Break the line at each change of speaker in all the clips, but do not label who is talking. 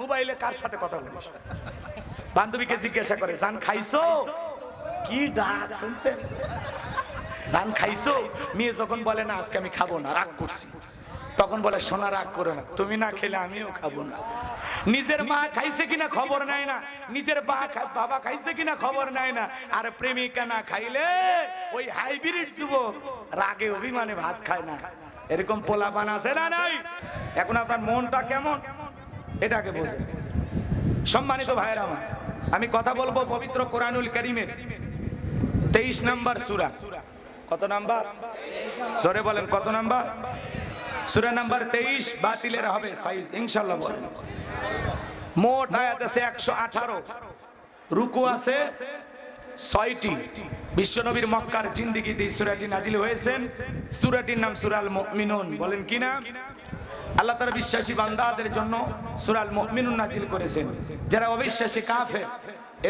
মোবাইলে কার সাথে কথা বলিস? বান্ধবীকে জিজ্ঞাসা করে, জান খাইছো? কি ডাক শুনছেন? জান খাইছো? মেয়ে যখন বলে না আজকে আমি খাবো না, রাগ করছি, তখন বলে সোনা রাগ করো না, তুমি না খেলে আমিও খাবো না। নিজের মা খাইছে কিনা খবর নাই না, নিজের বাবা খাইছে কিনা খবর নাই না। আর প্রেমিকা না খাইলে ওই হাইব্রিড যুবক রাগে অভিমানে ভাত খায় না। এরকম পোলাপান আছে না নাই? এখন আপনার মনটা কেমন এটাকে বোঝেন। সম্মানিত ভাইয়েরা আমার, আমি কথা বলবো পবিত্র কোরআনুল কারীমের 23 নম্বর সূরা। কত নাম্বার? জোরে বলেন কত নাম্বার? সূরা নাম্বার 23। বাতিলের হবে সাইজ ইনশাআল্লাহ বলেন। মোট আয়াত আছে 118, রুকু আছে 6টি। বিশ্বনবীর মক্কার জিন্দেগিতে এই সূরাটি নাজিল হয়েছেন। সূরাটির নাম সূরাল মুমিনুন। বলেন কি নাম? আল্লাহ তাআলা বিশ্বাসী বান্দাদের জন্য সূরাল মুমিনুন নাজিল করেছেন। যারা অবিশ্বাসী কাফের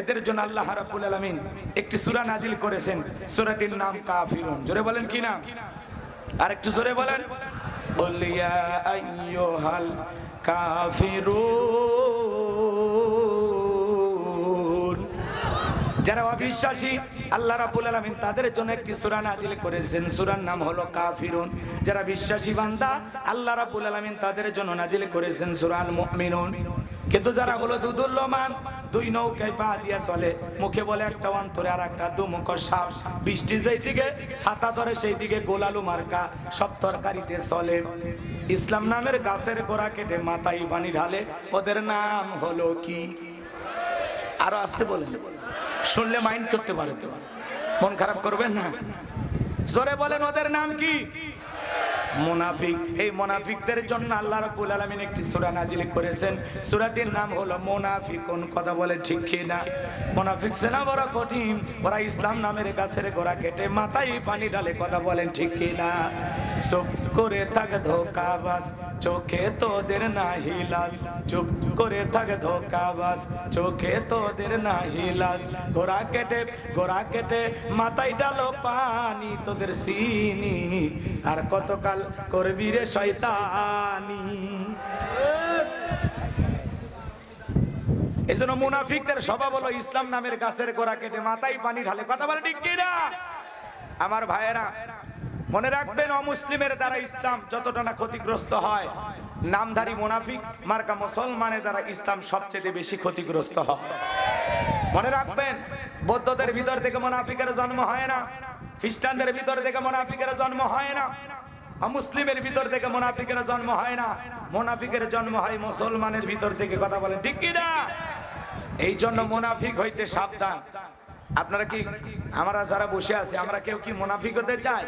এদের জন্য আল্লাহ রাব্বুল আলামিন একটি সূরা নাজিল করেছেন। সূরাটির নাম কাফিরুন। জোরে বলেন কি নাম? আর একটু জোরে বলেন। কুল ইয়া আইয়ুহাল কাফিরুন। যারা অবিশ্বাসী আল্লাহ রাব্বুল আলামিন তাদের জন্য একটি সূরা নাজিল করেছেন, সূরার নাম হলো কাফিরুন। যারা বিশ্বাসী বান্দা আল্লাহ রাব্বুল আলামিন তাদের জন্য নাজিল করেছেন সূরাল মুমিনুন। কিন্তু যারা হলো দুদুল্যমান, দুই নৌকায় পা দিয়া চলে, মুখে বলে একটা, অন্তরে আর একটা, দুমুখ সাপ। বৃষ্টি যেই দিকে ছাতা ধরে সেই দিকে গোলালু মার্কা সব তরকারিতে চলে। ইসলাম নামের গাছের গোড়া কেটে মাথায় পানি ঢালে, ওদের নাম হলো কি? আরো আসতে বলেন, শুনলে মাইন্ড করতে পারে তো, মন খারাপ করবেন না। জোরে বলেন ওদের নাম কি? মুনাফিক। এই মুনাফিকদের জন্য আল্লাহ রাব্বুল আলামিন একটি সূরা নাজিল করেছেন। সূরাটির নাম হলো মুনাফিকুন। কথা বলে ঠিক কি না? মুনাফিক সেনা বড় কঠিন, ওরা ইসলাম নামের গাছের গোড়া কেটে মাথায় পানি ঢালে। কথা বলেন ঠিক কি না? চুপ করে থাক ধোঁকাবাজ, চোখে তোদের নাহি লাজ। চুপ করে থাক ধোঁকাবাজ, চোখে তোদের নাহি লাজ। গোড়া কেটে মাথায় ঢালো পানি, তোদের চিনি আর কতকাল করবি রে শয়তানি। এজন্য মুনাফিকদের স্বভাব হলো ইসলাম নামের গাছের গোড়া কেটে মাথায় পানি ঢালে। কথা বলে ঠিক কি না? আমার ভাইয়েরা মনে রাখবেন, অমুসলিমের দ্বারা ইসলাম যতটা না ক্ষতিগ্রস্ত হয়, নামধারী মুনাফিক মার্কা মুসলমানের দ্বারা ইসলাম সবচেয়ে বেশি ক্ষতিগ্রস্ত হয়। মনে রাখবেন, বৌদ্ধদের ভিতর থেকে মুনাফিকের জন্ম হয় না, খ্রিস্টানদের ভিতর থেকে মুনাফিকের জন্ম হয় না, মুসলিমের ভিতর থেকে মুনাফিকের জন্ম হয় না, মুনাফিকের জন্ম হয় মুসলমানের ভিতর থেকে। কথা বলেন ঠিক কি না? এই জন্য মুনাফিক হইতে সাবধান। আপনারা কি, আমরা যারা বসে আছি, আমরা কেউ কি মুনাফিক হতে চাই?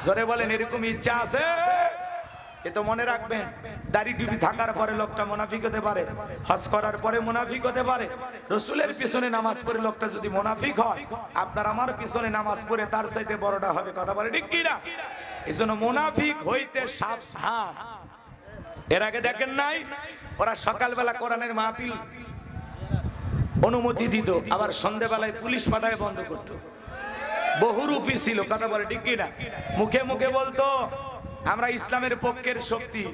জোরে বলেন, এরকম ইচ্ছা আছে? কিন্তু মনে রাখবেন, দাড়ি টুপি থাকার পরে লোকটা মুনাফিক হতে পারে, হজ করার পরে মুনাফিক হতে পারে। রাসূলের পিছনে নামাজ পড়ে লোকটা যদি মুনাফিক হয়, আপনার আমার পিছনে নামাজ পড়ে তার চাইতে বড়টা হবে। কথা বলে ঠিক কি না? এজন্য মুনাফিক হইতে সাবধান। এর আগে দেখেন নাই, ওরা সকালবেলা কোরআনের মাহফিল অনুমতি দিত, আবার সন্ধ্যাবেলায় পুলিশ পাঠায় বন্ধ করতো। বহুরূপী ছিল। কথা বলে ঠিক কি না? মুখে মুখে বলতো আমরা ইসলামের পক্ষের শক্তি,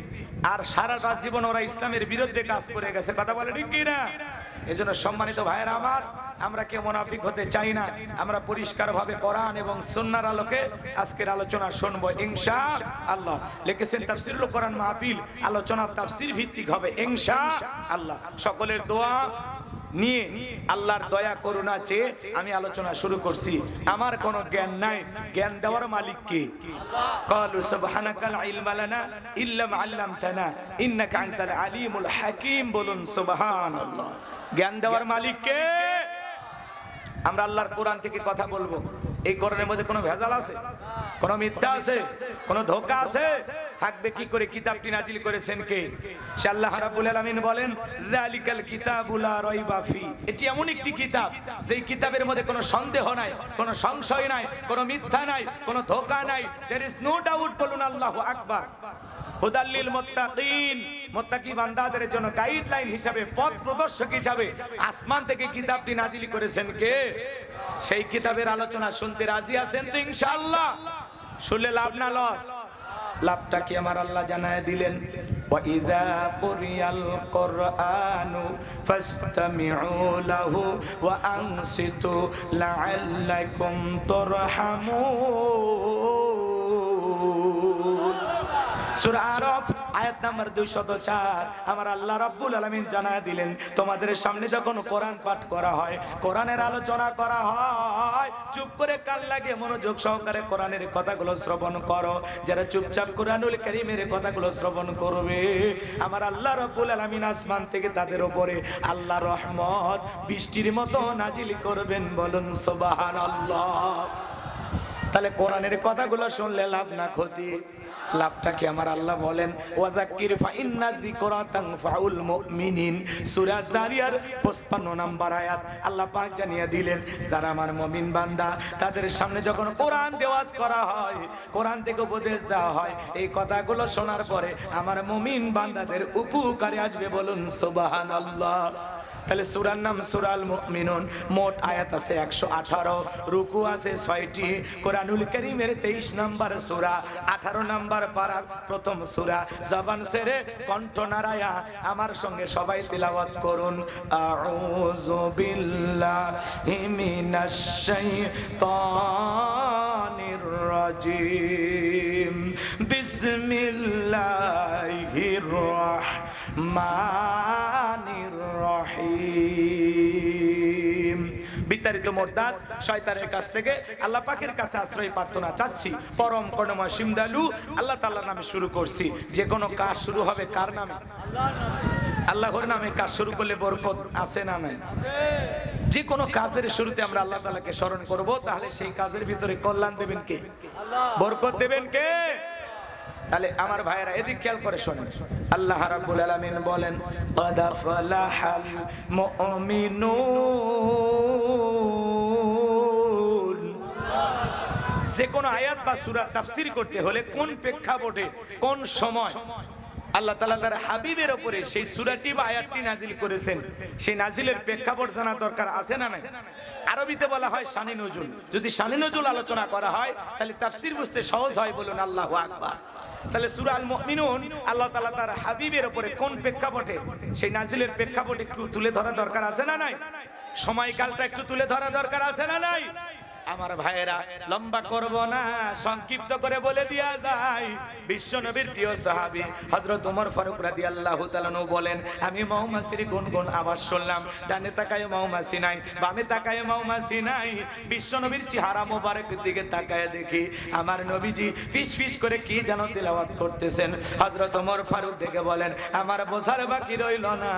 আর সারাটা জীবন ওরা ইসলামের বিরুদ্ধে কাজ করে গেছে। কথা বলে ঠিক কি না? এজন্য সম্মানিত ভাইয়েরা আমার, আমরা কেউ মুনাফিক হতে চাই না। আমরা পরিষ্কারভাবে কোরআন এবং সুন্নাহর আলোকে আজকের আলোচনা শুনবো ইনশাআল্লাহ। লিখেছেন তাফসীরুল কোরআন মাহফিল, আলোচনা তাফসীর ভিত্তিক হবে ইনশাআল্লাহ। সকলের দোয়া নিয়ে আল্লাহর দয়া করুণা চেয়ে আমি আলোচনা শুরু করছি। আমার কোনো জ্ঞান নাই, জ্ঞান দেওয়ার মালিক কে? ক্বালু সুবহানাকাল ইলমা লানা ইল্লা মা আল্লামতানা ইন্নাকা আনতাল আলিমুল হাকীম। বলুন সুবহানাল্লাহ। জ্ঞান দেওয়ার মালিক কে? আমরা আল্লাহর কোরআন থেকে কথা বলবো। এই কোরআনের মধ্যে কোনো ভেজাল আছে? কোনো মিথ্যা আছে? কোনো ধোঁকা আছে? থাকবে কি করে? কিতাবটি নাজিল করেছেন কে? সে আল্লাহ রাব্বুল আলামিন বলেন, যালিকাল কিতাবু লা রাইবা ফি। এটি এমন একটি কিতাব, যেই কিতাবের মধ্যে কোনো সন্দেহ নাই, কোনো সংশয় নাই, কোনো মিথ্যা নাই, কোনো ধোঁকা নাই। There is no doubt. বলুন আল্লাহু আকবার। হুদাল লিল মুত্তাকিন। মুত্তাকি বান্দাদের জন্য গাইডলাইন হিসাবে, পথ প্রদর্শক হিসাবে আসমান থেকে কিতাবটি নাজিল করেছেন কে? সেই কিতাবের আলোচনা শুনতে রাজি আছেন তো ইনশাআল্লাহ? শুনলে লাভ না লস? লাভটা কি আমার আল্লাহ জানায় দিলেন। وإذا قرئ القرآن فاستمعوا له وأنصتوا لعلكم ترحمون সূরা আরাফ আয়াত নাম্বার 204 আমার আল্লাহ রাব্বুল আলামিন জানায় দিলেন তোমাদের সামনে যখন কোরআন পাঠ করা হয়, কোরআনের আলোচনা করা হয়, চুপ করে কান লাগিয়ে মনোযোগ সহকারে কোরআনের কথাগুলো শ্রবণ করো। যারা চুপচাপ কোরআনুল কারীমের কথাগুলো শ্রবণ করবে, আমার আল্লাহ রাব্বুল আলামিন আসমান থেকে তাদের উপরে আল্লাহর রহমত বৃষ্টির মতো নাজিল করবেন। বলুন সুবহানাল্লাহ। তাহলে কোরআনের কথাগুলো শুনলে লাভ না ক্ষতি? লাভটা কি? আমার আল্লাহ বলেন ওয়াযাক্কির ফাইন্না যিকরা তানফাউল মুমিনিন। সূরা জারিয়ার 55 নম্বর আয়াত আল্লাহ পাক জানিয়ে দিলেন, যারা আমার মুমিন বান্দা তাদের সামনে যখন কোরআন দেওয়াজ করা হয়, কোরআন থেকে উপদেশ দেওয়া হয়, এই কথাগুলো শোনার পরে আমার মুমিন বান্দাদের উপকারে আসবে। বলুন সুবহানাল্লাহ। তাহলে সূরার নাম সূরাল মুমিনুন। মোট আয়াত আছে 118, রুকু আছে 6টি। কোরআনুল কারীমের 23 নম্বর সূরা, 18 নম্বর পারার প্রথম সূরা। জবান ছেড়ে কণ্ঠ নাড়ায়া আমার সঙ্গে সবাই তিলাওয়াত করুন। আউযু বিল্লাহি মিনাশ শাইতানির রাজিম। বিসমিল্লাহির রাহমানির রহিম। বিতাড়িত মোরদাদ শয়তানের কাছ থেকে আল্লাহ পাকের কাছে আশ্রয় প্রার্থনা চাচ্ছি। পরম করুণাময় সিমদালু আল্লাহ তাআলার নামে শুরু করছি। যে কোনো কাজ শুরু হবে কার নামে? আল্লাহর নামে। কাজ শুরু করলে বরকত আছে না নাই? যে কোনো কাজের শুরুতে আমরা আল্লাহ তাআলাকে স্মরণ করব, তাহলে সেই কাজের ভিতরে কল্যাণ দেবেন কে? বরকত দেবেন কে? তাহলে আমার ভাইয়েরা এদিক খেয়াল করে শোনেন। আল্লাহ রাব্বুল আলামিন বলেন ক্বাদ ফালাহাল মুমিনুন। যে কোন আয়াত বা সূরা তাফসীর করতে হলে কোন প্রেক্ষাপটে, কোন সময় আল্লাহ তাআলা তার হাবিবের উপরে সেই সূরাটি বা আয়াতটি নাজিল করেছেন, সেই নাজিলের প্রেক্ষাপট জানা দরকার আছে না নাই? আরবিতে বলা হয় শানে নজুল। যদি শানে নজুল আলোচনা করা হয় তাহলে তাফসীর বুঝতে সহজ হয়। বলুন আল্লাহু আকবার। তাহলে সূরা আল মুমিনুন আল্লাহ তাআলা তার হাবিবের উপরে কোন প্রেক্ষাপটে, সেই নাজিলের প্রেক্ষাপটে একটু তুলে ধরা দরকার আছে না নাই? সময়কালটা একটু তুলে ধরা দরকার আছে না নাই? আমার ভাইয়েরা লম্বা করব না, সংক্ষিপ্ত করে বলে দেয়া যায়। বিশ্ব নবীর প্রিয় সাহাবী হযরত ওমর ফারুক রাদিয়াল্লাহু তাআলা আনহু বলেন, আমি মৌমাছির গুনগুন আওয়াজ শুনলাম। ডানে তাকায় মৌমাছি নাই, বামে তাকায় মৌমাছি নাই। বিশ্ব নবীর চেহারা মোবারকের দিকে তাকায় দেখি আমার নবীজি ফিস ফিস করে কি যেন তেলাওয়াত করতেছেন। হযরত ওমর ফারুক দেখে বলেন, আমার বোঝার বাকি রইল না,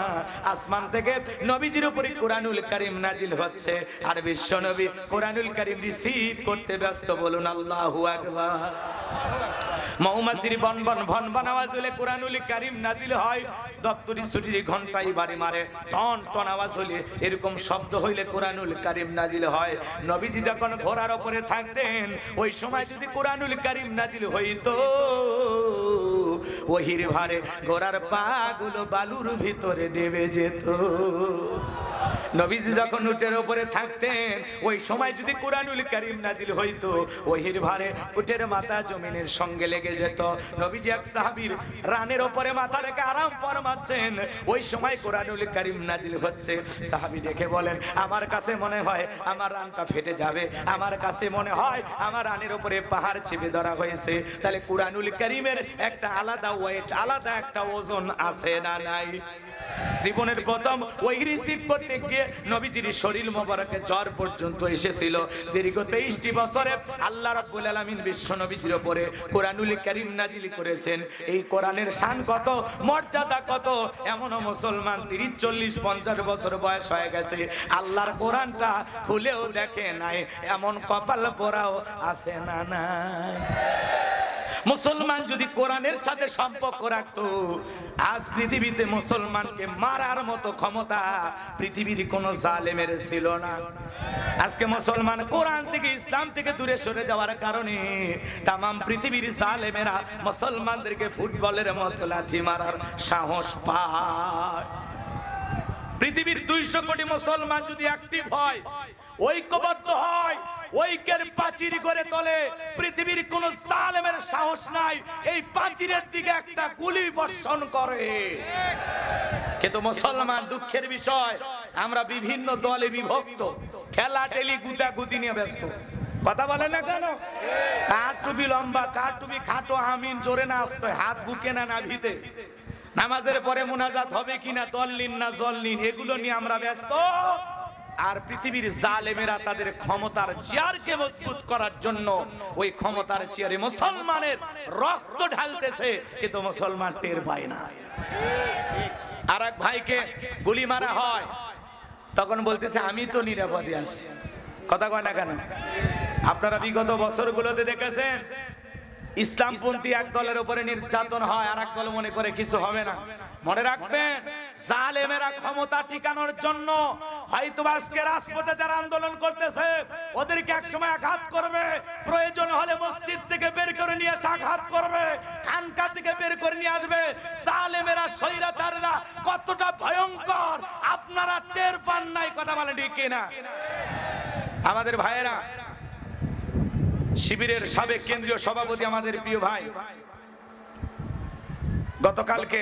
আসমান থেকে নবীজির উপরে কোরআনুল কারীম নাজিল হচ্ছে আর বিশ্ব নবী কোরআনুল কারীম রিসিভ করতে ব্যস্ত। বলুন আল্লাহু আকবার। মৌমাছির বনবন ভনবন আওয়াজ হলে কোরআনুল কারীম নাজিল হয়। দপ্তরি ছুটির ঘন্টায় বাড়ি মারে টন টন আওয়াজ হলে, এরকম শব্দ হইলে কোরআনুল কারীম নাজিল হয়। নবীজি যখন ঘোড়ার উপরে থাকতেন, ওই সময় যদি কোরআনুল কারীম নাজিল হইতো, ওহির ভারে ঘোড়ার পাগুলো বালুর ভিতরে ডেবে যেত। নবীজি যখন উটের উপরে থাকতেন, ওই সময় যদি কোরআনুল কারীম নাজিল হইতো, ওহির ভারে উটের মাথা জমিনের সঙ্গে লেগে যেত। নবীজি এক সাহাবীর রানের উপরে মাথা রেখে আরাম ফরমাচ্ছেন, ওই সময় কোরআনুল কারীম নাজিল হচ্ছে। সাহাবী দেখে বলেন, আমার কাছে মনে হয় আমার রানটা ফেটে যাবে, আমার কাছে মনে হয় আমার রানের উপরে পাহাড় চেপে ধরা হয়েছে। তাহলে কোরআনুল কারীমের একটা আলাদা ওয়েট, আলাদা একটা ওজন আছে না নাই? জীবনের প্রথম ওই রিসিভ করতে গিয়ে নবীজির শরীর মোবারকে জ্বর পর্যন্ত এসেছিল। দীর্ঘ 23টি বছরে আল্লাহ রাব্বুল আলামিন বিশ্ব নবীজির উপরে কোরআনুল কারীম নাজিল করেছেন। এই কোরআনের শান কত, মর্যাদা কত! এমন মুসলমান 30, 40, 50 বছর বয়স হয়ে গেছে, আল্লাহর কোরআনটা খুলেও দেখে নাই। এমন কপাল পোড়াও আছে না নাই? মুসলমান যদি কোরআনের সাথে সম্পর্ক রাখতো, আজ পৃথিবীতে মুসলমানকে মারার মতো ক্ষমতা পৃথিবীর কোন জালেমের ছিল না। আজকে মুসলমান কোরআন থেকে, ইসলাম থেকে দূরে সরে যাওয়ার কারণে তামাম পৃথিবীর জালেমেরা মুসলমানদেরকে ফুটবলের মতো লাথি মারার সাহস পায়। পৃথিবীর 200 কোটি মুসলমান যদি অ্যাক্টিভ হয়, ঐক্যবদ্ধ হয়, ঐক্যের প্রাচীর গড়ে তোলে, পৃথিবীর কোন জালেমের সাহস নাই এই প্রাচীরের দিকে একটা গুলি বর্ষণ করে। কিন্তু মুসলমান, দুঃখের বিষয়, আমরা বিভিন্ন দলে বিভক্ত, খেলা টেলি গুতাগুতি নিয়ে ব্যস্ত। কথা বলে না কেন? কার টুপি লম্বা, কার টুপি খাটো, আমিন জোরে না আসতে, হাত বুকে না নাভিতে, নামাজের পরে মুনাজাত হবে কিনা, দললিন না জললিন, এগুলো নিয়ে আমরা ব্যস্ত। আর পৃথিবীর জালেমেরা তাদের ক্ষমতার চেয়ারকে মজবুত করার জন্য ওই ক্ষমতার চেয়ারে মুসলমানের রক্ত ঢালতেছে, কিন্তু মুসলমান টের পায় না। আর এক ভাইকে গুলি মারা হয়, তখন বলতেছে আমি তো নিরাপদে আছি। কথা কয় না কেন? আপনারা বিগত বছরগুলোতে দেখেছেন ইসলামপন্থী এক দলের উপরে নির্যাতন হয়, আর এক দল মনে করে কিছু হবে না। মনে রাখবেন, জালেমেরা ক্ষমতা টিকানোর জন্য হয়তো আজকে রাজপথে যারা আন্দোলন করতেছে ওদেরকে একসময় আঘাত করবে, প্রয়োজন হলে মসজিদ থেকে বের করে নিয়ে এসে আঘাত করবে, খানকা থেকে বের করে নিয়ে আসবে। জালেমেরা, স্বৈরাচারীরা কতটা ভয়ঙ্কর আপনারা টের পান নাই। কথা বলে ঠিক কিনা? আমাদের ভাইয়েরা, শিবিরের সাবেক কেন্দ্রীয় সভাপতি আমাদের প্রিয় ভাই গতকালকে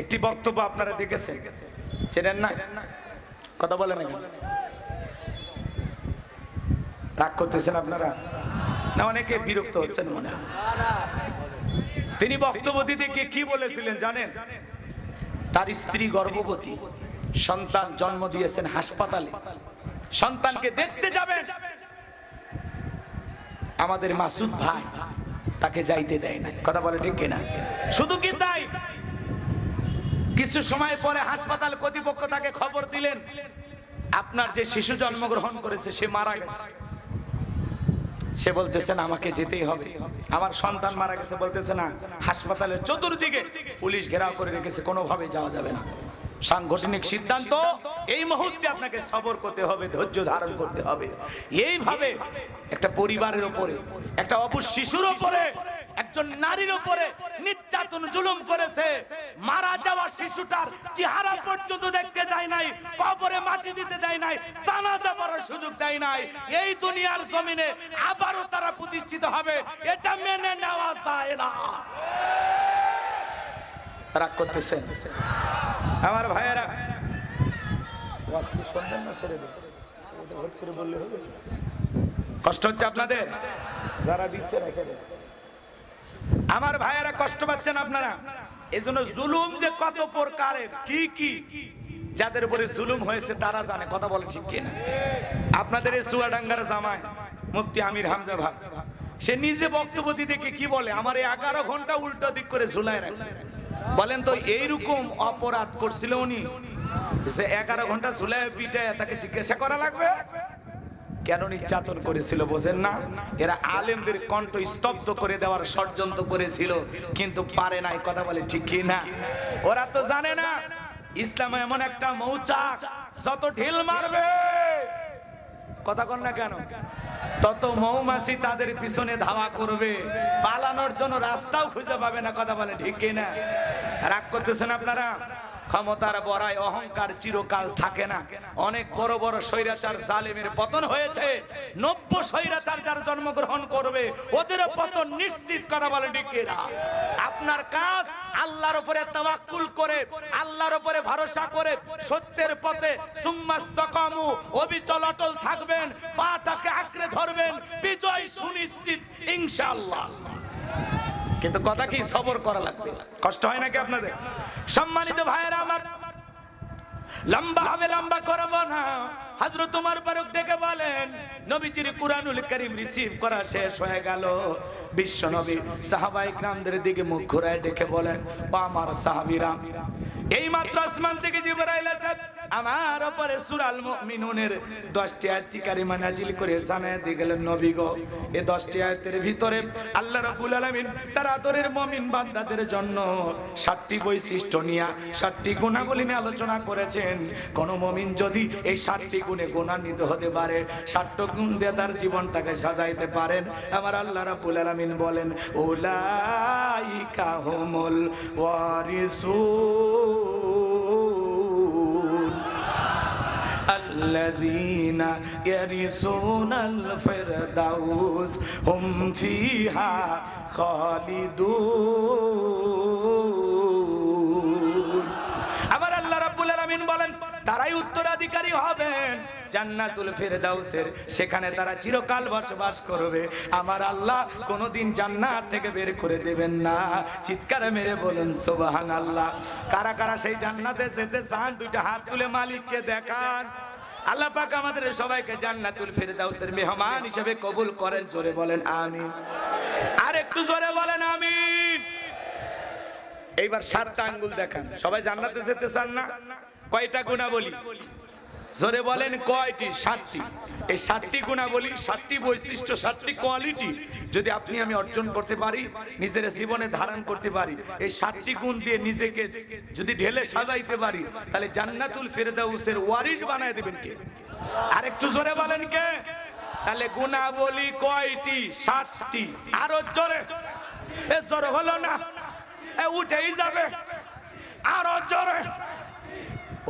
একটি বক্তব্য আপনারা দেখেছেন, চেনেন না? কথা বলেন না, রাগ করতেছেন আপনারা না? অনেকে বিরক্ত হচ্ছেন মনে হয়। তিনি বক্তব্য দিতে গিয়ে কি বলেছিলেন জানেন? তার স্ত্রী গর্ভবতী, সন্তান জন্ম দিয়েছেন হাসপাতালে, সন্তানকে দেখতে যাবেন, আমাদের মাসুদ ভাই তাকে যাইতে দেয় না। কথা বলে ঠিক কিনা? শুধু কি তাই, কিছু সময় পরে হাসপাতাল কর্তৃপক্ষ তাকে খবর দিলেন আপনার যে শিশু জন্মগ্রহণ করেছে সে মারা গেছে। সে বলতেছেন আমাকে যেতেই হবে, আমার সন্তান মারা গেছে। বলতেছে না, হাসপাতালের চতুর্দিকে পুলিশ ঘেরাও করে রেখেছে, কোনোভাবে যাওয়া যাবে না। সাংগঠনিক সিদ্ধান্ত, এই মুহূর্তে আপনাকে সবর করতে হবে, ধৈর্য ধারণ করতে হবে। এইভাবে একটা পরিবারের উপরে, একটা অবুঝ শিশুর উপরে, একজন নারীর উপরে নির্যাতন জুলুম করেছে। মারা যাওয়া শিশুটার চেহারা পর্যন্ত দেখতে যায় নাই, কবরে মাটি দিতে দেয় নাই, জানাজা পড়ার সুযোগ দেয় নাই। এই দুনিয়ার জমিনে আবারও তারা প্রতিষ্ঠিত হবে, এটা মেনে নেওয়া যায় না। রাগ করতেছেন আমার ভাইয়েরা? কষ্ট হচ্ছে আপনাদের? যারা দিচ্ছে রেখে দেন। আমার ভাইয়েরা কষ্ট পাচ্ছেন আপনারা। এজন্য জুলুম যে কত প্রকারের, কি কি যাদের উপরে জুলুম হয়েছে তারা জানে। কথা বলে ঠিক কিনা? আপনাদের এই চুয়াডাঙ্গার জামাই মুফতি আমির হামজা ভাই, সে নিজে বক্তব্য দিতে কি বলে, আমার 11 ঘন্টা উল্টো দিক করে ঝুলাই রাখছে। বলেন তো এইরকম অপরাধ করছিল উনি, যে 11 ঘন্টা ঝুলাই পিঠে তাকে জিজ্ঞাসা করা লাগবে কেন নির্যাতন করেছিল? বোঝেন না? এরা আলেমদের কণ্ঠ স্তব্ধ করে দেওয়ার ষড়যন্ত্র করেছিল, কিন্তু পারে নাই। কথা বলে ঠিক কি না? ওরা তো জানে না ইসলাম এমন একটা মৌচাক, যত ঢিল মারবে, কথা কন না কেন, তত মৌমাছি তাদের পিছনে ধাওয়া করবে, পালানোর জন্য রাস্তাও খুঁজে পাবে না। কথা বলে ঠিক কি না? রাগ করতেছেন আপনারা? ক্ষমতার বড়াই অহংকার চিরকাল থাকে না। অনেক বড় বড় স্বৈরাচার জালেমের পতন হয়েছে, নব্য স্বৈরাচার যার জন্মগ্রহণ করবে ওদের পতন নিশ্চিত। কথা বলে ঠিক কিনা? আপনার কাজ আল্লাহর উপরে তাওয়াক্কুল করে, আল্লাহর উপরে ভরসা করে সত্যের পথে সুম্মাস্তাকামু, অবিচল অটল থাকবেন, পাটাকে আঁকড়ে ধরবেন, বিজয় সুনিশ্চিত ইনশাআল্লাহ। কিন্তু কথা কি, সবর করা লাগবে। কষ্ট হয় নাকি আপনাদের? সম্মানিত ভাইয়েরা আমার, লম্বা হবে, লম্বা করব না। হযরত ওমর ফারুক ডেকে বলেন, নবীজির কুরআনুল কারীম রিসিভ করা শেষ হয়ে গেল। বিশ্ব নবী সাহাবায়ে কিরামদের দিকে মুখ ঘুরায় ডেকে বলেন, বা আমার সাহাবীরা, এই মাত্র আসমান থেকে জিবরাইল এসে আমার উপরে সূরা আল মুমিনুনের 10টি আয়াত কারিমা নাজিল করে জানায় দিয়ে গেলেন, নবী গো, এই 10টি আয়াতের ভিতরে আল্লাহ রাব্বুল আলামিন তার আদরের মুমিন বান্দাদের জন্য 7টি বৈশিষ্ট্য নিয়ে 7টি গুণাবলী নিয়ে আলোচনা করেছেন। কোন মুমিন যদি এই 7টি গুণে গুণান্বিত হতে পারে, 7টি গুণ দিয়ে তার জীবনটাকে সাজাইতে পারেন, আমার আল্লাহ রাব্বুল আলামিন বলেন, উলাইকা হুমুল ওয়ারিসুন। আল্লাযীনা ইয়ারিসুনাল ফিরদাউস হুম ফিহা খালিদুন। আবার আল্লাহ রাব্বুল আলামিন বলেন তারাই উত্তরাধিকারী হবেন জান্নাতুল ফিরদাউসের, সেখানে তারা চিরকাল বসবাস করবে। আমার আল্লাহ কোনোদিন জান্নাত থেকে বের করে দেবেন না। চিৎকার মেরে বলুন সুবহানাল্লাহ। কারা কারা সেই জান্নাতে যেতে চান দুইটা হাত তুলে মালিককে দেখান। আল্লাহ পাক আমাদের সবাইকে জান্নাতুল ফিরদাউসের মেহমান হিসেবে কবুল করেন। জোরে বলেন আমিন। আর একটু জোরে বলেন আমিন। এইবার 7টা আঙ্গুল দেখান। সবাই জান্নাতে যেতে চান না? কয়টা গুণাবলী? জোরে বলেন কয়টি? 7টি। এই 7টি গুণাবলী, 7টি বৈশিষ্ট্য, 7টি কোয়ালিটি যদি আপনি আমি অর্জন করতে পারি, নিজের জীবনে ধারণ করতে পারি, এই 7টি গুণ দিয়ে নিজেকে যদি ঢেলে সাজাইতে পারি, তাহলে জান্নাতুল ফিরদাউসের ওয়ারিস বানায় দিবেন কে? আর একটু জোরে বলেন কে? তাহলে গুণাবলী কয়টি? 7টি। আরো জোরে। এ জোরে হলো না, এ উঠেই যাবে। আরো জোরে।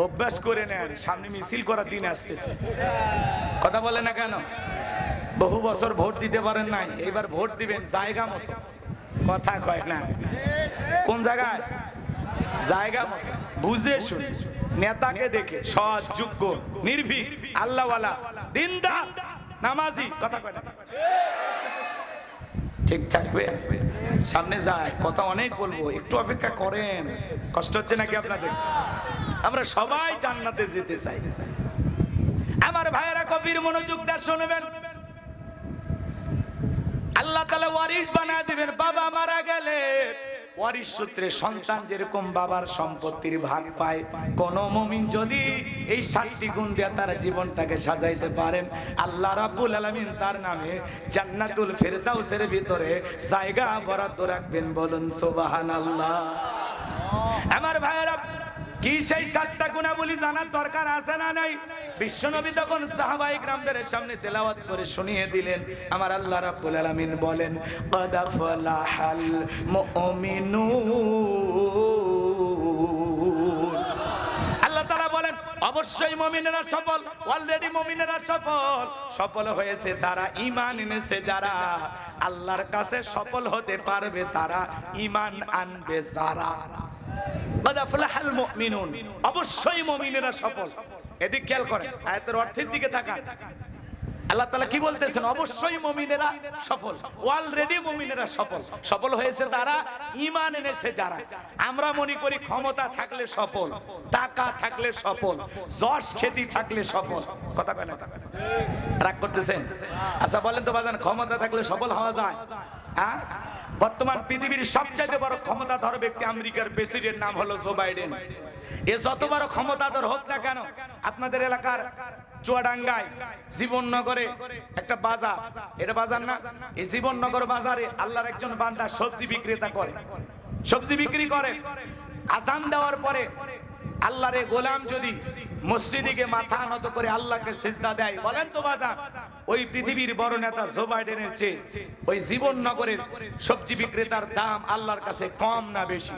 অভ্যাস করে নেন, সামনে মিছিল করার দিন আসতেছে। কথা বলে না কেন? বহু বছর ভোট দিতে পারেন নাই, এইবার ভোট দিবেন জায়গা মতো। কথা কয় না? কোন জায়গায়? জায়গা মতো, বুঝে শুনে, নেতাকে দেখে, সৎ, যোগ্য, নির্ভীক, আল্লাহওয়ালা, দিনদার, নামাজি। কথা কয় না? ঠিক থাকবে। সামনে যায়, কথা অনেক বলবো, একটু অপেক্ষা করেন। কষ্ট হচ্ছে নাকি আপনাদের? আমরা সবাই জান্নাতে যেতে চাই। আমার ভাইয়েরা কবির মনোযোগ দিয়ে শুনবেন। আল্লাহ তাআলা ওয়ারিস বানায় দিবেন। বাবা মারা গেলে ওয়ারিস সূত্রে সন্তান যেরকম বাবার সম্পত্তির ভাগ পায়, কোন মুমিন যদি এই 7টি গুণ দিয়ে তার জীবনটাকে সাজাইতে পারেন, আল্লাহ রাব্বুল আলামিন তার নামে জান্নাতুল ফিরদাউসের ভিতরে জায়গা বরাদ্দ রাখবেন। বলুন সুবহানাল্লাহ। আমার ভাইয়েরা, কি সেই 7টা গুণাবলী জানার দরকার আছে না নাই? বিশ্বনবী তখন সাহাবায়ে কিরামদের সামনে তেলাওয়াত করে শুনিয়ে দিলেন। আমার আল্লাহ রাব্বুল আলামিন বলেন, ক্বাদ আফলাহাল মুমিনুন। আল্লাহ তাআলা বলেন অবশ্যই মুমিনেরা সফল, অলরেডি মুমিনেরা সফল। সফল হয়েছে তারা, ঈমান এনেছে যারা। আল্লাহর কাছে সফল হতে পারবে তারা, ঈমান আনবে যারা। অবশ্যই মুমিনেরা সফল। এদিকে খেয়াল করেন, আয়াতের অর্থের দিকে তাকান। আল্লাহ তাআলা কি বলতেছেন? অবশ্যই মুমিনেরা সফল, অলরেডি মুমিনেরা সফল। সফল হয়েছে তারা, ঈমান এনেছে যারা। আমরা মনে করি ক্ষমতা থাকলে সফল, টাকা থাকলে সফল, যশ খ্যাতি থাকলে সফল। কথা কয় না? রাগ করতেছেন? আচ্ছা বলেন তো বাজান, ক্ষমতা থাকলে সফল হওয়া যায়? হ্যাঁ, বর্তমান পৃথিবীর সবচেয়ে বড় ক্ষমতাধর ব্যক্তি আমেরিকার প্রেসিডেন্ট, নাম হলো জো বাইডেন। এ যত বড় ক্ষমতাধর হোক না কেন, আপনাদের এলাকার চুয়াডাঙ্গায় জীবননগরে একটা বাজার, এটা বাজার না? এই জীবননগর বাজারে আল্লাহর একজন বান্দা সবজি বিক্রেতা করে, সবজি বিক্রি করে। আজান দেওয়ার পরে আল্লাহর গোলাম যদি মসজিদে গিয়ে মাথা নত করে আল্লাহকে সিজদা দেয়, বলেন তো বাজার, ওই পৃথিবীর বড় নেতা জো বাইডেনের চেয়ে ওই জীবননগরের সবজি বিক্রেতার দাম আল্লাহর কাছে কম না বেশি?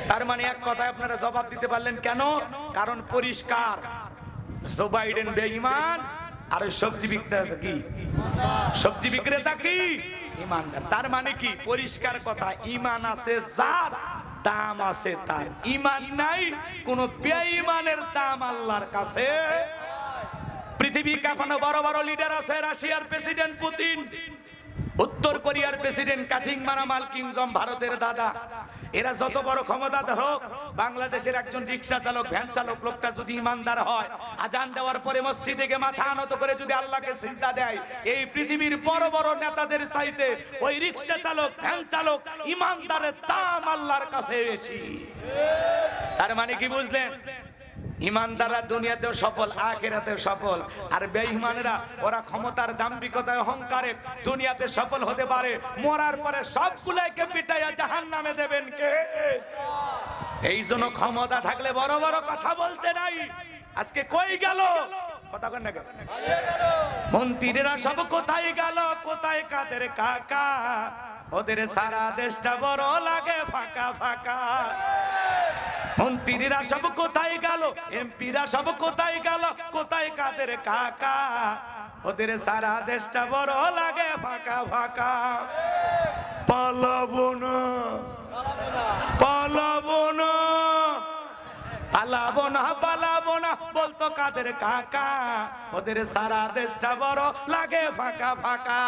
তার মানে এক কথায় আপনারা জবাব দিতে পারলেন কেন? কারণ পরিষ্কার, জো বাইডেন বেঈমান, আর ওই সবজি বিক্রেতা কি? সবজি বিক্রেতা কি? ঈমানদার। তার মানে কি? পরিষ্কার কথা, ঈমান আছে যার, দাম আছে তার। ঈমান নাই, কোন বেঈমানের দাম আল্লাহর কাছে। পৃথিবী কাঁপানো বড় বড় লিডার আছে, রাশিয়ার প্রেসিডেন্ট পুতিন, উত্তর কোরিয়ার প্রেসিডেন্ট কাঠিং মারা মাল কিম জং, ভারতের দাদা। এরা যত বড় ক্ষমতাধর হোক, বাংলাদেশের একজন রিকশা চালক, ভ্যান চালক লোকটা যদি ইমানদার হয়, আজান দেওয়ার পরে মসজিদে গিয়ে মাথা নত করে যদি আল্লাহকে সিজদা দেয়, এই পৃথিবীর বড় বড় নেতাদের চাইতে ওই রিকশা চালক, ভ্যান চালক, ইমানদারের দাম আল্লাহর কাছে বেশি। তার মানে কি বুঝলেন? ইমানদাররা দুনিয়াতেও সফল, আখিরাতেও সফল। আর বেঈমানেরা ওরা ক্ষমতার দাম্ভিকতায়, অহংকারে দুনিয়াতে সফল হতে পারে, মরার পরে সবগুলোকে পিটাইয়া জাহান্নামে দেবেন কে? এই জন্য ক্ষমতা থাকলে বড় বড় কথা বলতে নাই। আজকে কই গেল কথা? কন না, মন্ত্রীরা সব কোথায় গেল? কোথায় কাদের কাকা? ওদের সারা দেশটা বড় লাগে ফাঁকা ফাঁকা। মন্ত্রীরা সব কোথায় গেল, এমপিরা সব কোথায় গেল, কোথায় কাদের কাকা, ওদের সারা দেশটা বড় লাগে ফাঁকা ফাঁকা। পালাবো না, পালাবো না, পালাবো না, পালাবো না বলতো কাদের কাকা, ওদের সারা দেশটা বড় লাগে ফাঁকা ফাঁকা।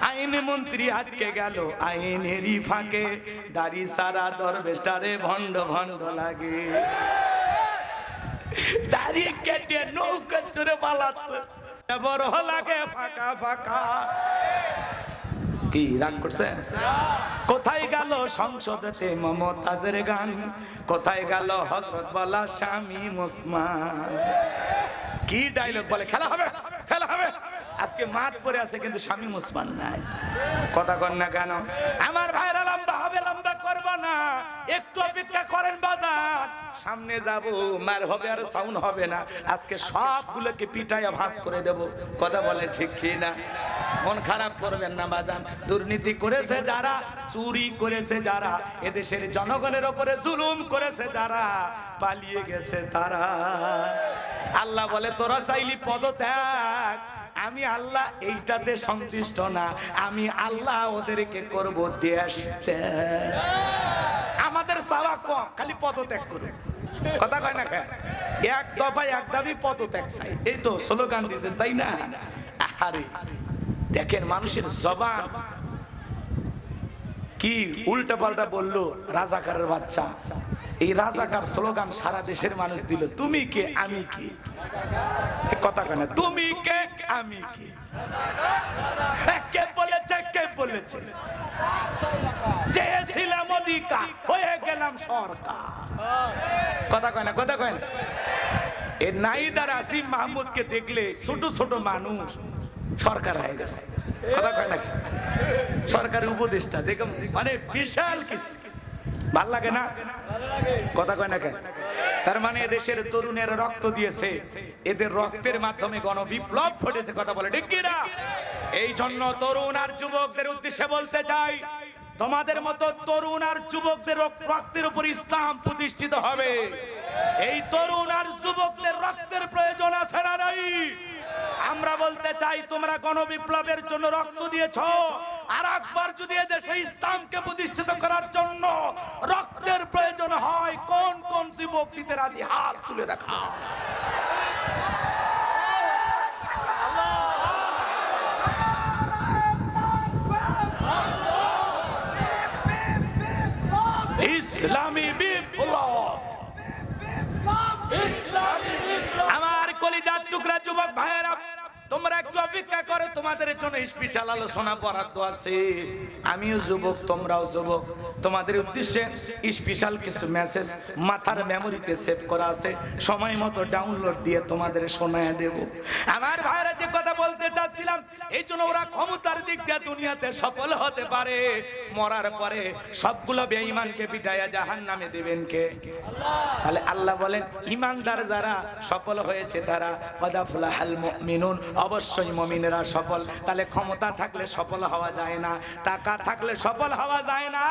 আইন মন্ত্রী আটকে গেল আইনেরই ফাঁকে, দাড়ি সারা দরবেশটারে ভণ্ড ভণ্ড লাগে। দাড়ি কেটে নৌকা চড়ে পালাচ্ছে, বড় লাগে ফাঁকা ফাঁকা। কি রাগ করছে? কোথায় গেল সংসদেতে মমতাজের গান, কোথায় গেল হযরত বলা স্বামী মুসলমান? কি ডায়লগ বলে, খেলা হবে খেলা হবে, আজকে মাঠ পড়ে আছে কিন্তু স্বামী মুসলমান নাই। কথা কন না কেন? আমার ভাইরা লম্বা হবে, লম্বা করব না, একটু অপেক্ষা করেন বাজার, সামনে যাব মার হবে আর সাউন্ড হবে না। আজকে সবগুলোকে পিটাইয়া ভাঁজ করে দেব। কথা বলে ঠিক কি না? মন খারাপ করবেন না বাজান। দুর্নীতি করেছে যারা, চুরি করেছে যারা, এদেশের জনগণের উপরে জুলুম করেছে যারা, পালিয়ে গেছে তারা। আল্লাহ বলে তোরা চাইলি পদত্যাগ, আমি আল্লাহ এইটাতে সন্তুষ্ট না, আমি আল্লাহ ওদেরকে করব দেশ ত্যাগ। আমাদের চাওয়া কম, খালি পদত্যাগ করুন। কথা কয় না, এক দফায় এক দাবি পদত্যাগ চাই, এই তো স্লোগান দিয়েছেন তাই না? আরে দেখেন মানুষের জবান কি উল্টা পাল্টা বললো, রাজাকারের বাচ্চা। এই রাজাকার স্লোগান সারা দেশের মানুষ দিল, তুমি কে আমি কি। কথা কেন? তুমি কে আমি কি, কে বলেছে কে বলেছে? চেয়েছিলাম অধিকার, হয়ে গেলাম সরকার। কথা কয় না, কথা কয় না? এই নাইদার আসিম মাহমুদকে দেখলে ছোট ছোট মানুষ সরকার হয়ে গেছে। কথা কয় নাকি? সরকারের উপদেষ্টা দেখো, মানে বিশাল কিছু, ভাল লাগে না? কথা কয় না কেন? তার মানে এদেশের তরুণের রক্ত দিয়েছে, এদের রক্তের মাধ্যমে গণবিপ্লব ঘটেছে। কথা বলে ঠিক কিনা? এই জন্য তরুণ আর যুবকদের উদ্দেশ্যে বলতে চাই, তোমাদের মতো তরুণ আর যুবকদের রক্তের উপর ইসলাম প্রতিষ্ঠিত হবে। এই তরুণ আর যুবকদের রক্তের প্রয়োজন আছে না নাই? আমরা বলতে চাই তোমরা গণবিপ্লবের জন্য রক্ত দিয়েছো, আর একবার যদি এদেশে ইসলামকে প্রতিষ্ঠিত করার জন্য রক্তের প্রয়োজন হয়, কোন কোন যুবক দিতে রাজি? হাত তুলে দেখা। ইসলামী বিপ্লব, আমার কলিজার টুকরা যুবক ভাইয়েরা, তোমরা একটু অপেক্ষা করো, তোমাদের জন্য স্পেশাল আলোচনা বরাদ্দ আছে। আমিও যুবক, তোমরাও যুবক, তোমাদের উদ্দেশ্যে স্পেশাল কিছু মেসেজ মাথার মেমোরিতে সেভ করা আছে, সময় মতো ডাউনলোড দিয়ে তোমাদের শোনায় দেব। আমার ভাইরা যে কথা বলতে চাচ্ছিলাম, এই জন্য ওরা ক্ষমতার দিক দিয়ে দুনিয়াতে সফল হতে পারে, মরার পরে সবগুলো বেঈমানকে পিটাইয়া জাহান্নামে দেবেন কে? তাহলে আল্লাহ বলেন ঈমানদার যারা সফল হয়েছে তারা ওয়াদাফলাহাল মুমিনুন, অবশ্যই মুমিনেরা সফল। তাহলে ক্ষমতা থাকলে সফল হওয়া যায় না, টাকা থাকলে সফল হওয়া যায় না,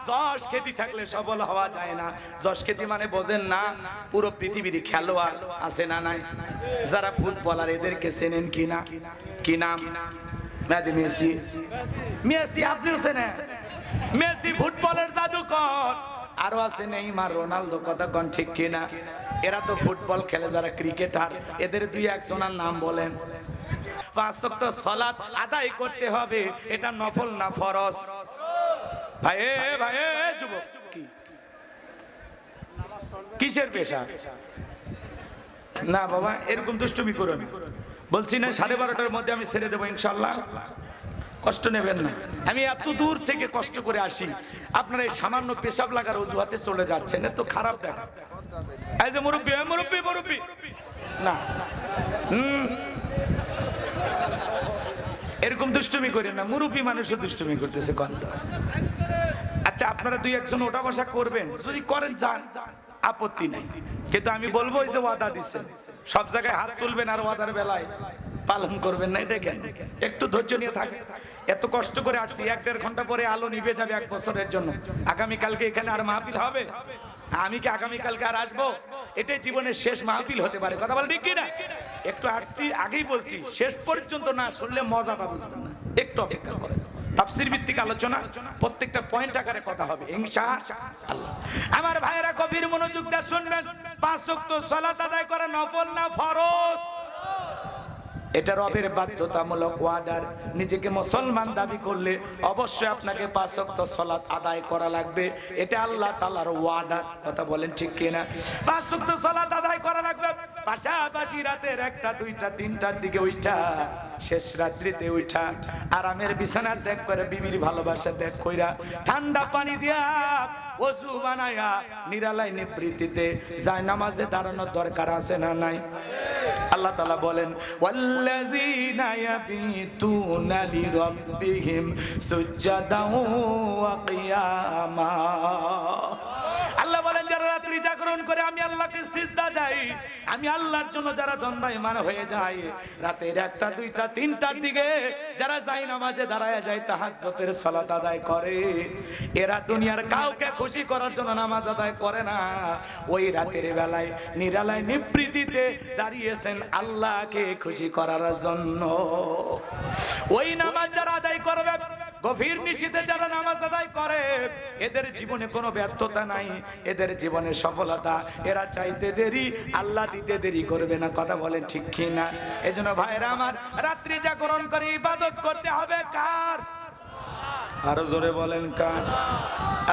যশ খ্যাতি থাকলে সফল হওয়া যায় না। যশ খ্যাতি মানে বোঝেন না, পুরো পৃথিবীর খেলোয়াড় আছে না নাই? যারা ফুটবলার এদেরকে চেনেন কিনা? কি নাম? মেসি। মেসি আপনিও চেনেন? মেসি ফুটবলের জাদুকর। আরো আছে নেইমার, রোনালদো। কথা কোন ঠিক কিনা? এরা তো ফুটবল খেলে। যারা ক্রিকেটার এদের দুই একজনের নাম বলেন। 5 ওয়াক্ত সালাত আদায় করতে হবে, এটা নফল না ফরজ? ভাই ভাই যুবক, কি কিসের পেশা? না বাবা এরকম দুষ্টুমি করুন, বলছি না 12:30টার মধ্যে আমি ছেড়ে দেবো ইনশাআল্লাহ, কষ্ট নেবেন না। আমি এত দূর থেকে কষ্ট করে আসি, আপনারা এই সামান্য পেশাব লাগার অজুহাতে চলে যাচ্ছেন, এত খারাপ দেখা। এই যে মুরব্বী, মুরব্বী মুরব্বী না, এরকম দুষ্টুমি করেন না। মুরব্বী মানুষও দুষ্টুমি করতেছে। আচ্ছা আপনারা দুই একজন ওটা বসা করবেন, যদি করেন যান, আপত্তি নাই, কিন্তু আমি বলবো এই যে ওয়াদা দিচ্ছেন সব জায়গায় হাত তুলবেন আর ওয়াদার বেলায় পালন করবেন না, এটা কেন? একটু ধৈর্য নিয়ে থাকে। এত কষ্ট করে আসছি, 1-1.5 ঘন্টা পরে আলো নিভে যাবে 1 বছরের জন্য। আগামীকালকে এখানে আর মাহফিল হবে? আমি কি আগামীকালকে আর আসবো? এটাই জীবনের শেষ মাহফিল হতে পারে, কথা বল ঠিক কিনা? একটু আসছি, আগেই বলছি, শেষ পর্যন্ত না শুনলে মজাটা বুঝবেন না, একটু অপেক্ষা করেন। তাফসীর ভিত্তিক আলোচনা, প্রত্যেকটা পয়েন্ট আকারে কথা হবে ইনশাআল্লাহ। আমার ভাইয়েরা গভীর মনোযোগ দিয়ে শুনবেন। 5 ওয়াক্ত সালাত আদায় করা নফল না ফরজ? এটা রবের বাধ্যতামূলক ওয়ার্ডার। নিজেকে মুসলমান দাবি করলে অবশ্যই আপনাকে 5 ওয়াক্ত সালাত আদায় করা লাগবে, এটা আল্লাহ তাআলার ওয়ার্ডার, কথা বলেন ঠিক কিনা? 5 ওয়াক্ত সালাত আদায় করা লাগবে। পাশাপাশি রাতের 1টা 2টা 3টার দিকে উঠা, শেষ রাত্রিতে উঠা আরামের বিছানা ত্যাগ করে বিবির ভালোবাসা ত্যাগ কইরা ঠান্ডা পানি দিয়া ওযু বানায়া নিরালাই নিবৃত্তিতে যায় নামাজে দাঁড়ানোর দরকার আছে না নাই? আল্লাহ তাআলা বলেন ওয়াল্লাযীনা ইয়াবিতুনা লিরাব্বিহিম সুজদাও ওয়া কিয়ামা। আল্লাহ বলেন যারা রাত্রি জাগরণ করে আমি আল্লাহকে সিজদা দেই, আমি আল্লাহর জন্য যারা দণ্ডায়মান হয়ে যায় রাতের 1টা 2টা 3টার দিকে যারা যায় নামাজে দাঁড়ায় যায় তাহাজ্জুদের সালাত আদায় করে, এরা দুনিয়ার কাউকে খুশি করার জন্য নামাজ আদায় করে না, ওই রাতের বেলায় নিরালায় নিবৃত্তিতে দাঁড়িয়েছেন আল্লাহকে খুশি করার জন্য। ওই নামাজ যারা আদায় করবে, গভীর নিশীথে যারা নামাজ আদায় করে, এদের জীবনে কোনো ব্যর্থতা নাই, এদের জীবনে সফলতা। এরা চাইতে দেরি, আল্লাহ দিতে দেরি করবে না, কথা বলেন ঠিক কি না? এজন্য ভাইরা আমার, রাত্রি জাগরণ করে ইবাদত করতে হবে কার? আরো জোরে বলেন কার?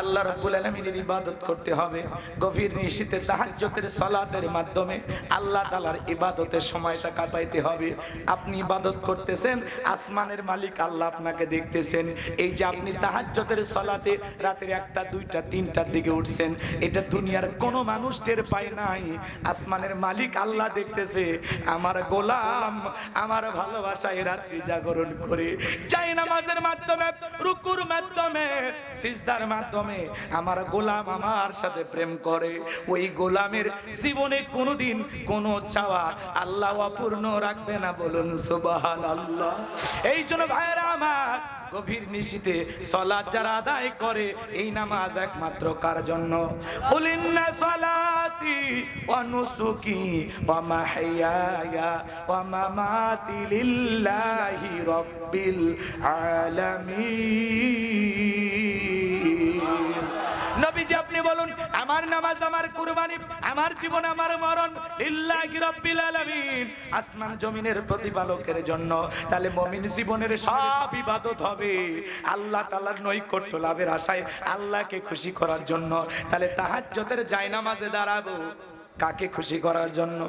আল্লাহ রাব্বুল আলামিনের ইবাদত করতে হবে। গভীর নিশীথে তাহাজ্জুদের সালাতের মাধ্যমে আল্লাহ তাআলার ইবাদতের সময়টা কাটাইতে হবে। আপনি ইবাদত করতেছেন, আসমানের মালিক আল্লাহ আপনাকে দেখতেছেন। এই যে আপনি তাহাজ্জুদের সালাতে রাতের 1টা 2টা 3টার দিকে উঠছেন, এটা দুনিয়ার কোনো মানুষ টের পায় নাই, আসমানের মালিক আল্লাহ দেখতেছে। আমার গোলাম আমার ভালোবাসায় রাত্রি জাগরণ করে যায় নামাজের মাধ্যমে, রুকুর মাধ্যমে, সিজদার মাধ্যমে আমার গোলাম আমার সাথে প্রেম করে। ওই গোলামের জীবনে কোনোদিন কোনো চাওয়া আল্লাহ অপূর্ণ রাখবে না, বলুন সুবহানাল্লাহ। এই জন্য ভাইরা আমার, গভীর নিশীথে সালাত যারা আদায় করে, এই নামাজ একমাত্র কার জন্য? কুলিন্না সালাতি ওয়া নুসুকি ওয়া মাহইয়ায়া ওয়া মামাতি লিল্লাহি রাব্বিল আলামিন। নবীজি আপনি বলুন, আমার নামাজ, আমার কুরবানি, আমার জীবন, আমার মরণ লিল্লাহি রাব্বিল আলামিন, আসমান জমিনের প্রতিপালকের জন্য। তাহলে মুমিন জীবনের সব ইবাদত হবে আল্লাহ তাআলার নৈকট্য লাভের আশায়, আল্লাহকে খুশি করার জন্য। তাহলে তাহাজ্জুদের জায়নামাজে দাঁড়াবো কাকে খুশি করার জন্য?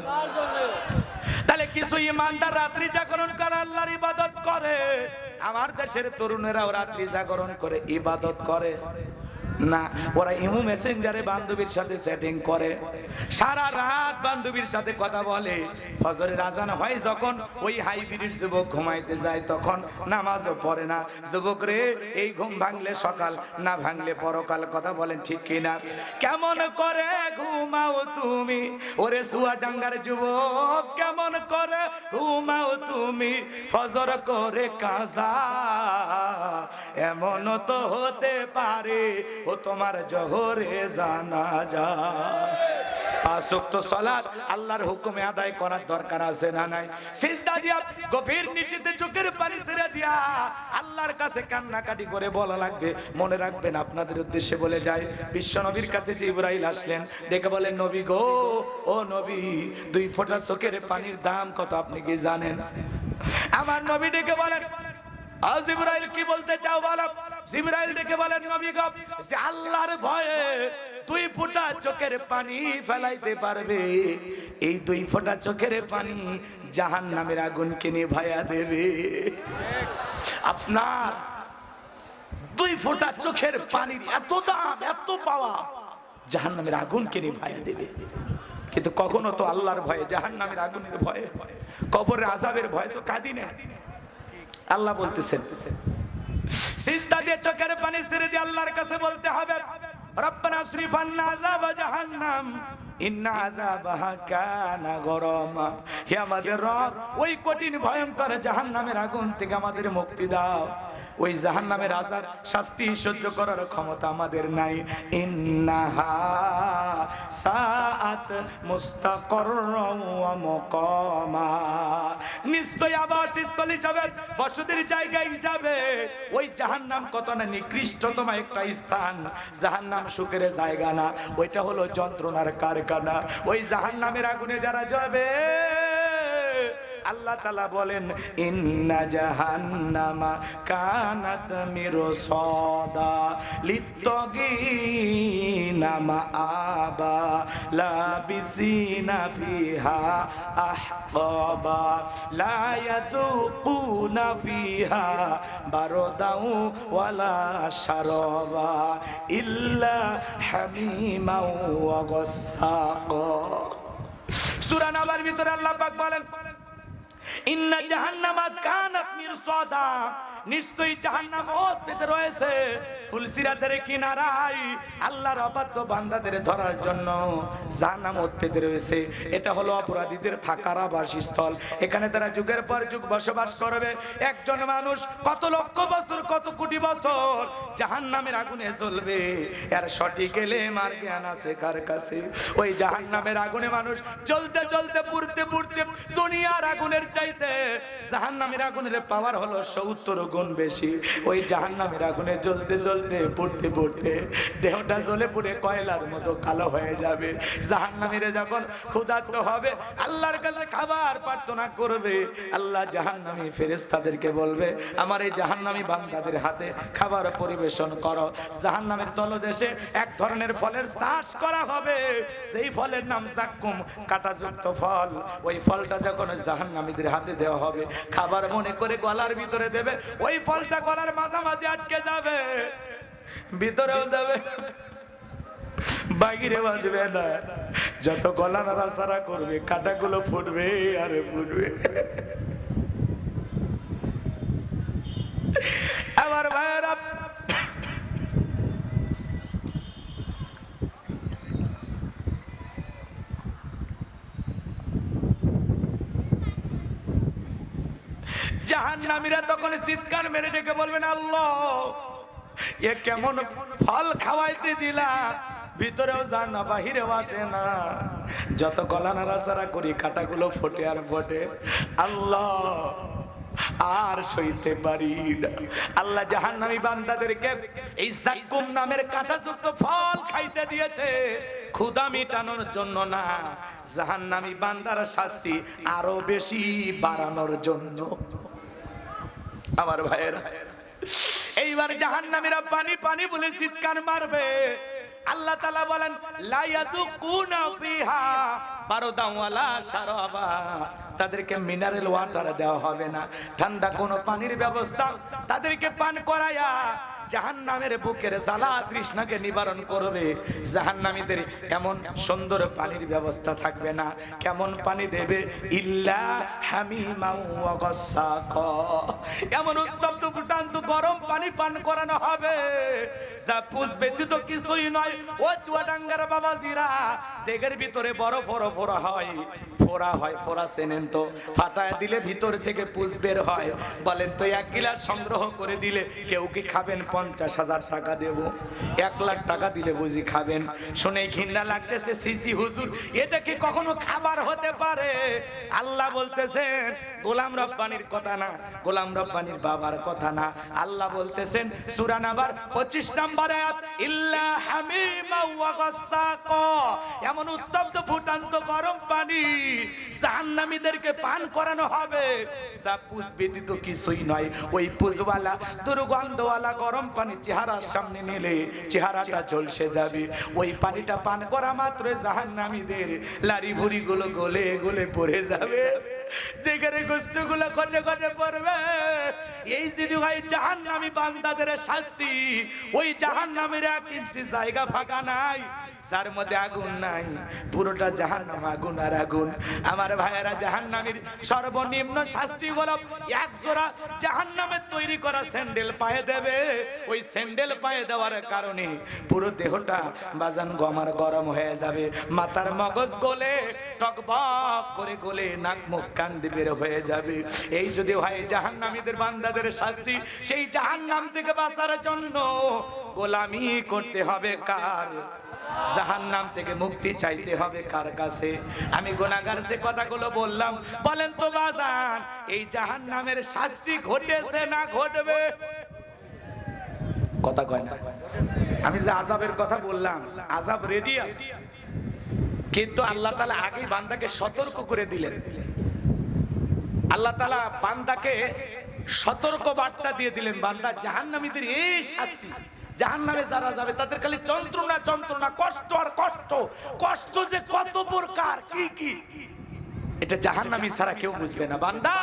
তাহলে কিছু ইমানদার রাত্রি জাগরণ করে আল্লাহর ইবাদত করে। আমার দেশের তরুণেরাও রাত্রি জাগরণ করে ইবাদত করে না, ওরা ইমো মেসেঞ্জারে বান্ধবীর সাথে সেটিং করে, সারা রাত বান্ধবীর সাথে কথা বলে। ফজরের আজান হয় যখন, ওই হাইব্রিড যুবক ঘুমাইতে যায় তখন নামাজও পড়ে না। যুবক রে, এই ঘুম ভাঙলে সকাল, না ভাঙলে পরকাল, কথা বলেন ঠিক কিনা? কেমন করে ঘুমাও তুমি ওরে চুয়াডাঙ্গার যুবক, কেমন করে ঘুমাও তুমি ফজর করে কাজা? এমন তো হতে পারে ও তোমার জোহরে জানাজা। 5 ওয়াক্ত সালাত আল্লাহর হুকুমে আদায় করার দরকার আছে না নাই? সিজদা দিয়া গভীর নিশীথে চোখের পানি ছেড়ে দিয়া আল্লাহর কাছে কান্নাকাটি করে বলা লাগবে। মনে রাখবেন, আপনাদের উদ্দেশ্যে বলে যায়, বিশ্ব নবীর কাছে জিবরাইল আসলেন, ডেকে বলেন, নবী গো, ও নবী, 2 ফোঁটা চোখের পানির দাম কত আপনি কি জানেন? আমার নবী ডেকে বলেন, জিবরাইল কি বলতে চাও বলো? জিবরাইল ডেকে বলেন, নবী গো, যে আল্লাহর ভয়ে 2 ফোঁটা চোখের পানি ফেলাইতে পারবে, এই 2 ফোঁটা চোখের পানি জাহান্নামের আগুনকে নিভাইয়া দেবে। আপনার 2 ফোঁটা চোখের পানির এত দাম, এত পাওয়া, জাহান্নামের আগুনকে নিভাইয়া দেবে। কিন্তু কখনো তো আল্লাহর ভয়ে, জাহান্নামের আগুনের ভয়ে, কবরের আযাবের ভয়ে তো কাঁদি না। আল্লাহ বলতেছেন, সিজদা দিয়ে চোখের পানি ছেড়ে দিয়ে আল্লাহর কাছে বলতে হবে, রব্বানা আসরিফ আন্না আযাব জাহান্নাম ইন্না আযাবাহা কানা গরামা। হে আমাদের রব, ওই কঠিন ভয়ঙ্কর জাহান্নামের আগুন থেকে আমাদের মুক্তি দাও। ওই জাহান্নামের আযাব শাস্তি সহ্য করার ক্ষমতা আমাদের নাই। ইন্নাহা সাআত মুস্তাকাররাম ওয়া মুকামা, নিশ্চয় আবাসস্থল হিসাবে বসতির জায়গা হিসাবে ওই জাহান্নাম কত না নিকৃষ্টতম একটা স্থান। জাহান্নাম সুখের জায়গা না, ওইটা হলো যন্ত্রণার কারখানা। ওই জাহান্নামের আগুনে যারা যাবে আল্লাহ তাআলা বলেন ইন্না জাহান্নামা কানাত মিরসাদা লিত্তাগিনা মাআবা লাবিসিনা ফিহা আহকাবা লা ইয়াযুকুনা ফিহা বারদাউ ওয়ালা শারাবা ইল্লা হামিমা ওয়া গাসসাকা। সূরা নাবার ভিতরে আল্লাহ পাক বলেন ইন্না জাহান্নামা কানাত মিরসাদা, নিশ্চয়ই জাহান্নাম ওতে রয়েছে ফুলসিরাতের কিনারায় আল্লাহর অবাধ্য বান্দাদের ধরার জন্য জাহান্নাম ওতে রয়েছে। এটা হলো অপরাধীদের থাকার আবাসস্থল। এখানে তারা যুগের পর যুগ বসবাস করবে। একজন মানুষ কত লক্ষ বছর কত কোটি বছর জাহান্নামের আগুনে জ্বলবে, এর সঠিক এলেম আর জ্ঞান আছে কার কাছে? ওই জাহান্নামের আগুনে মানুষ জ্বলতে জ্বলতে পুড়তে পুড়তে দুনিয়ার আগুনের চাইতে জাহান্নামের আগুনের পাওয়ার হলো 70 গুণ বেশি। ওই জাহান্নামের আগুনে জ্বলতে জ্বলতে পুড়তে পুড়তে দেহটা জ্বলে পুড়ে কয়লার মতো কালো হয়ে যাবে। জাহান্নামীরা যখন ক্ষুধার্ত হবে আল্লাহর কাছে খাবার প্রার্থনা করবে, আল্লাহ জাহান্নামী ফেরেশতাদেরকে বলবে আমার এই জাহান্নামী বান্দাদের হাতে খাবার পরিবেশন করো। জাহান্নামের তলদেশে এক ধরনের ফলের চাষ করা হবে, সেই ফলের নাম জাক্কুম, কাঁটাযুক্ত ফল। ওই ফলটা যখন জাহান্নামীদের হাতে দেওয়া হবে খাবার মনে করে গলার ভিতরে দেবে, ওই ফলটা গলার মাঝামাঝি আটকে যাবে, ভিতরেও যাবে বাইরে আসবে না। যত গলা নাড়াচাড়া করবে কাঁটাগুলো ফুটবে আর ফুটবে। আমার ভাইয়েরা জাহান্নামীরা তখন চিৎকার মেরে ডেকে বলবেন আল্লাহ এ কেমন ফল খাওয়াইতে দিলা, ভিতরেও যায় না বাহিরেও আসে না, যত গলা নাড়াচাড়া করি কাঁটাগুলো ফোটে আর ফোটে। আল্লাহ আর সইতে পারি না। আল্লাহ জাহান্নামী বান্দাদেরকে এই জাক্কুম নামের কাঁটাযুক্ত ফল খাইতে দিয়েছে ক্ষুধা মিটানোর জন্য না, জাহান্নামী বান্দার শাস্তি আরো বেশি বাড়ানোর জন্য। আমার ভাইয়েরা এইবার জাহান্নামীরা পানি পানি বলে চিৎকার মারবে। আল্লাহ তাআলা বলেন লা ইয়াযুকুনা ফিহা বারদাও ওয়ালা শারাবা, তাদেরকে মিনারেল ওয়াটার দেওয়া হবে না, ঠান্ডা কোনো পানির ব্যবস্থা তাদেরকে পান করায়া জাহান্নামের বুকের জ্বালা তৃষ্ণাকে নিবারণ করবে। জাহান্নামীদের এমন সুন্দর পানির ব্যবস্থা থাকবে না। কেমন পানি দেবে? ইল্লা হামিমা ওয়া গাসসাকা, এমন উত্তপ্ত ফুটান্ত গরম পানি পান করানো হবে যা পুষ ব্যতীত কিছুই নয়। ও চুয়াডাঙ্গার বাবাজিরা, দেগের ভিতরে বড় বড় ফোড়া হয়, ফোড়া চেনেন তো? ফাটায় দিলে ভিতর থেকে পুষ বের হয়। বলেন তো 1 গিলাস সংগ্রহ করে দিলে কেউ কি খাবেন? 50,000 টাকা দেব, 1 লাখ টাকা দিলে বুঝি খাবেন? শুনে ঘৃণা লাগতেছে, সিসি হুজুর এটা কি কখনো খাবার হতে পারে? আল্লাহ বলতেছেন গোলাম রব্বানির কথা না, গোলাম রব্বানির বাবার কথা না। আল্লাহ বলতেছেন সূরা নাবার 25 নম্বর আয়াত ইল্লা হামিমা ওয়া গাসসাকা, এমন উত্তপ্ত ফুটান্ত গরম পানি জাহান্নামীদেরকে পান করানো হবে যা পুষ ব্যতীত কিছুই নয়। ওই পুষওয়ালা দুর্গন্ধওয়ালা গরম পানি চেহারার সামনে নিলে চেহারাটা ঝলসে যাবে। ওই পানিটা পান করা মাত্র জাহান্নামীদের লারি ভুরি গুলো গলে গলে পড়ে যাবে, দেখের গোস্তগুলো খচে খচে পড়বে। এই যদি ভাই জাহান্নামী বান্দাদের শাস্তি, ওই জাহান্নামের 1 ইঞ্চি জায়গা ফাঁকা নাই যার মধ্যে আগুন নাই, পুরোটা জাহান্নাম আগুন আর আগুন। আমার ভাইয়েরা, জাহান্নামীর সর্বনিম্ন শাস্তি হলো 1 জোড়া জাহান্নামের তৈরি করা স্যান্ডেল পায়ে দেবে। ওই স্যান্ডেল পায়ে দেওয়ার কারণে পুরো দেহটা বাজান গমার গরম হয়ে যাবে, মাথার মগজ গলে টকবক করে গলে নাক মুখ কান দিয়ে বের হয়ে যাবে। এই যদি হয় জাহান্নামীদের বান্দাদের শাস্তি, সেই জাহান্নাম থেকে বাঁচার জন্য গোলামি করতে হবে কার? জাহান্নাম থেকে মুক্তি চাইতে হবে কার কাছে? আমি গুনাহগার যে কথাগুলো বললাম, বলেন তো বাজান, এই জাহান্নামের শাস্তি ঘটেছে না ঘটবে? কথা কয় না। আমি যে আযাবের কথা বললাম, আযাব রেডি আছে, কিন্তু আল্লাহ তাআলা আগেই বান্দাকে সতর্ক করে দিলেন। আল্লাহ তাআলা বান্দাকে সতর্ক বার্তা দিয়ে দিলেন, বান্দা জাহান্নামীদের এই শাস্তি, জাহান্নামে যারা যাবে তাদের খালি যন্ত্রণা যন্ত্রণা, কষ্ট আর কষ্ট। কষ্ট যে কত প্রকার, কি কি, এটা জাহান্নামী ছাড়া কেউ বুঝবে না। বান্দা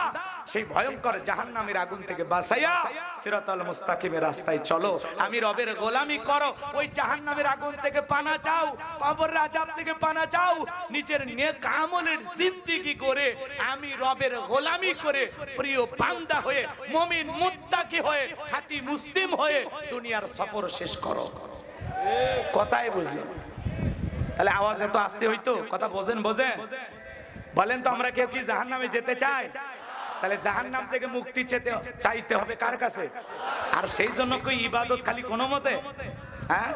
সেই ভয়ঙ্কর জাহান্নামের আগুন থেকে বাঁচাইয়া সিরাতাল মুস্তাকিমের রাস্তায় চলো, আমি রবের গোলামি করো। ওই জাহান্নামের আগুন থেকে পানা চাও, কবরের আযাব থেকে পানা চাও, নিজের নেক আমলের জিন্দেগি করে আমি রবের গোলামি করে প্রিয় বান্দা হয়ে, মুমিন মুত্তাকি হয়ে, খাঁটি মুসলিম হয়ে দুনিয়ার সফর শেষ করো। কথাই বুঝলেন? তাহলে আওয়াজ এত আসতে হইতো, কথা বোঝেন? বোঝেন? বলেন তো, আমরা কেউ কি জাহান্নামে যেতে চাই? তাহলে জাহান্নাম থেকে মুক্তি চাইতে হবে কার কাছে? আর সেই জন্য কি ইবাদত খালি কোনো মতে? হ্যাঁ,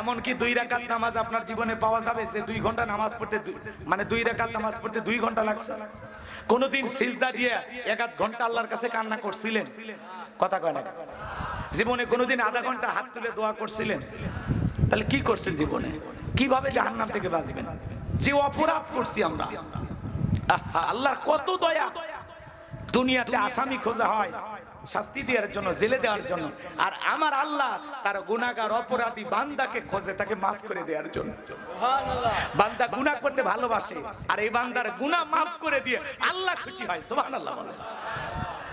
এমন কি 2 রাকাত নামাজ আপনার জীবনে পাওয়া যাবে যে 2 ঘন্টা নামাজ পড়তে, মানে 2 রাকাত নামাজ পড়তে 2 ঘন্টা লাগছে? কোনদিন সিজদা দিয়ে 1/2 ঘন্টা আল্লাহর কাছে কান্না করছিলেন? কথা কয় না। জীবনে কোনদিন আধা ঘন্টা হাত তুলে দোয়া করছিলেন? তাহলে কি করছেন জীবনে? কিভাবে জাহান্নাম থেকে বাঁচবেন? যে অপরাধ করছি আমরা, আল্লাহর কত দয়া। দুনিয়াতে আসামি খোঁজা হয় শাস্তি দেওয়ার জন্য, জেলে দেওয়ার জন্য, আর আমার আল্লাহ তার গুনাহগার অপরাধী বান্দাকে খোঁজে তাকে মাফ করে দেওয়ার জন্য। বান্দা গুনাহ করতে ভালোবাসে, আর এই বান্দার গুনাহ মাফ করে দিয়ে আল্লাহ খুশি হয়। সুবহানাল্লাহ।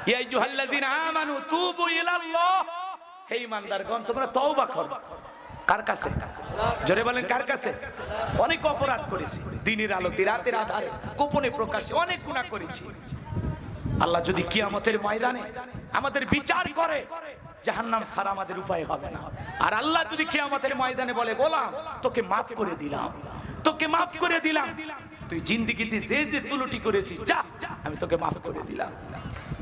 ইয়া আইয়ুহাল্লাযীনা আমানু তুবু ইলাল্লাহ, হে ঈমানদারগণ তোমরা তওবা করো। কার কাছে? জোরে বলেন, কার কাছে? অনেক অপরাধ করেছি, দিনের আলোতে রাতের আধারে গোপনে প্রকাশ্যে অনেক গুনাহ করেছি। আল্লাহ যদি কিয়ামতের ময়দানে আমাদের বিচার করে, জাহান্নাম ছাড়া আমাদের উপায় হবে না। আর আল্লাহ যদি কিয়ামতের ময়দানে বলে, গোলাম তোকে মাফ করে দিলাম, তোকে মাফ করে দিলাম, তুই জিন্দেগিতে যে যে তুলুটি করেছিস যা, আমি তোকে মাফ করে দিলাম।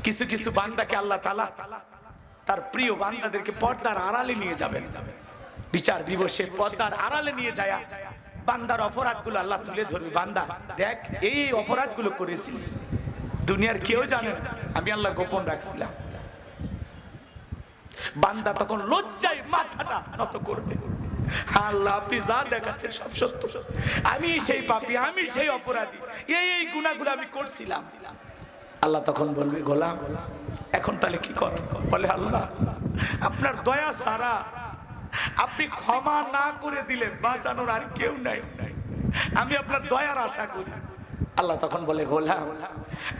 কিছু কিছু বান্দাকে আল্লাহ তাআলা তার প্রিয় বান্দাদেরকে পর্দার আড়ালে নিয়ে যাবেন, বিচার দিবসে পর্দার আড়ালে নিয়ে যায় বান্দার অপরাধগুলো আল্লাহ তুলে ধরবে। বান্দা দেখ, এই অপরাধগুলো করেছি, দুনিয়ার কেউ জানে না, আমি আল্লাহ গোপন রাখছিলাম। বান্দা তখন লজ্জায় মাথাটা নত করবে, আল্লাহ আপনি যা দেখাচ্ছেন সব সত্য, আমি সেই পাপী, আমি সেই অপরাধী, এই গুনাহগুলো আমি করছিলাম। আল্লাহ তখন বলবে, গোলাম এখন তাহলে কি কর? বলে, আল্লাহ আপনার দয়া ছাড়া, আপনি ক্ষমা না করে দিলে বাঁচানোর আর কেউ নাই, আমি আপনার দয়ার আশা করি। আল্লাহ তখন বলে, গোলাম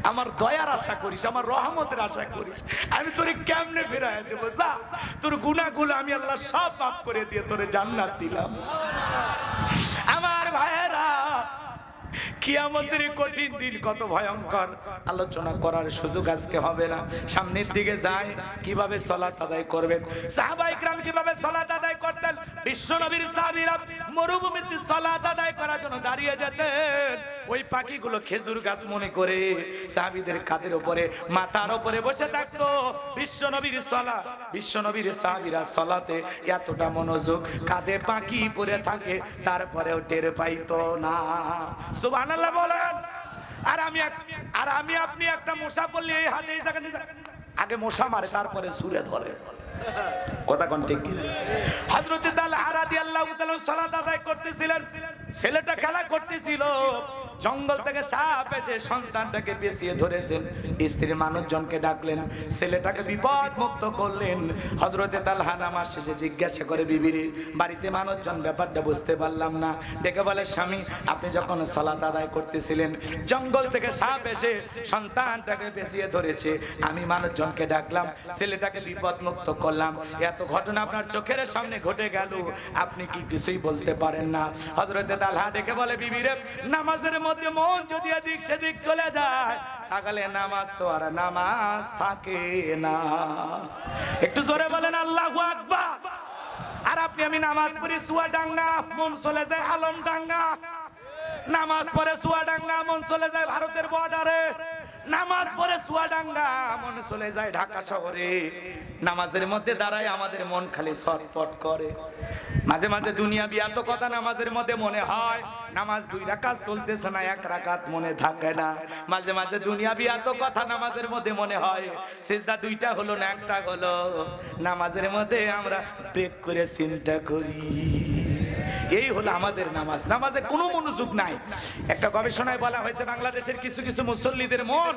আমার দয়ার আশা করিস, আমার রহমতের আশা করিস, আমি তোরে কেমনে ফেরায় দেবো? যা, তোর গুনাহগুলো আমি আল্লাহ সব মাফ করে দিয়ে তোরে জান্নাত দিলাম। আমার ভাইয়েরা, কিয়ামতের কঠিন দিন কত ভয়ঙ্কর আলোচনা করার সুযোগ আজকে হবে না। সামনের দিকে যায়, কিভাবে সালাত আদায় করবেন, সাহাবায়ে কিরাম কিভাবে সালাত আদায় করতেন। বিশ্বনবীর সাহাবীরা মরুভূমিতে সালাত আদায় করার জন্য দাঁড়িয়ে যেতেন। ওই পাখিগুলো খেজুর গাছ মনে করে সাহাবীদের কাঁধের উপরে, মাথার উপরে বসে থাকতো। বিশ্বনবীর সালাত, বিশ্বনবীর সাহাবীরা সালাতে এতটা মনোযোগ, কাঁধে পাখি পড়ে থাকে তারপরেও টের পাইতো না। সুবহানাল্লাহ বলেন। আর আমি আপনি একটা মশা পড়লে এই হাতে এই জায়গা আগে মশা মারে, তারপরে সুরে ধরে। কথা কোন ঠিক কি? হযরত তালহা রাদিয়াল্লাহু তাআলা সালাত আদায় করতেছিলেন, ছেলেটা খেলা করতেছিল, জঙ্গল থেকে সাপ এসে সন্তানটাকে পেঁচিয়ে ধরেছেন। স্ত্রী মানুষজনকে ডাকলেন, ছেলেটাকে বিপদ মুক্ত করলেন। হযরত তালহা নামাজ শেষে জিজ্ঞাসা করে, বিবিরে বাড়িতে মানুষজন, ব্যাপারটা বুঝতে পারলাম না। ডেকে বলে, স্বামী আপনি যখন সালাত আদায় করতেছিলেন, জঙ্গল থেকে সাপ এসে সন্তানটাকে পেঁচিয়ে ধরেছে, আমি মানুষজনকে ডাকলাম, ছেলেটাকে বিপদ মুক্ত করলাম, এত ঘটনা আপনার চোখের সামনে ঘটে গেল, আপনি কি কিছুই বলতে পারেন না? হযরত তালহা ডেকে বলে, বিবিরে নামাজের মধ্যে মন যদি এদিক সেদিক চলে যায়, তাহলে নামাজ তো আর নামাজ থাকে না। একটু জোরে বলেন আল্লাহু আকবার। আর আপনি আমি নামাজ পড়ি চুয়াডাঙ্গা, মন চলে যায় আলমডাঙ্গা। নামাজ পড়ে চুয়াডাঙ্গা মন চলে যায় ভারতের বর্ডারে, নামাজ পড়ে চুয়াডাঙ্গা মন চলে যায় ঢাকা শহরে। নামাজের মধ্যে দাঁড়ায় আমাদের মন খালি ছটফট করে। মাঝে মাঝে দুনিয়াবি এত কথা নামাজের মধ্যে মনে হয়, নামাজ 2 রাকাত চলতেছে না 1 রাকাত মনে থাকে না। মাঝে মাঝে দুনিয়াবি এত কথা নামাজের মধ্যে মনে হয়, সিজদা 2টা হলো না 1টা হলো। নামাজের মধ্যে আমরা ব্রেক করে চিন্তা করি। এই হলো আমাদের নামাজ। নামাজে কোনো মনোযোগ নাই। একটা গবেষণায় বলা হয়েছে বাংলাদেশের কিছু কিছু মুসল্লিদের মন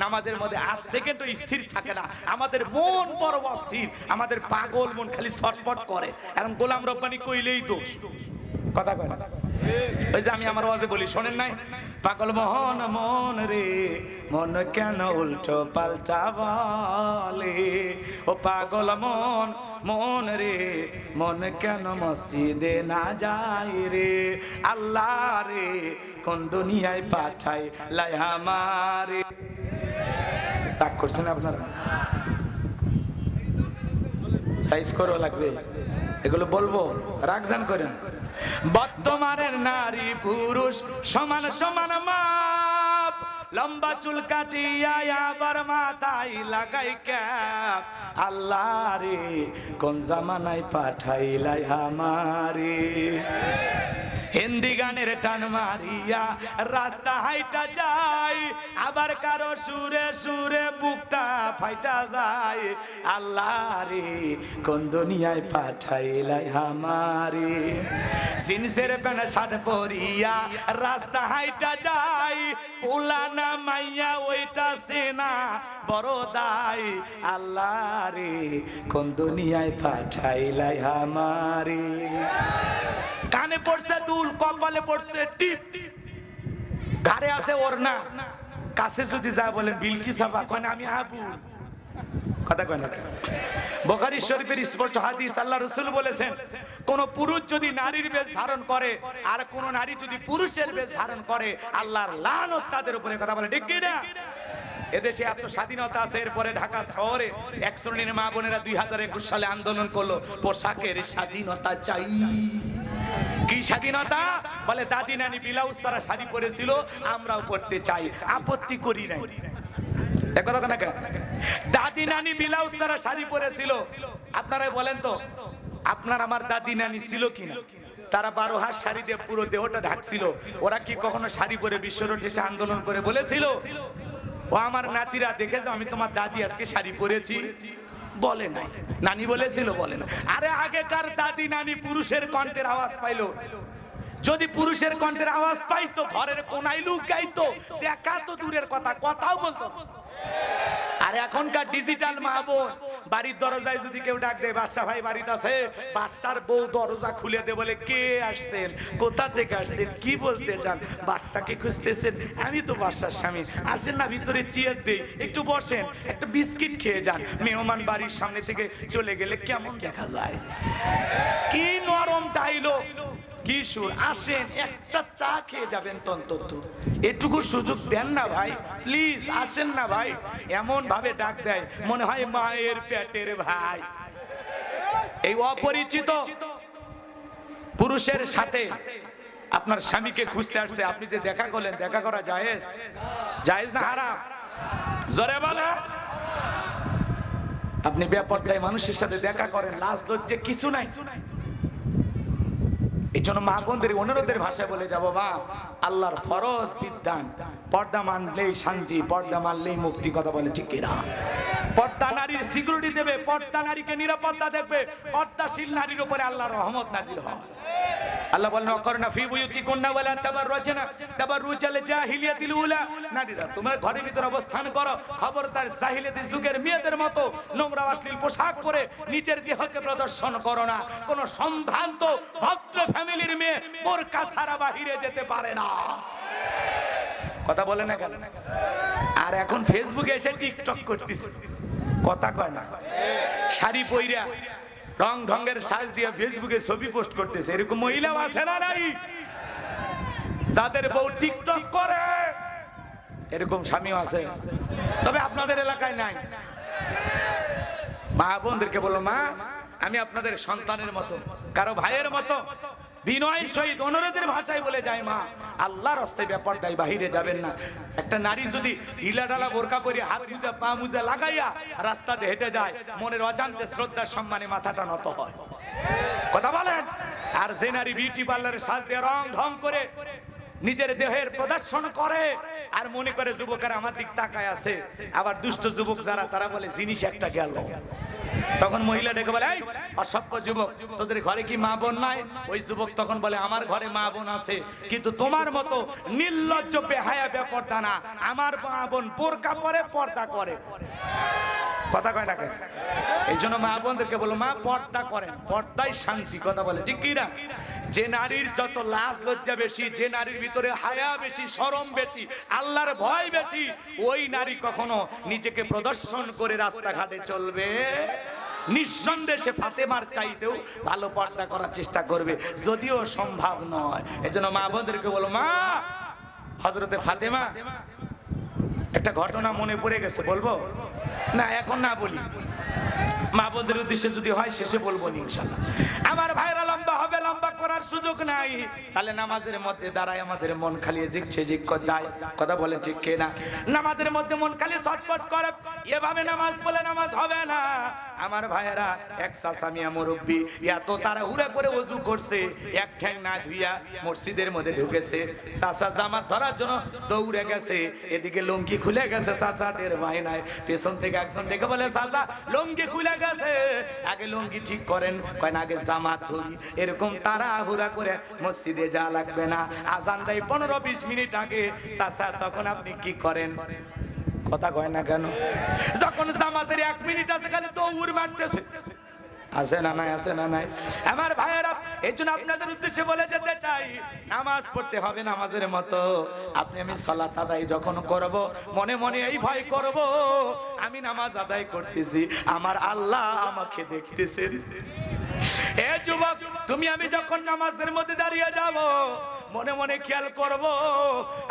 নামাজের মধ্যে 8 সেকেন্ডও স্থির থাকে না। আমাদের মন বড় অস্থির, আমাদের পাগল মন খালি ছটফট করে। এখন গোলাম রব্বানি কইলেই দোষ, কথা কয় না। ওই যে আমি আমার ওয়াজে বলি, শোনেন নাই? পাগল মোহন মন রে মন কেন উল্টো পাল্টা বলে, ও পাগল মন মন রে মন কেন মসজিদে না যায় রে, আল্লাহ রে কোন দুনিয়ায় পাঠাই লাই আমারে। রাগ করছেন আপনারা? সাইজ করো লাগবে, এগুলো বলবো, রাগজান করেন। বর্তমানের নারী পুরুষ সমান সমান মাপ, লম্বা চুল কাটিয়া আবার মাথায় লাগাই ক্যাপ, আল্লাহ রে কোন জামানায় পাঠাইলাই আমারে। হিন্দি গানের টান মারিয়া রাস্তা হাইটা যায়, আবার কারো সুরে সুরে বুকটা ফাইটা যায়, আল্লাহ রে কোন দুনিয়ায় পাঠাইলাই আমারে। জিন্সের প্যান্ট শার্ট পরিয়া রাস্তা হাইটা যায়, পুলানা মাইয়া ওইটা সেনা বড় দায়, আল্লাহ রে কোন দুনিয়ায় পাঠাইলাই আমারে। কানে পড়ছে দুল, কপালে পড়ছে টিপ, ঘাড়ে আছে ওড়না, কাছে যদি যা বলেন বিলকিস আপা কয় আমি আবু, কথা কয় না। বুখারী শরীফের স্পষ্ট হাদিস, আল্লাহ রাসূল বলেছেন কোন পুরুষ যদি নারীর বেশ ধারণ করে আর কোন নারী যদি পুরুষের বেশ ধারণ করে, আল্লাহর লানত তাদের উপরে। কথা বলে ঠিক কি না? এদেশে এত স্বাধীনতা আছে, এরপরে ঢাকা শহরে এক শ্রেণীর মা বোনেরা 2021 সালে আন্দোলন করলো পোশাকের স্বাধীনতা চাই। কি স্বাধীনতা? বলে দাদি নানি ব্লাউজ ছাড়া শাড়ি পরেছিল, আমরাও পরতে চাই, আপত্তি করি নাই। দাদি নানি ব্লাউজ ছাড়া শাড়ি পরেছিল, আপনারা বলেন তো আপনার আমার দাদি নানি ছিল কিনা? তারা 12 হাত শাড়ি দিয়ে পুরো দেহটা ঢাকছিল। ওরা কি কখনো শাড়ি পরে বিশ্ব রোডে আন্দোলন করে বলেছিল ও আমার নাতিরা দেখে যাও আমি তোমার দাদি আজকে শাড়ি পরেছি? বলে নাই। নানি বলেছিল? বলে না। আরে আগেকার দাদি নানি পুরুষের কণ্ঠের আওয়াজ পাইলো, যদি পুরুষের কণ্ঠের আওয়াজ পাইতো ঘরের কোনায় লুকাইতো, দেখা তো দূরের কথা, কথাও বলতো। আর এখনকার ডিজিটাল মা বোন বাড়ির দরজায় যদি কেউ ডাক দেয় বাদশা ভাই বাড়িতে আছে, বাদশার বউ দরজা খুলে দে, বলে কে আসছেন, কোথা থেকে আসছেন, কি বলতে চান, বাদশাকে খুঁজতেছেন? আমি তো বাদশার স্বামী, আসেন না ভিতরে চেয়ার দেই, একটু বসেন, একটা বিস্কিট খেয়ে যান। মেহমান বাড়ির সামনে থেকে চলে গেলে কেমন দেখা যায়? কি নরম ডাইলগ, কি সুর। আসেন একটা চা খেয়ে যাবেন অন্তত, এটুকু সুযোগ দেন না ভাই, প্লিজ আসেন না ভাই। এমন ভাবে ডাক দেয় মনে হয় মায়ের পেটের ভাই। এই অপরিচিত পুরুষের সাথে আপনার স্বামীকে খুঁজতে আসছে, আপনি যে দেখা করলেন, দেখা করা জায়েজ? জায়েজ না হারাম? জোরে বলে। আপনি বেপরদায় মানুষের সাথে দেখা করেন, লাজ লজ্জা কিছু নাই। এই জন্য মা বোনদের অনুরোধের ভাষায় বলে যাবো, মা আল্লাহর ফরজ বিধান, পর্দা মানলেই শান্তি, পর্দা মানলেই মুক্তি। কথা বলে ঠিক কিনা? পর্দা নারীর সিকিউরিটি দেবে, পর্দা নারীকে নিরাপত্তা দেখবে, পর্দাশীল নারীর উপরে আল্লাহর রহমত নাজিল হয়। আল্লাহ বলেন ওয়াকরনা ফি বুয়ুতিকুন্না ওয়ালা তাবাররাজনা তাবাররুজাল জাহিলিয়াতিল উলা, নারীরা তোমার ঘরের ভিতর অবস্থান করো, খবরদার জাহিলিয়াতি যুগের মেয়েদের মতো নোংরা অশ্লীল পোশাক পরে নিজের দেহকে প্রদর্শন করো না। কোন সম্ভ্রান্ত ভদ্র ফ্যামিলির মেয়ে বোরকা ছাড়া বাহিরে যেতে পারে না। কথা বলে না কেন? আর এখন ফেসবুকে এসে টিকটক করতেছে, কথা কয় না। শাড়ি পইরা রং ঢঙ্গের সাজ দিয়ে ফেসবুকে ছবি পোস্ট করতেছে, এরকম মহিলাও আছে না নাই? যাদের বউ টিকটক করে এরকম স্বামীও আছে, তবে আপনাদের এলাকায় নাই। মা বোনদেরকে বলো, মা আমি আপনাদের সন্তানের মতো, কারো ভাইয়ের মতো, বিনয় সহিত অনুরোধের ভাষায় বলে যায়, মা আল্লাহর রাস্তায় বেপরদায় বাহিরে যাবেন না। একটা নারী যদি ঢিলা ঢালা বোরকা পরে হাত মুজা পা মুজা লাগাইয়া রাস্তাতে হেঁটে যায়, মনের অজান্তে শ্রদ্ধা সম্মানে মাথাটা নত হয়। কথা বলেন। আর যে নারী বিউটি পার্লারে সাজ দিয়ে রং ঢং করে নিজের দেহের প্রদর্শন করে আর মনে করে যুবকেরা আমার দিক তাকায় আছে, আবার দুষ্ট যুবক যারা তারা বলে জিনিস একটা গেল, তখন মহিলা ডেকে বলে, এই অসভ্য যুবক, তোদের ঘরে কি মা বোন নাই? ওই যুবক তখন বলে, আমার ঘরে মা বোন আছে, কিন্তু তোমার মতো নির্লজ্জ বেহায়া বেপরদা না। আমার মা বোন বোরকা পরে, পর্দা করে। কথা কয় না কেন? এই জন্য মা বোনদেরকে বলো, মা পর্দা করেন, পর্দাই শান্তি। কথা বলে ঠিক কি না? যে নারীর যত লাজ লজ্জা বেশি, যে নারীর ভিতরে হায়া বেশি, শরম বেশি, আল্লাহর ভয় বেশি, ওই নারী কখনো নিজেকে প্রদর্শন করে রাস্তাঘাটে চলবে নিঃসন্দেহে। সে ফাতেমার চাইতেও ভালো পর্দা করার চেষ্টা করবে, যদিও সম্ভব নয়। এজন্য মা বোনদেরকে বলো, মা হযরতে ফাতেমা একটা ঘটনা মনে পড়ে গেছে, বলবো না? এখন না বলি, মা বোনদের উদ্দেশ্যে যদি হয় শেষে বলবো ইনশাআল্লাহ। আমার ভাইরা লম্বা হবে, লম্বা করার সুযোগ নাই। তাহলে নামাজের মধ্যে দাঁড়ায় আমাদের মন খালি জিকছে জিক যায়। কথা বলে ঠিক কে না? নামাজের মধ্যে মন খালি ছটফট করে, এভাবে নামাজ বলে নামাজ হবে না। আমার ভাইয়েরা, এক চাচা মুরব্বি এত তাড়াহুড়া করে ওযু করছে, এক ঠ্যাং না ধুইয়া মসজিদের মধ্যে ঢুকেছে। চাচা জামাত ধরার জন্য দৌড়ে গেছে, এদিকে লুঙ্গি খুলে গেছে। চাচা টের ভাই নাই, পেছন থেকে একজন ডেকে বলে, চাচা লুঙ্গি খুলে গেছে, আগে লুঙ্গি ঠিক করেন। কয় না, আগে জামাত ধরি। এরকম তাড়াহুড়া করে মসজিদে যাওয়া লাগবে না। আজান দেয় 15-20 মিনিট আগে। চাচা তখন আপনি কি করেন? কথা কয় না কেন? যখন জামাতের 1 মিনিট আছে খালি দৌড় মারতেছে। আছে না নাই? আছে না নাই? আমার ভাইয়েরা, এই জন্য আপনাদের উদ্দেশ্যে বলে যেতে চাই, নামাজ পড়তে হবে নামাজের মতো। আপনি আমি সালাত আদায় যখন করব, মনে মনে এই ভয় করব, আমি নামাজ আদায় করতেছি, আমার আল্লাহ আমাকে দেখতেছেন। এ যুবক, তুমি আমি যখন নামাজের মধ্যে দাঁড়িয়ে যাব, মনে মনে খেয়াল করব,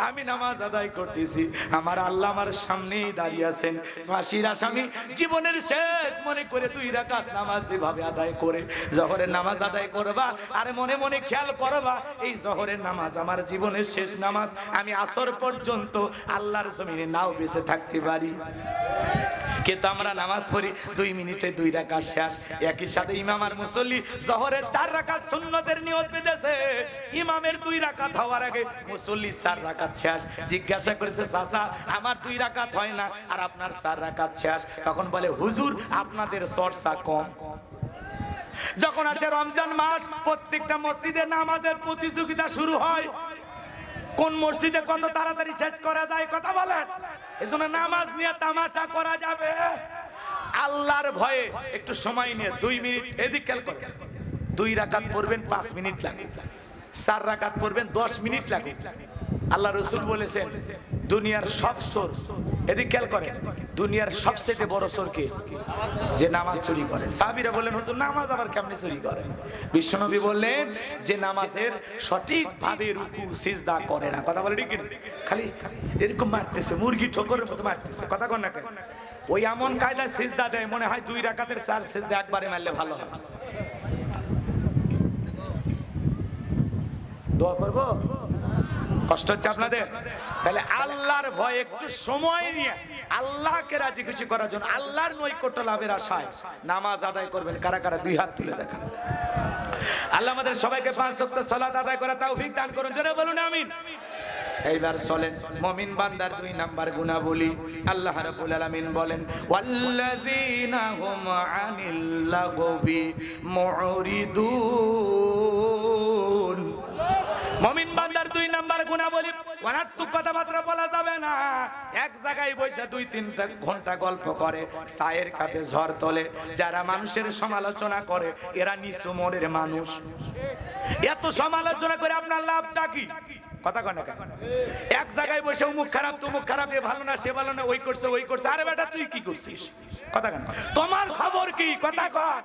আমি নামাজ আদায় করতেছি, আমার আল্লাহ আমার সামনেই দাঁড়িয়ে আছেন। ফাঁসির আসামি জীবনের শেষ মনে করে 2 রাকাত নামাজ যেভাবে আদায় করে জোহরের নামাজ আদায় করবা, আর মনে মনে খেয়াল করবা, এই জোহরের নামাজ আমার জীবনের শেষ নামাজ, আমি আসর পর্যন্ত আল্লাহর জমিনে নাও বেঁচে থাকতে পারি। কিন্তু আমরা নামাজ পড়ি 2 মিনিটে 2 রাকাত শেষ। একই সাথে ইমাম আর মুসল্লি জোহরের 4 রাকাত সুন্নতের নিয়ত বেঁধেছে, ইমামের 2 রাকাত হওয়ার আগে মুসল্লি 4 রাকাত শেষ। জিজ্ঞাসা করেছে, চাচা আমার 2 রাকাত হয় না আর আপনার 4 রাকাত শেষ? তখন বলে, হুজুর আপনাদের চর্চা কম। যখন আসে রমজান মাস, প্রত্যেকটা মসজিদে নামাজের প্রতিযোগিতা শুরু হয়, কোন মসজিদে কত তাড়াতাড়ি শেষ করা যায়। কথা বলেন। এজন্য নামাজ নিয়ে তামাশা করা যাবে? আল্লাহর ভয়ে একটু সময় নিয়ে 2 মিনিট এদিক খেয়াল করেন। 2 রাকাত পড়বেন 5 মিনিট লাগে, 4 রাকাত পড়বেন 10 মিনিট লাগে। আল্লাহ রাসূল বলেছেন, দুনিয়ার সব চোর, এদিক খেয়াল করেন, দুনিয়ার সবচেয়ে বড় চোর কে? যে নামাজ চুরি করে। সাহাবীরা বললেন, হুজুর নামাজ আবার কেমনে চুরি করে? বিশ্বনবী বললেন যে নামাজের সঠিকভাবে রুকু সিজদা করে না। কথা বলে ঠিক না? খালি এরকম মারতেছে, মুরগি ঠোকরের মতো মারতেছে। কথা কন না কেন? ওই এমন কায়দায় সিজদা দেয়, মনে হয় 2 রাকাতের 4 সিজদা একবারে মারলে ভালো হয়। দোয়া করব? কষ্ট হচ্ছে আপনাদের? তাহলে আল্লাহর ভয় একটু সময় নিয়ে আল্লাহকে রাজি খুশি করার জন্য, আল্লাহর নৈকট্য লাভের আশায় নামাজ আদায় করবেন। কারা কারা 2 হাত তুলে দেখান। আল্লাহ আমাদের সবাইকে 5 ওয়াক্ত সালাত আদায় করার তৌফিক দান করুন। জোরে বলুন আমিন। এইবার চলেন মুমিন বান্দার 2 নাম্বার গুনাহবলী। আল্লাহ রাব্বুল আলামিন বলেন, ওয়াল্লাযীনা হুম আনিল লাগবি মুরিদুন। মুমিন বান্দার 2 নাম্বার গুনাহবলী, অনার্থক কথাবার্তা বলা যাবে না। এক জায়গায় বসে 2-3 ঘন্টা গল্প করে, চায়ের কাপে ঝড় তোলে। যারা মানুষের সমালোচনা করে এরা নিচু মনের মানুষ। এত সমালোচনা করে আপনার লাভটা কি? কথা কয় না কেন? এক জায়গায় বসে অমুক খারাপ তমুক খারাপ, এ ভালো না সে ভালো না, ওই করছে ওই করছে। আরে বেটা তুই কি করছিস? কথা কেন? তোমার খবর কি? কথা কয়।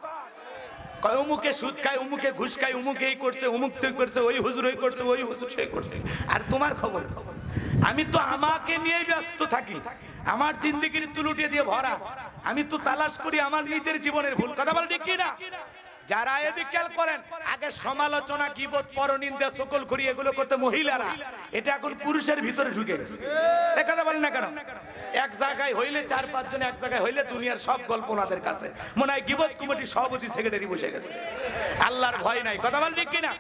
অমুকে সুদ খায়, অমুকে ঘুষ খায়, অমুকে এই করছে, অমুক তুই করছে, ওই হুজুর ওই করছে, ওই হুজুর সেই করছে। আর তোমার খবর? আমি তো আমাকে নিয়ে ব্যস্ত থাকি, আমার জিন্দেগির তুলুটিয়ে দিয়ে ভরা। আমি তো তালাশ করি আমার নিজের জীবনের ভুল। কথা বল ঠিক কি না? যারা এদিকে খেয়াল করেন, আগে সমালোচনা, গীবত, পরনিন্দা, সকল করি এগুলো করতে মহিলারা, এটা এখন পুরুষের ভিতরে ঢুকে গেছে। এখানে বলেন না কেন? এক জায়গায় হইলে 4-5 জন, এক জায়গায় হইলে দুনিয়ার সব গল্প ওনাদের কাছে। মনে হয় গীবত কমিটির সভাপতি, সেক্রেটারি বসে গেছে। আল্লাহর ভয় নাই। কথা বলেন ঠিক কিনা?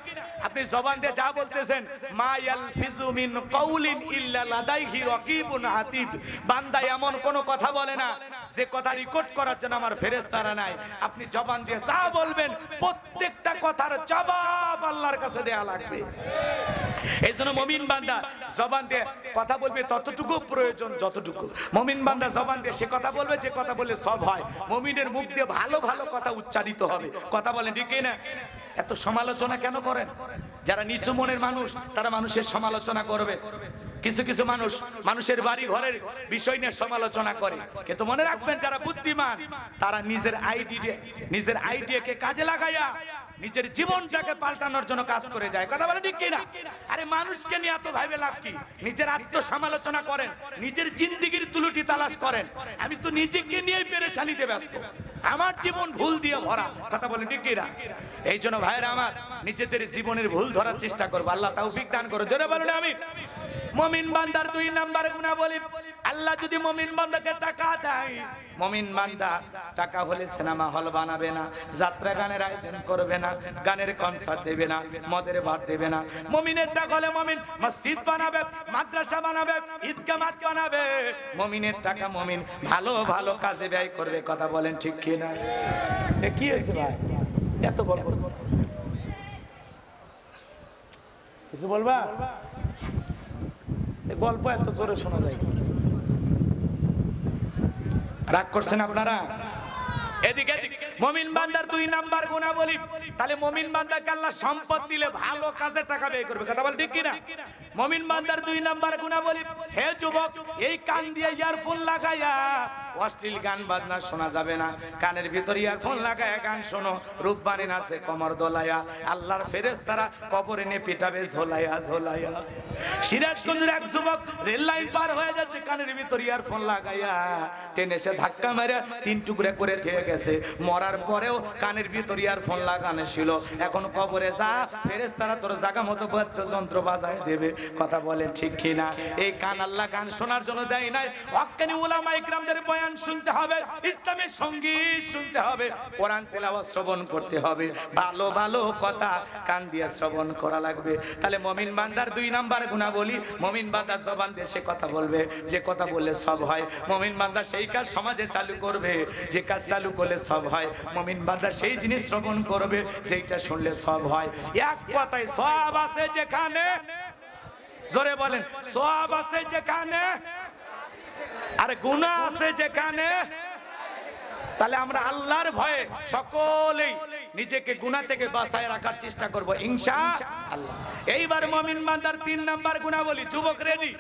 আপনি জবান দিয়ে যা বলতেছেন, মা ইয়ালফিজু মিন কাউলিন ইল্লা লাদাইহি রাকিবুন আতীদ, বান্দা এমন কোন কথা বলে না যে কথা রেকর্ড করার জন্য আমার ফেরেশতারা নাই। আপনি জবান দিয়ে যা বলবেন, প্রত্যেকটা কথার জবাব আল্লাহর কাছে দেয়া লাগবে। এই জন্য মুমিন বান্দা জবান দিয়ে কথা বলবে ততটুকু প্রয়োজন যতটুকু। মুমিন বান্দা জবান দিয়ে সে কথা বলবে যে কথা বলে সব হয়। মুমিনের মুখ দিয়ে ভালো ভালো কথা উচ্চারিত হবে। কথা বলেন ঠিক না? এত সমালোচনা কেন করেন? যারা নিচু মনের মানুষ তারা মানুষের সমালোচনা করবে। কিছু কিছু মানুষ মানুষের বাড়ি ঘরের বিষয় নিয়ে সমালোচনা করে, কিন্তু মনে রাখবেন যারা বুদ্ধিমান তারা নিজের আইডিয়াকে কাজে লাগাইয়া নিজের জীবনটাকে পাল্টানোর জন্য কাজ করে যায়। কথা বলে ঠিক কিনা? আরে মানুষকে নিয়ে এত ভাইবে লাভ কি? নিজের আত্মসমালোচনা করেন, নিজের জিন্দেগির তুলুটি তালাশ করেন। আমি তো নিজেকে নিয়েই পেরেশানিতে ব্যস্ত, আমার জীবন ভুল দিয়ে ভরা। কথা বলে ঠিক কিনা? এই জন্য ভাইরা আমার, নিজেদের জীবনের ভুল ধরার চেষ্টা করবো। আল্লাহ তৌফিক দান করো। জোরে বলুন আমিন। মুমিন বান্দার 2 নাম্বার গুণাবলী, আল্লাহ যদি মুমিন বান্দাকে টাকা দেয়, মুমিন বান্দা টাকা হলে সিনেমা হল বানাবে না, যাত্রা গানের আয়োজন করবে না, গানের কনসার্ট দেবে না, মদের বার দেবে না। মুমিনের টাকা হলে মুমিন মসজিদ বানাবে, মাদ্রাসা বানাবে, ঈদগাহ মাঠ বানাবে। মুমিনের টাকা মুমিন ভালো ভালো কাজে ব্যয় করবে। কথা বলেন ঠিক কি না? এ কি হয়েছে ভাই? এত বড় কিছু বলবা? গল্প এত জোরে শোনা যায়, রাগ করছেন আপনারা? এদিকে মুমিন বান্দার 2 নাম্বার গুণাবলী, তাহলে মুমিন বান্দাকে আল্লাহ সম্পদ দিলে ভালো কাজে টাকা ব্যয় করবে। কথা বল ঠিক কিনা? মুমিন বান্দার 2 নাম্বার গুণাবলী, হে যুবক, এই কান দিয়ে ইয়ারফোন লাগাইয়া অশ্লীল গান বাজনা শোনা যাবে না। কানের ভিতর ইয়ারফোন লাগাইয়া গান শোনো, রূপবানী নাচে কমর দোলাইয়া, আল্লাহর ফেরেশতারা কবরে নে পিটাবে ঝোলাইয়া ঝোলাইয়া। সিরাজগঞ্জের এক যুবক রেল লাইন পার হয়ে যাচ্ছে, কানের ভিতর ইয়ারফোন লাগাইয়া ট্রেন এসে ধাক্কা মেরে 3 টুকরা করে দিয়ে গেছে। মরার পরেও কানের ভিতর ইয়ারফোন লাগানো ছিল। এখন কবরে যা, ফেরেশতারা তোর জায়গা মতো বাদ্যযন্ত্র বাজায় দেবে। কথা বলেন ঠিক কিনা? এই কান আল্লাহ গান শোনার জন্য দেয় নাই। হক্কানি উলামা ইকরামদের বয়ান শুনতে হবে, ইসলামের সঙ্গীত শুনতে হবে, কোরআন তেলাওয়াত শ্রবণ করতে হবে, ভালো ভালো কথা কান দিয়ে শ্রবণ করা লাগবে। তাহলে মুমিন বান্দার 2 নাম্বার গুণাবলী, মুমিন বান্দা জবান দিয়ে সে কথা বলবে যে কথা বললে সব হয়। মুমিন বান্দা সেই কাজ সমাজে চালু করবে যে কাজ চালু করলে সব হয়। মুমিন বান্দা সেই জিনিস শ্রবণ করবে যেটা শুনলে সব হয়। এক কথায় সওয়াব আছে যেখানে, জোরে বলেন, সওয়াব আছে যেখানে আর গুনাহ আছে যেখানে। তাহলে আমরা আল্লাহর ভয়ে সকলেই নিজেকে গুনাহ থেকে বাঁচায় রাখার চেষ্টা করব ইনশাআল্লাহ। এইবার মুমিন বান্দার 3 নাম্বার গুণাবলী, যুবক রেডি?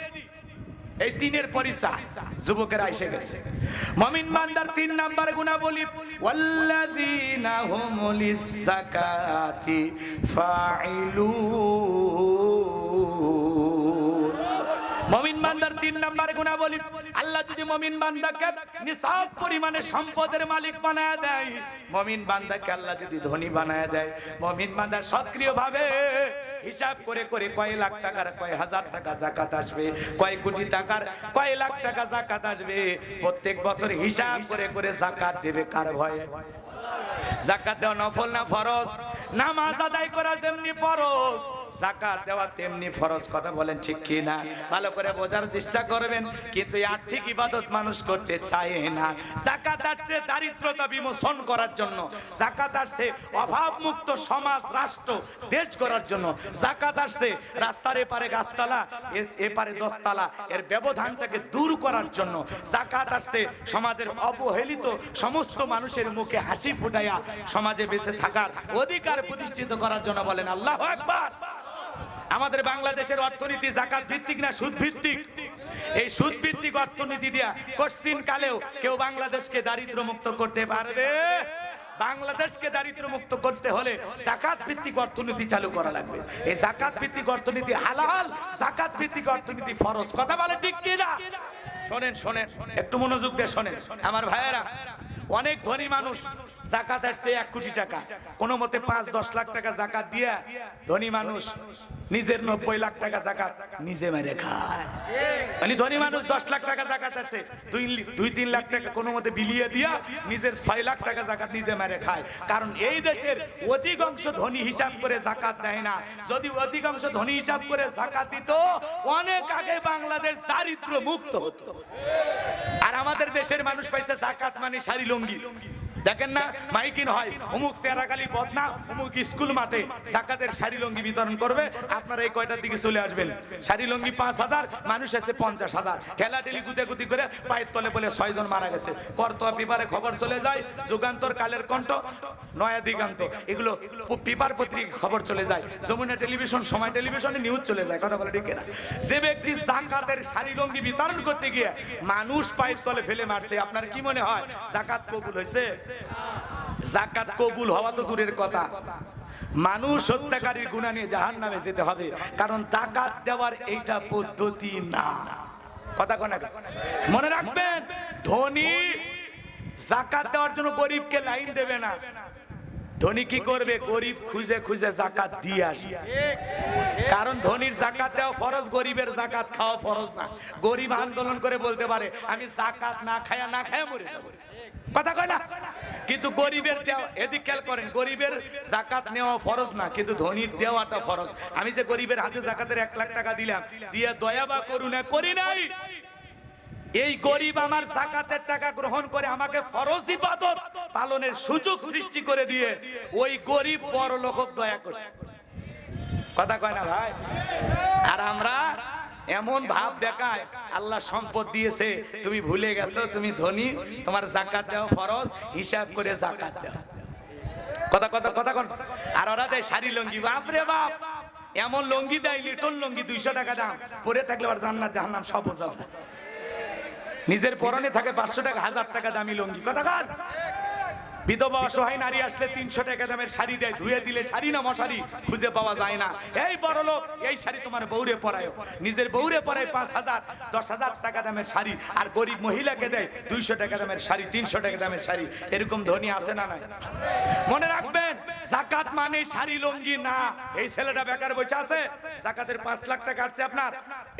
এই 3-এর পরিচয় যুবকেরা এসে গেছে। মুমিন বান্দার 3 নাম্বার গুণাবলী, ওয়াল্লাযীনা হুমুলিস যাকাতি ফাইলুন। মুমিন বান্দার 3 নাম্বার গুণাবলী, আল্লাহ যদি মুমিন বান্দাকে নিসাব পরিমাণে সম্পদের মালিক বানায় দেয়, মুমিন বান্দাকে আল্লাহ যদি ধনী বানায় দেয়, মুমিন বান্দা সক্রিয়ভাবে হিসাব করে করে কয় লাখ টাকার কয় হাজার টাকা যাকাত আসবে, কয় কোটি টাকার কয় লাখ টাকা যাকাত আসবে, প্রত্যেক বছর হিসাব করে করে যাকাত দেবে। কার ভয়ে? যাকাত দেওয়া নফল না ফরজ? নামাজ আদায় করা যেমনি ফরজ, যাকাত দেওয়া তেমনি ফরজ। কথা বলেন ঠিক কি না? ভালো করে বোঝার চেষ্টা করবেন। কিন্তু এই আর্থিক ইবাদত মানুষ করতে চায় না। যাকাত আসছে দারিদ্রতা বিমোচন করার জন্য, যাকাত আসছে অভাব মুক্ত সমাজ রাষ্ট্র দেশ করার জন্য, যাকাত আসছে রাস্তার এপারে গাছতলা এপারে 10 তলা এর ব্যবধানটাকে দূর করার জন্য, যাকাত আসছে সমাজের অবহেলিত সমস্ত মানুষের মুখে হাসি ফুটাইয়া সমাজে বেঁচে থাকার অধিকার প্রতিষ্ঠিত করার জন্য। বলেন আল্লাহু আকবার। আমাদের বাংলাদেশের অর্থনীতি যাকাত ভিত্তিক না সুদ ভিত্তিক? এই সুদ ভিত্তিক অর্থনীতি দিয়া কোশ্চিন কালেও কেউ বাংলাদেশকে দারিদ্র মুক্ত করতে পারবে? বাংলাদেশকে দারিদ্র মুক্ত করতে হলে যাকাত ভিত্তিক অর্থনীতি চালু করা লাগবে। এই যাকাত ভিত্তিক অর্থনীতি হালাল, যাকাত ভিত্তিক অর্থনীতি ফরজ। কথা বলে ঠিক কি না? শোনেন শোনেন, একটু মনোযোগ দিয়ে শোনেন আমার ভাইয়েরা। অনেক ধনী মানুষ জাকাত আসছে 1 কোটি টাকা, কোন মতে 5-10 লাখ টাকা জাকাত দিয়া ধনী মানুষ নিজের 90 লাখ টাকা জাকাত নিজে মেরে খায়। মানে ধনী মানুষ 10 লাখ টাকা জাকাত আসছে, 2-3 লাখ টাকা কোন মতে বিলিয়ে দিয়া নিজের 6 লাখ টাকা জাকাত নিজে মেরে খায়। কারণ এই দেশের অধিকাংশ ধনী হিসাব করে জাকাত দেয় না। যদি অধিকাংশ ধনী হিসাব করে জাকাত দিত, অনেক আগে বাংলাদেশ দারিদ্র মুক্ত হতো। আর আমাদের দেশের মানুষ পাইছে জাকাত মানে শাড়ি লুঙ্গি। দেখেন না মাইকিন হয়, অমুক চেরাগালি বদনা অমুক স্কুল মাঠে জাকাতের শাড়ি লুঙ্গি বিতরণ করবে, আপনারা এই কয়টার দিকে চলে আসবেন। শাড়ি লুঙ্গি 5000, মানুষ আছে 50,000। ঠেলাঠেলি গুতি করে পায়ের তলে বলে 6 জন মারা গেছে। করতোয়া পেপারে খবর চলে যায়, যুগান্তর, কালের কণ্ঠ, নয়া দিগান্ত, এগুলো পেপার পত্রিকা খবর চলে যায়, যমুনা টেলিভিশন, সময় টেলিভিশনে নিউজ চলে যায়। কথা বলে ঠিক না? যে ব্যক্তি জাকাতের শাড়ি লুঙ্গি বিতরণ করতে গিয়ে মানুষ পায়ের তলে ফেলে মারছে, আপনার কি মনে হয় জাকাত কবুল হয়েছে? জাকাত কবুল হওয়া তো দূরের কথা, মানুষ হত্যাকারীর গুনাহ নিয়ে জাহান্নামে যেতে হবে। কারণ জাকাত দেওয়ার এইটা পদ্ধতি না। কথা কোন মনে রাখবেন, ধনী জাকাত দেওয়ার জন্য গরিবকে লাইন দেবে না। ধনী কি করবে? গরিব খুঁজে খুঁজে জাকাত দিয়ে আসে। কারণ ধনীর জাকাত দেওয়া ফরজ, গরিবের জাকাত খাওয়া ফরজ না। গরিব আন্দোলন করে বলতে পারে আমি জাকাত না খায়া মরে যাব, কথা কয় না? কিন্তু গরিবের দেওয়া, এদিক খেয়াল করেন, গরিবের জাকাত নেওয়া ফরজ না, কিন্তু ধনীর দেওয়াটা ফরজ। আমি যে গরিবের হাতে জাকাতের 1 লাখ টাকা দিলাম, দিয়ে দয়া বা করুণা করি নাই, এই গরিব আমার জাকাতের টাকা গ্রহণ করে আমাকে ফরজ ইবাদত পালনের সুযোগ সৃষ্টি করে দিয়ে ওই গরিব বড় লোক দয়া করছে। কথা কয় না ভাই? আর আমরা এমন ভাব দেখায় আল্লাহ সম্পদ দিয়েছে, তুমি ভুলে গেছো তুমি ধনী, তোমার জাকাত দেওয়া ফরজ, হিসাব করে জাকাত দাও। কথা কথা কথা কোন? আর ওরা দেয় শাড়ি লুঙ্গি, বাপ রে বাপ, এমন লুঙ্গি দেয় লিটল লুঙ্গি 200 টাকা দাম, পরে থাকলে আর জান্নাত জাহান্নাম সব বোঝা যায়। নিজের পরনে থাকে 500 টাকা 1000 টাকা দামি লুঙ্গি। কথা কার? বিধবা অসহায় নারী আসলে 300 টাকা দামের শাড়ি দেয়, ধুয়ে দিলে শাড়ি না মশারি খুঁজে পাওয়া যায় না। এই বড় লোক এই শাড়ি তোমার বউরে পরায়, নিজের বউরে পরায় 5000 10,000 টাকা দামের শাড়ি, আর গরিব মহিলাকে দেয় 200 টাকা দামের শাড়ি, 300 টাকা দামের শাড়ি। এরকম ধনী আছে না নাই? মনে রাখবেন, জাকাত মানে শাড়ি লুঙ্গি না। এই ছেলেটা বেকার বসে আছে, জাকাতের 5 লাখ টাকা আসছে আপনার,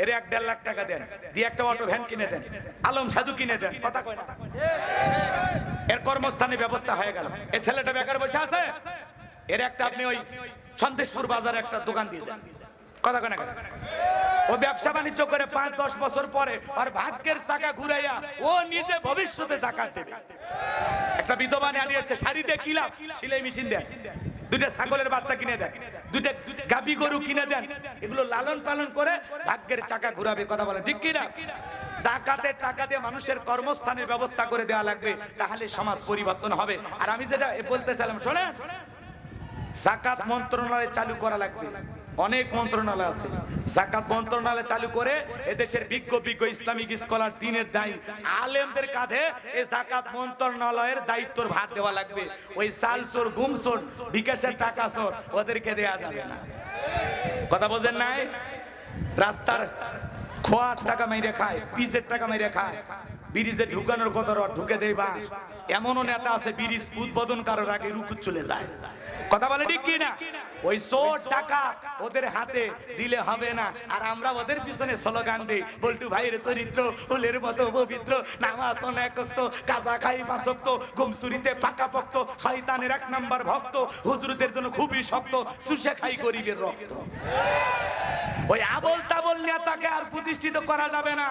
এর 1-1.5 লাখ টাকা দেন, দিয়ে একটা অটো ভ্যান কিনে দেন, আলম সাধু কিনে দেন। কথা কয় না? এর কর্মস্থানে ব্যবস্থা হয়ে গেল। এই ছেলেটা বেকার বসে আছে, এর একটা আপনি ওই সন্দেশপুর বাজারে একটা দোকান দিয়ে দেন। কথা কয় না? ও ব্যবসা বাণিজ্য করে 5-10 বছর পরে আর ভাগ্যের চাকা ঘুরাইয়া ও নিজে ভবিষ্যতে জাকাত দেবে। একটা বিধবা নারী আসছে, শাড়ি দিয়ে কি লাভ? সেলাই মেশিন দেন, 2টা ছাগলের বাচ্চা কিনে দেন, 2টা গাভী গরু কিনে দেন, এগুলো লালন পালন করে ভাগ্যের চাকা ঘুরাবে। কথা বলেন ঠিক কি না? জাকাতের টাকা দিয়ে মানুষের কর্মস্থানের ব্যবস্থা করে দেওয়া লাগবে, তাহলে সমাজ পরিবর্তন হবে। আর আমি যেটা বলতে চাইলাম, শোনেন, জাকাত মন্ত্রণালয় চালু করা লাগবে। অনেক মন্ত্রণালয় আছে, জাকাত মন্ত্রণালয় চালু করে এদেশের বিজ্ঞ ইসলামিক স্কলার, দিনের দায়ী আলেমদের কাঁধে এই জাকাত মন্ত্রণালয়ের দায়িত্বর ভার দেওয়া লাগবে। ওই চাল চোর, গুম চোর, বিকাশের টাকা চোর ওদেরকে দেয়া যাবে না। কথা বোঝেন নাই? রাস্তার খোয়ার টাকা মেরে খায়, পিচের টাকা মেরে খায়, ব্রিজে ঢুকানোর কত ঢুকে দেয় বাস। এমনও নেতা আছে ব্রিজ উদ্বোধন করার আগে রুকুত চলে যায়। কথা বলে ঠিক কি না? ওই 100 টাকা ওদের হাতে দিলে হবে না। আর আমরা ওদের পিছনে স্লোগান দেই, বল্টু ভাইয়ের চরিত্র ফুলের মতো পবিত্র, নামাজ অনেক ওয়াক্ত, কাজা খাই 5 ওয়াক্ত, ঘুমসুরিতে পাকাপোক্ত, শয়তানের 1 নাম্বার ভক্ত, হুজুরদের জন্য খুবই শক্ত, সুশে খাই গরিবের রক্ত। ওই আবল তাবল নেতাকে আর প্রতিষ্ঠিত করা যাবে না।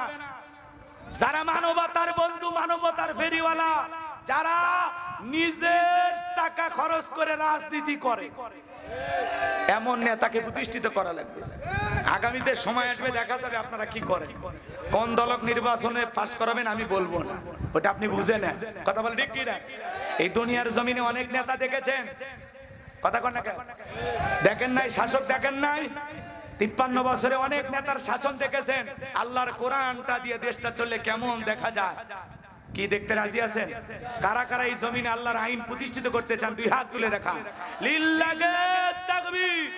যারা মানবতার বন্ধু, মানবতার ফেরিওয়ালা, যারা নিজের টাকা খরচ করে রাজনীতি করে, এমন নেতাকে প্রতিষ্ঠিত করা লাগবে। আগামীতে সময় আসবে, দেখা যাবে আপনারা কি করেন। কোন দলক নির্বাচনে পাস করাবেন আমি বলবো না, ওটা আপনি বুঝে নেন। কথা বলে ঠিক কি না? এই দুনিয়ার জমিনে অনেক নেতা দেখেছেন, কথা কন না কেন? দেখেন নাই? শাসক দেখেন নাই? 53 বছরে অনেক নেতার শাসন দেখেছেন। আল্লাহর কোরআনটা দিয়ে দেশটা চললে কেমন দেখা যায়, কি দেখতে রাজি আছেন? কারা কারা এই জমিনে আল্লাহর আইন প্রতিষ্ঠিত করতে চান? 2 হাত তুলে দেখা। লিল্লাহি তাকবীর।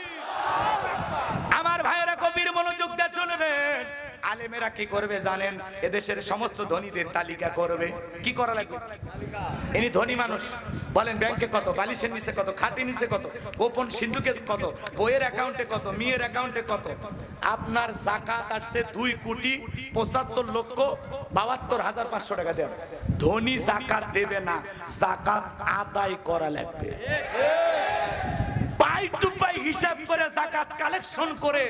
আমার ভাইয়েরা কবির মনোযোগ দিয়ে শুনবেন, আলেমেরা কি করবে জানেন? এদেশের সমস্ত ধনীদের তালিকা করবে। কি করা লাগবে? ইনি ধনী মানুষ, বলেন ব্যাংকে কত, বালিশের নিচে কত, খাটের নিচে কত, গোপন সিন্ধুকে কত, বইয়ের অ্যাকাউন্টে কত, মেয়ের অ্যাকাউন্টে কত। আপনার যাকাত আসছে 2,75,72,500 টাকা দেন। ধনী যাকাত দেবে না, যাকাত আদায় করা লাগবে। পাই টু পাই হিসাব করে যাকাত কালেকশন করে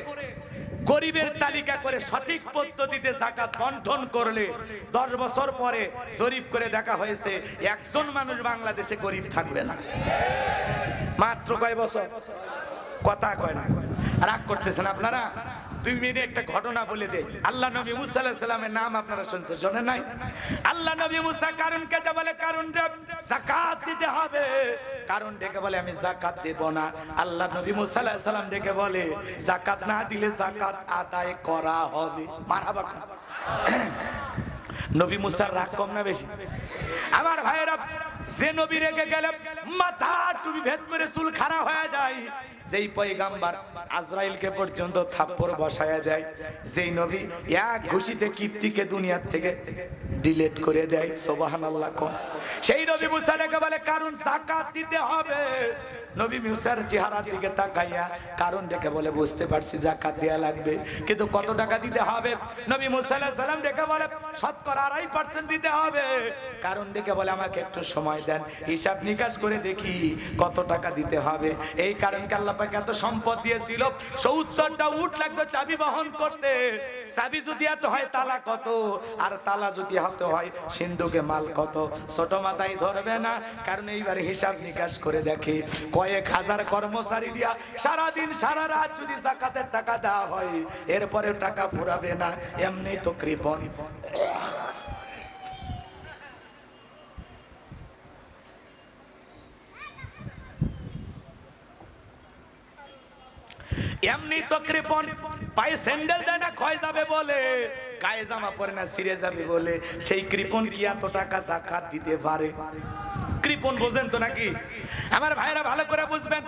গরিবের তালিকা করে সঠিক পদ্ধতিতে যাকাত বন্টন করলে 10 বছর পরে জরিপ করে দেখা হয়েছে একজন মানুষ বাংলাদেশে গরিব থাকবে না। মাত্র কয় বছর? কথা কয় না, রাগ করতেছেন আপনারা। 2 মিনিটে একটা ঘটনা বলে দেই। আল্লাহ নবী মুসা আলাইহিস সালামের নাম আপনারা শুনছেন, শোনেন নাই? আল্লাহ নবী মুসা কারুনকে যা বলে, কারুন রে যাকাত দিতে হবে। কারুন ডেকে বলে আমি যাকাত দেব না। আল্লাহ নবী মুসা আলাইহিস সালাম ডেকে বলে যাকাত না দিলে যাকাত আদায় করা হবে। মারহাবা। নবী মুসার রাগ কম না বেশি? আমার ভাইয়েরা, যে নবী রেগে গেলে মাথা টুপি ভেদ করে চুল খাড়া হয়ে যায়, যেই পয়গাম্বার আজরাইলকে পর্যন্ত থাপ্পড় বসায়া দেয়, যেই নবী এক ঘুষিতে কীর্তিকে দুনিয়ার থেকে ডিলিট করে দেয়, সুবহানাল্লাহ কোন, সেই নবী মুসা রেগে বলে কারণ যাকাত দিতে হবে। নবী মুসার চেহারার দিকে তাকাইয়া কারণ ডেকে বলে বুঝতে পারছি যাকাত দেয়া লাগবে, কিন্তু কত টাকা দিতে হবে? নবী মুসা আলাইহিস সালাম ডেকে বলে 2.5% দিতে হবে। কারণ ডেকে বলে আমাকে একটু সময় দেন, হিসাব নিকাশ করে দেখি কত টাকা দিতে হবে। এই কারণকে আল্লাহ পাক এত সম্পদ দিয়েছিল, 70টা উট লাগতো চাবি বহন করতে। চাবি যদি এত হয় তালা কত, আর তালা যদি হতে হয় সিন্ধুকে মাল কত, ছোট মাথায় ধরবে না। কারণ এইবারে হিসাব নিকাশ করে দেখে কয়েক হাজার কর্মচারী দিয়া সারাদিন সারা রাত যদি যাকাতের টাকা দেওয়া হয় এরপরে টাকা ফুরাবে না, এমনি তো কৃপণ। এমনি তো কৃপণ, পায়ে স্যান্ডেল দেয় না ক্ষয় যাবে বলে, গায়ে জামা পরে না ছিঁড়ে যাবে বলে, সেই কৃপণ কি এত টাকা যাকাত দিতে পারে? কৃপণ বোঝেন তো নাকি? আমার ভাইরা ভালো করে বুঝবেন।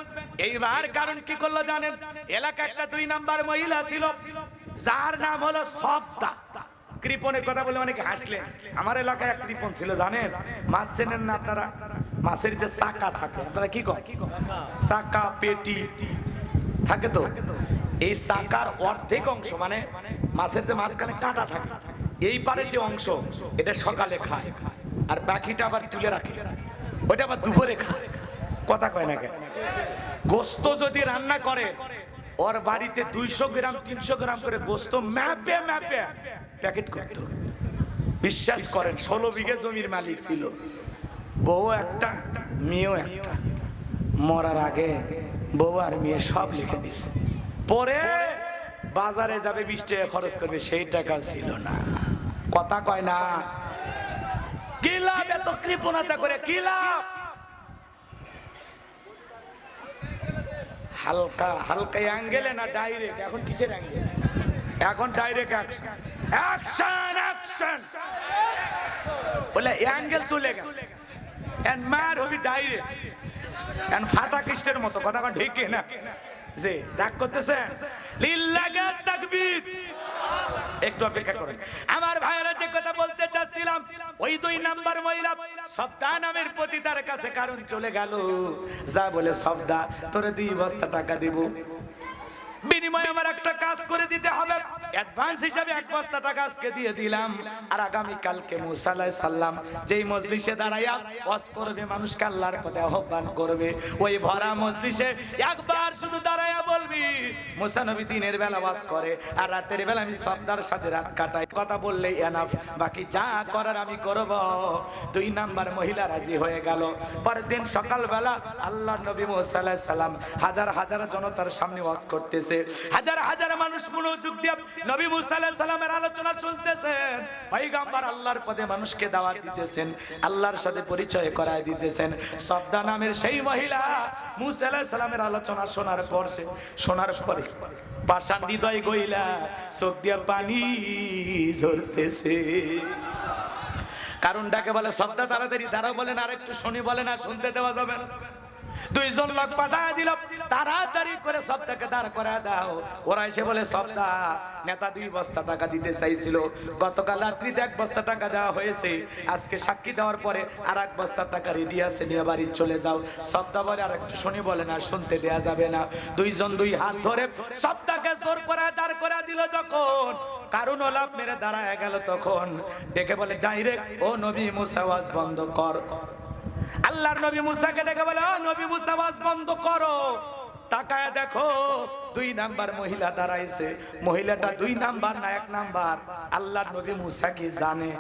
এইবার কারণ কি করলো জানেন? এলাকা একটা 2 নাম্বার মহিলা ছিল, যার নাম হলো সফদা। কৃপণের কথা বলে অনেকে হাসলেন। আমার এলাকায় এক কৃপণ ছিল জানেন? মাছ চেনেন না আপনারা? মাছের যে চাকা থাকে, আপনারা কি করেন? চাকা পেটি থাকে তো, এই চাকার অর্ধেক অংশ মানে মাছের যে মাঝখানে কাঁটা থাকে, এই পারে যে অংশ এটা সকালে খায়, আর বাকিটা আবার তুলে রাখে, ওটা আবার দুপুরে খায়। কথা কয় না কেন? গোস্ত যদি রান্না করে ওর বাড়িতে 200 গ্রাম 300 গ্রাম করে গোস্ত ম্যাপে ম্যাপে প্যাকেট করত। বিশ্বাস করেন 16 বিঘে জমির মালিক ছিল, বউ একটা মেয়েও একটা। মরার আগে বউ আর মেয়ে সব লিখে দিছে, পরে বাজারে যাবে 20 টাকা খরচ করবে, সেই টাকা ছিল না। কথা কয় না? কি লাভ এত কৃপণতা করে? কি লাভ? হালকা হালকা অ্যাঙ্গেলে না ডাইরেক্ট? এখন কিসের অ্যাঙ্গেল? এখন ডাইরেক্ট অ্যাকশন, অ্যাকশন, অ্যাকশন বলে অ্যাঙ্গেল চলে গেছে, এন্ড মার হবি ডাইরেক্ট, এন্ড ফাটা খ্রিস্টের মতো। কথা কোন ঠিক না? যে রাগ করতেছেন, লিল্লাহি তাকবীর। একটু অপেক্ষা করেন আমার ভাইয়েরা, যে কথা বলতে চাচ্ছিলাম, ওই 2 নাম্বার মহিলা সফদা নামের পতি তার কাছে কারণ চলে গেল, যা বলে সফদা তোরে 2 বস্তা টাকা দেব, বিনিময়ে আমার একটা কাজ করে দিতে হবে। অ্যাডভান্স হিসাবে 1 বস্তা টাকা আজকে দিয়ে দিলাম, আর আগামী কালকে মুসা আলাইহিস সালাম যেই মজলিসে দাঁড়ায়া ওয়াজ করবে, মানুষকে আল্লাহর পথে আহ্বান করবে, ওই ভরা মজলিসে একবার শুধু দাঁড়ায়া বলবি মুসা নবী দিনের বেলা ওয়াজ করে আর রাতের বেলা আমি সফদার সাথে রাত কাটাই। কথা বললেই এনাফ, বাকি যা করার আমি করব। 2 নাম্বার মহিলা রাজি হয়ে গেল। পরের দিন সকালবেলা আল্লাহর নবী মুসা আলাইহিস সালাম হাজার হাজার জনতার সামনে ওয়াজ করতেছে, হাজার হাজার মানুষ মনোযোগ দিয়ে নবী মুসা আলাইহিস সালামের আলোচনা শুনতেছেন। পয়গম্বর আল্লাহর পথে মানুষকে দাওয়াত দিতেছেন, আল্লাহর সাথে পরিচয় করায় দিতেছেন। সফদা নামের সেই মহিলা মুসা আলাইহিস সালামের আলোচনা শোনার পরে পাষাণ হৃদয় গইলা চোখ দিয়া পানি ঝরতেছে। কারণটাকে বলে সফদা তাড়াতাড়ি দাঁড়াও, বলেন আর একটু শুনি, বলেন আর শুনতে দেওয়া যাবে না। দুইজন লোক পাঠায় দিল, তাড়াতাড়ি করে সবটাকে দাঁড় করে দাও। ওরা এসে বলে সবটা নেতা 2 বস্তা টাকা দিতে চাইছিল, গতকাল রাত্রিতে 1 বস্তা টাকা দেওয়া হয়েছে, আজকে সাক্ষী দেওয়ার পরে আর 1 বস্তা টাকা রেডি আছে, নিয়ে বাড়ি চলে যাও। সবটা বলে আর একটু শুনি, বলে না শুনতে দেয়া যাবে না। দুইজন 2 হাত ধরে সবটাকে জোর করে দাঁড় করে দিল। যখন কারণ লাভ মেরে দাঁড়ায় গেল, তখন ডেকে বলে ডাইরেক্ট, ও নবী মুসা ওয়াজ বন্ধ কর। আল্লাহর নবী মুসাকে ডেকে বলে, ও নবী মুসা ওয়াজ বন্ধ করো। তাকায় দেখো 2 নাম্বার মহিলা দাঁড়াইছে। মহিলাটা 2 নাম্বার না 1 নাম্বার? আল্লাহর নবী মুসা কি জানে?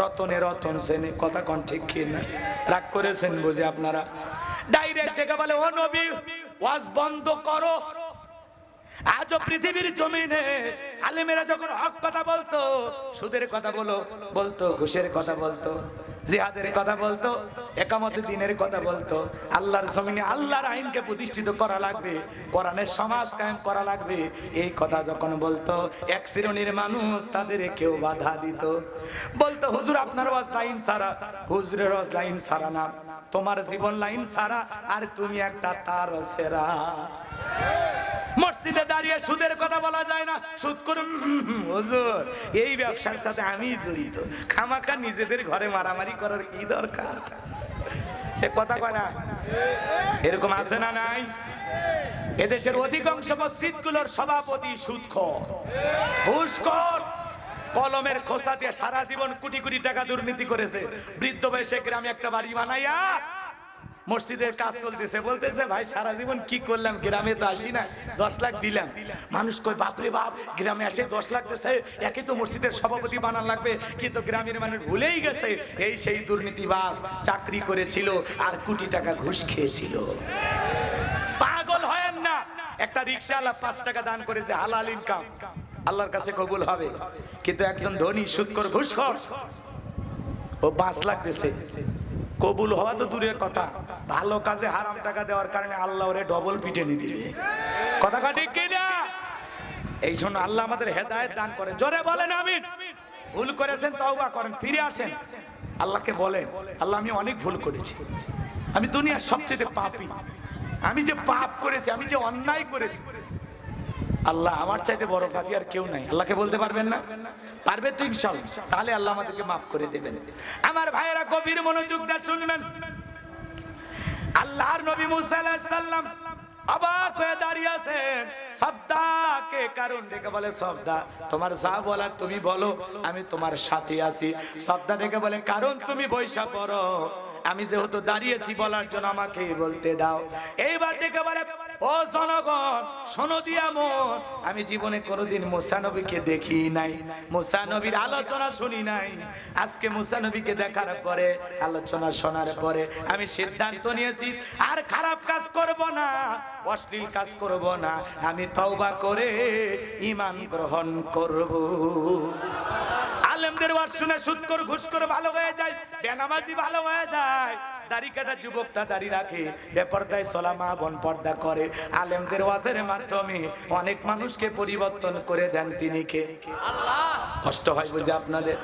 রতনে রতন সেনে, কথা কোন ঠিক কি না? রাগ করেছেন বুঝে আপনারা? ডাইরেক্ট ডেকে বলে, ও নবী ওয়াজ বন্ধ করো। আজও পৃথিবীর জমিনে আলেমেরা যখন হক কথা বলতো, সুদের কথা বলতো, ঘুষের কথা বলতো, জিহাদের কথা বলতো, একামতে দিনের কথা বলতো, আল্লাহর জমিনে আল্লাহর আইনকে প্রতিষ্ঠিত করা লাগবে, কোরআনের সমাজ কায়েম করা লাগবে, এই কথা যখন বলতো, এক শ্রেণীর মানুষ তাদের কেউ বাধা দিত। বলতো, হুজুর আপনার ওয়াজ লাইন সারা। হুজুরের ওয়াজ লাইন সারা না, তোমার জীবন লাইন সারা, আর তুমি একটা তার সেরা। মসজিদে দাঁড়িয়ে সুদের কথা বলা যায় না, সুদ করুন হুজুর, এই ব্যবসার সাথে আমি জড়িত, খামাখা নিজেদের ঘরে মারামারি করার কি দরকার? এ কথা কয় না? এরকম আছে না নাই? এদেশের অধিকাংশ মসজিদগুলোর সভাপতি সুদখোর, ঘুষখোর, কলমের খোসা দিয়ে সারা জীবন কোটি কোটি টাকা দুর্নীতি করেছে। বৃদ্ধ বয়সে গ্রামে একটা বাড়ি বানাইয়া মসজিদের কাজ চলতেছে, বলতেছে ভাই সারা জীবন কি করলাম, গ্রামে তো আসি না, 10 লাখ দিলাম। মানুষ কই বাপরে বাপ, গ্রামে আসে 10 লাখ দিছে, একে তো মসজিদের সভাপতি বানান লাগবে। কিন্তু গ্রামের মানুষ ভুলেই গেছে এই সেই দুর্নীতিবাজ, চাকরি করেছিল আর কোটি টাকা ঘুষ খেয়েছিল। পাগল হয়েন না। একটা রিকশাওয়ালা 5 টাকা দান করেছে, হালাল ইনকাম, আল্লাহর কাছে কবুল হবে। কিন্তু একজন ধনী সুদখোর ঘুষখোর, ও 5 লাখ দিছে, কবুল হওয়া তো দূরের কথা, ভালো কাজে হারাম টাকা দেওয়ার কারণে আল্লাহ ওরে ডবল পিটেনি দিবে। কথা ঠিক কি না? এই জন্য আল্লাহ আমাদের হেদায়েত দান করেন। জোরে বলেন আমিন। ভুল করেছেন তওবা করেন, ফিরে আসেন, আল্লাহকে বলেন, আল্লাহ আমি অনেক ভুল করেছি, আমি দুনিয়ার সবচেয়ে পাপী, আমি যে পাপ করেছি, আমি যে অন্যায় করেছি, আল্লাহ আমার চাইতে বড় পাপী আর কেউ নাই। আল্লাহকে বলতে পারবেন না? পারবে তো ইনশাআল্লাহ, তাহলে আল্লাহ আমাদেরকে মাফ করে দেবেন। আমার ভাইয়েরা গভীর মনোযোগ দিয়ে শুনবেন। আল্লাহর নবী মুসা আলাইহিস সালাম অবাক হয়ে দাঁড়িয়ে আছেন। সবদাকে কারণ ডেকে বলে, সবদা তোমার যা বলার তুমি বলো, আমি তোমার সাথে আছি। সবদা ডেকে বলে, কারণ তুমি বৈশা পড়ো, আমি যেহেতু দাঁড়িয়েছি বলার জন্য আমাকে বলতে দাও। এইবার ডেকে বলে, ও জনগণ শোনো দিয়া মন, আমি জীবনে কোনোদিন মুসা নবীকে দেখি নাই, মুসা নবীর আলোচনা শুনি নাই। আজকে মুসা নবীকে দেখার পরে, আলোচনা শোনার পরে আমি সিদ্ধান্ত নিয়েছি আর খারাপ কাজ করব না, অশ্লীল কাজ করব না, আমি তওবা করে ঈমান গ্রহণ করব। আলেমদের ওয়াজ শুনে সুদখোর ঘুষখোর ভালো হয়ে যায়, বেনামাজি ভালো হয়ে যায়, দাড়ি কাটা যুবকটা দাড়ি রাখে, বেপরদায় চলা মা বোন পর্দা করে। আলেমদের ওয়াজের মাধ্যমে অনেক মানুষকে পরিবর্তন করে দেন তিনি কে? আল্লাহ। কষ্ট হয় বুঝে আপনাদের?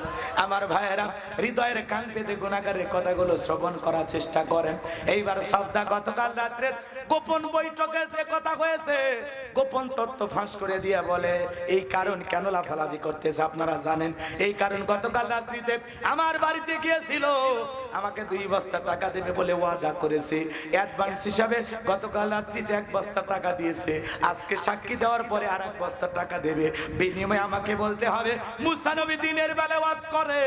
আমার ভাইয়েরা হৃদয়ের কান পেতে গুনাহগারের কথাগুলো শ্রবণ করার চেষ্টা করেন। এইবার সবদা গতকাল রাত্রের গোপন বৈঠকে যে কথা হয়েছে, গোপন তথ্য ফাঁস করে দিয়ে বলে, এই কারণ কেন লাফালাফি করতেছে আপনারা জানেন? এই কারণ গতকাল রাত্রিতে আমার বাড়িতে গিয়েছিল, আমাকে 2 বস্তা টাকা দেবে বলে ওয়াদা করেছে, অ্যাডভান্স হিসাবে গতকাল রাত্রিতে 1 বস্তা টাকা দিয়েছে, আজকে সাক্ষী দেওয়ার পরে আর 1 বস্তা টাকা দেবে, বিনিময়ে আমাকে বলতে হবে মুসা নবী দিনের বেলা ওয়াজ করে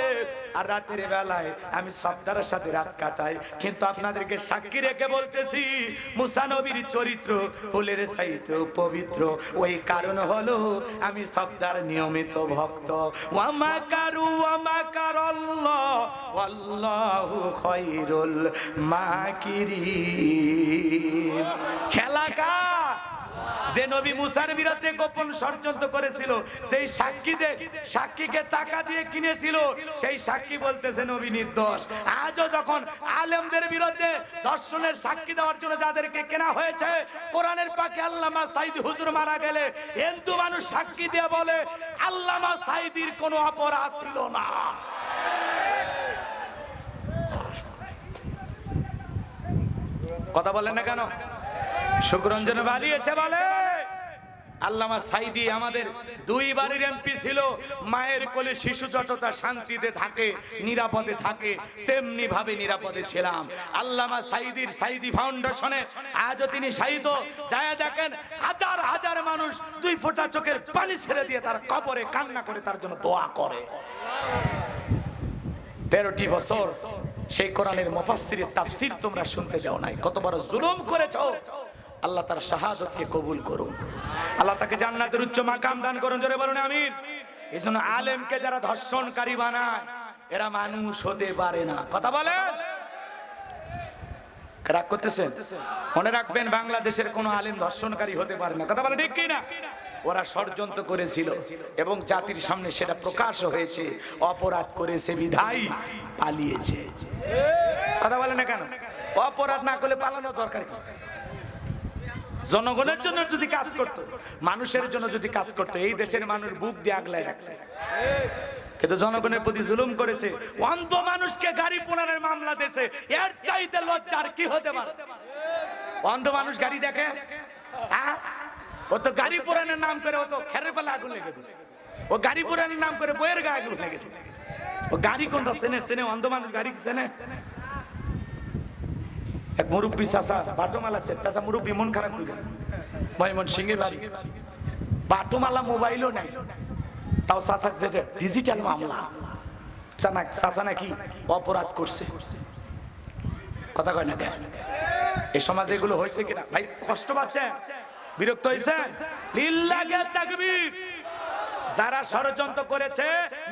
আর রাতের বেলায় আমি সবদারের সাথে রাত কাটাই। কিন্তু আপনাদেরকে সাক্ষী রেখে বলতেছি, মুসা নবীর চরিত্র ফুলের চাইতে পবিত্র, ওই কারণ হলো আমি সবদার নিয়মিত ভক্ত। ওয়া মাকারু ওয়া মাকারাল্লাহ ওয়াল্লাহু খায়রুল মাকিরিন। খেলা কার? যে নবী মুসার বিরুদ্ধে গোপন ষড়যন্ত্র করেছিল, সেই সাক্ষীকে টাকা দিয়ে কিনেছিল, সেই সাক্ষী বলতেছে নবী নির্দোষ। আজও যখন আলেমদের বিরুদ্ধে দর্শনের সাক্ষী দেওয়ার জন্য যাদেরকে কেনা হয়েছে, কোরআনের পাকে আল্লামা সাঈদী হুজুর মারা গেলে হিন্দু মানুষ সাক্ষী দিয়ে বলে আল্লামা সাঈদীর কোনো অপরাধ ছিল না। কথা বলেন না কেন? সুখরঞ্জন বালি এসে বলে আল্লামা সাইদি আমাদের দুইবারের এমপি ছিল, মায়ের কোলে শিশু যতটা শান্তিতে থাকে নিরাপদে থাকে তেমনি ভাবে নিরাপদে ছিলাম। আল্লামা সাইদির সাইদি ফাউন্ডেশনে আজও তিনি শাহিদ। যায় দেখেন হাজার হাজার মানুষ 2 ফোঁটা চোখের পানি ছেড়ে দিয়ে তার কবরে কান্না করে তার জন্য দোয়া করে। 13টি বছর সেই কোরআনের মুফাসসিরের তাফসীর তোমরা শুনতে যাও নাই। কত বড় জুলুম করেছো। আল্লাহ তার শাহাদাতকে কবুল করুন, আল্লাহ তাকে জান্নাতের উচ্চ মাকাম দান করুন। জোরে বলুন আমিন। এজন্য আলেমকে যারা ধর্ষণকারী বানায় এরা মানুষ হতে পারে না। কথা বলেন, রাগ করতেছেন? মনে রাখবেন বাংলাদেশের কোন আলেম ধর্ষণকারী হতে পারে না। কথা বলে ঠিক কি না? ওরা ষড়যন্ত্র করেছিল এবং জাতির সামনে সেটা প্রকাশ হয়েছে, অপরাধ করেছে বিধায় পালিয়েছে। কথা বলে না কেন? অপরাধ না করলে পালানো দরকার কি? জনগণের জন্য যদি কাজ করত, মানুষের জন্য যদি কাজ করত, এই দেশের মানুষ বুক দিয়ে আগলায় রাখত। কিন্তু জনগণের প্রতি জুলুম করেছে। অন্ধ মানুষকে গাড়ি পোড়ানোর মামলা দিয়েছে, এর চাইতে লজ্জার কি হতে পারে? অন্ধ মানুষ গাড়ি দেখে, ও তো গাড়ি পোড়ানোর নাম করে ও তো খেরে ফেলে আগুন লেগে দিল। ও গাড়ি পোড়ানোর নাম করে বইয়ের গায়ে আগুন লেগে দিল। ও গাড়ি কোনটা চেনে? চেনে? অন্ধ মানুষ গাড়ি চেনে? এক মুরব্বী চাচা বাটুমালা আছে, চাচা মুরব্বী মন খারাপ করে ময়মন সিংহের বাড়ি, বাটুমালা মোবাইলও নাই, তাও চাচা যেটা ডিজিটাল মামলা, চাচা নাকি অপরাধ করছে। কথা কয় না কেন? এই সমাজে এগুলো হয়েছে কিনা ভাই? কষ্ট পাচ্ছে, বিরক্ত হয়েছে? লিল্লাহি তাকবীর। যারা ষড়যন্ত্র করেছে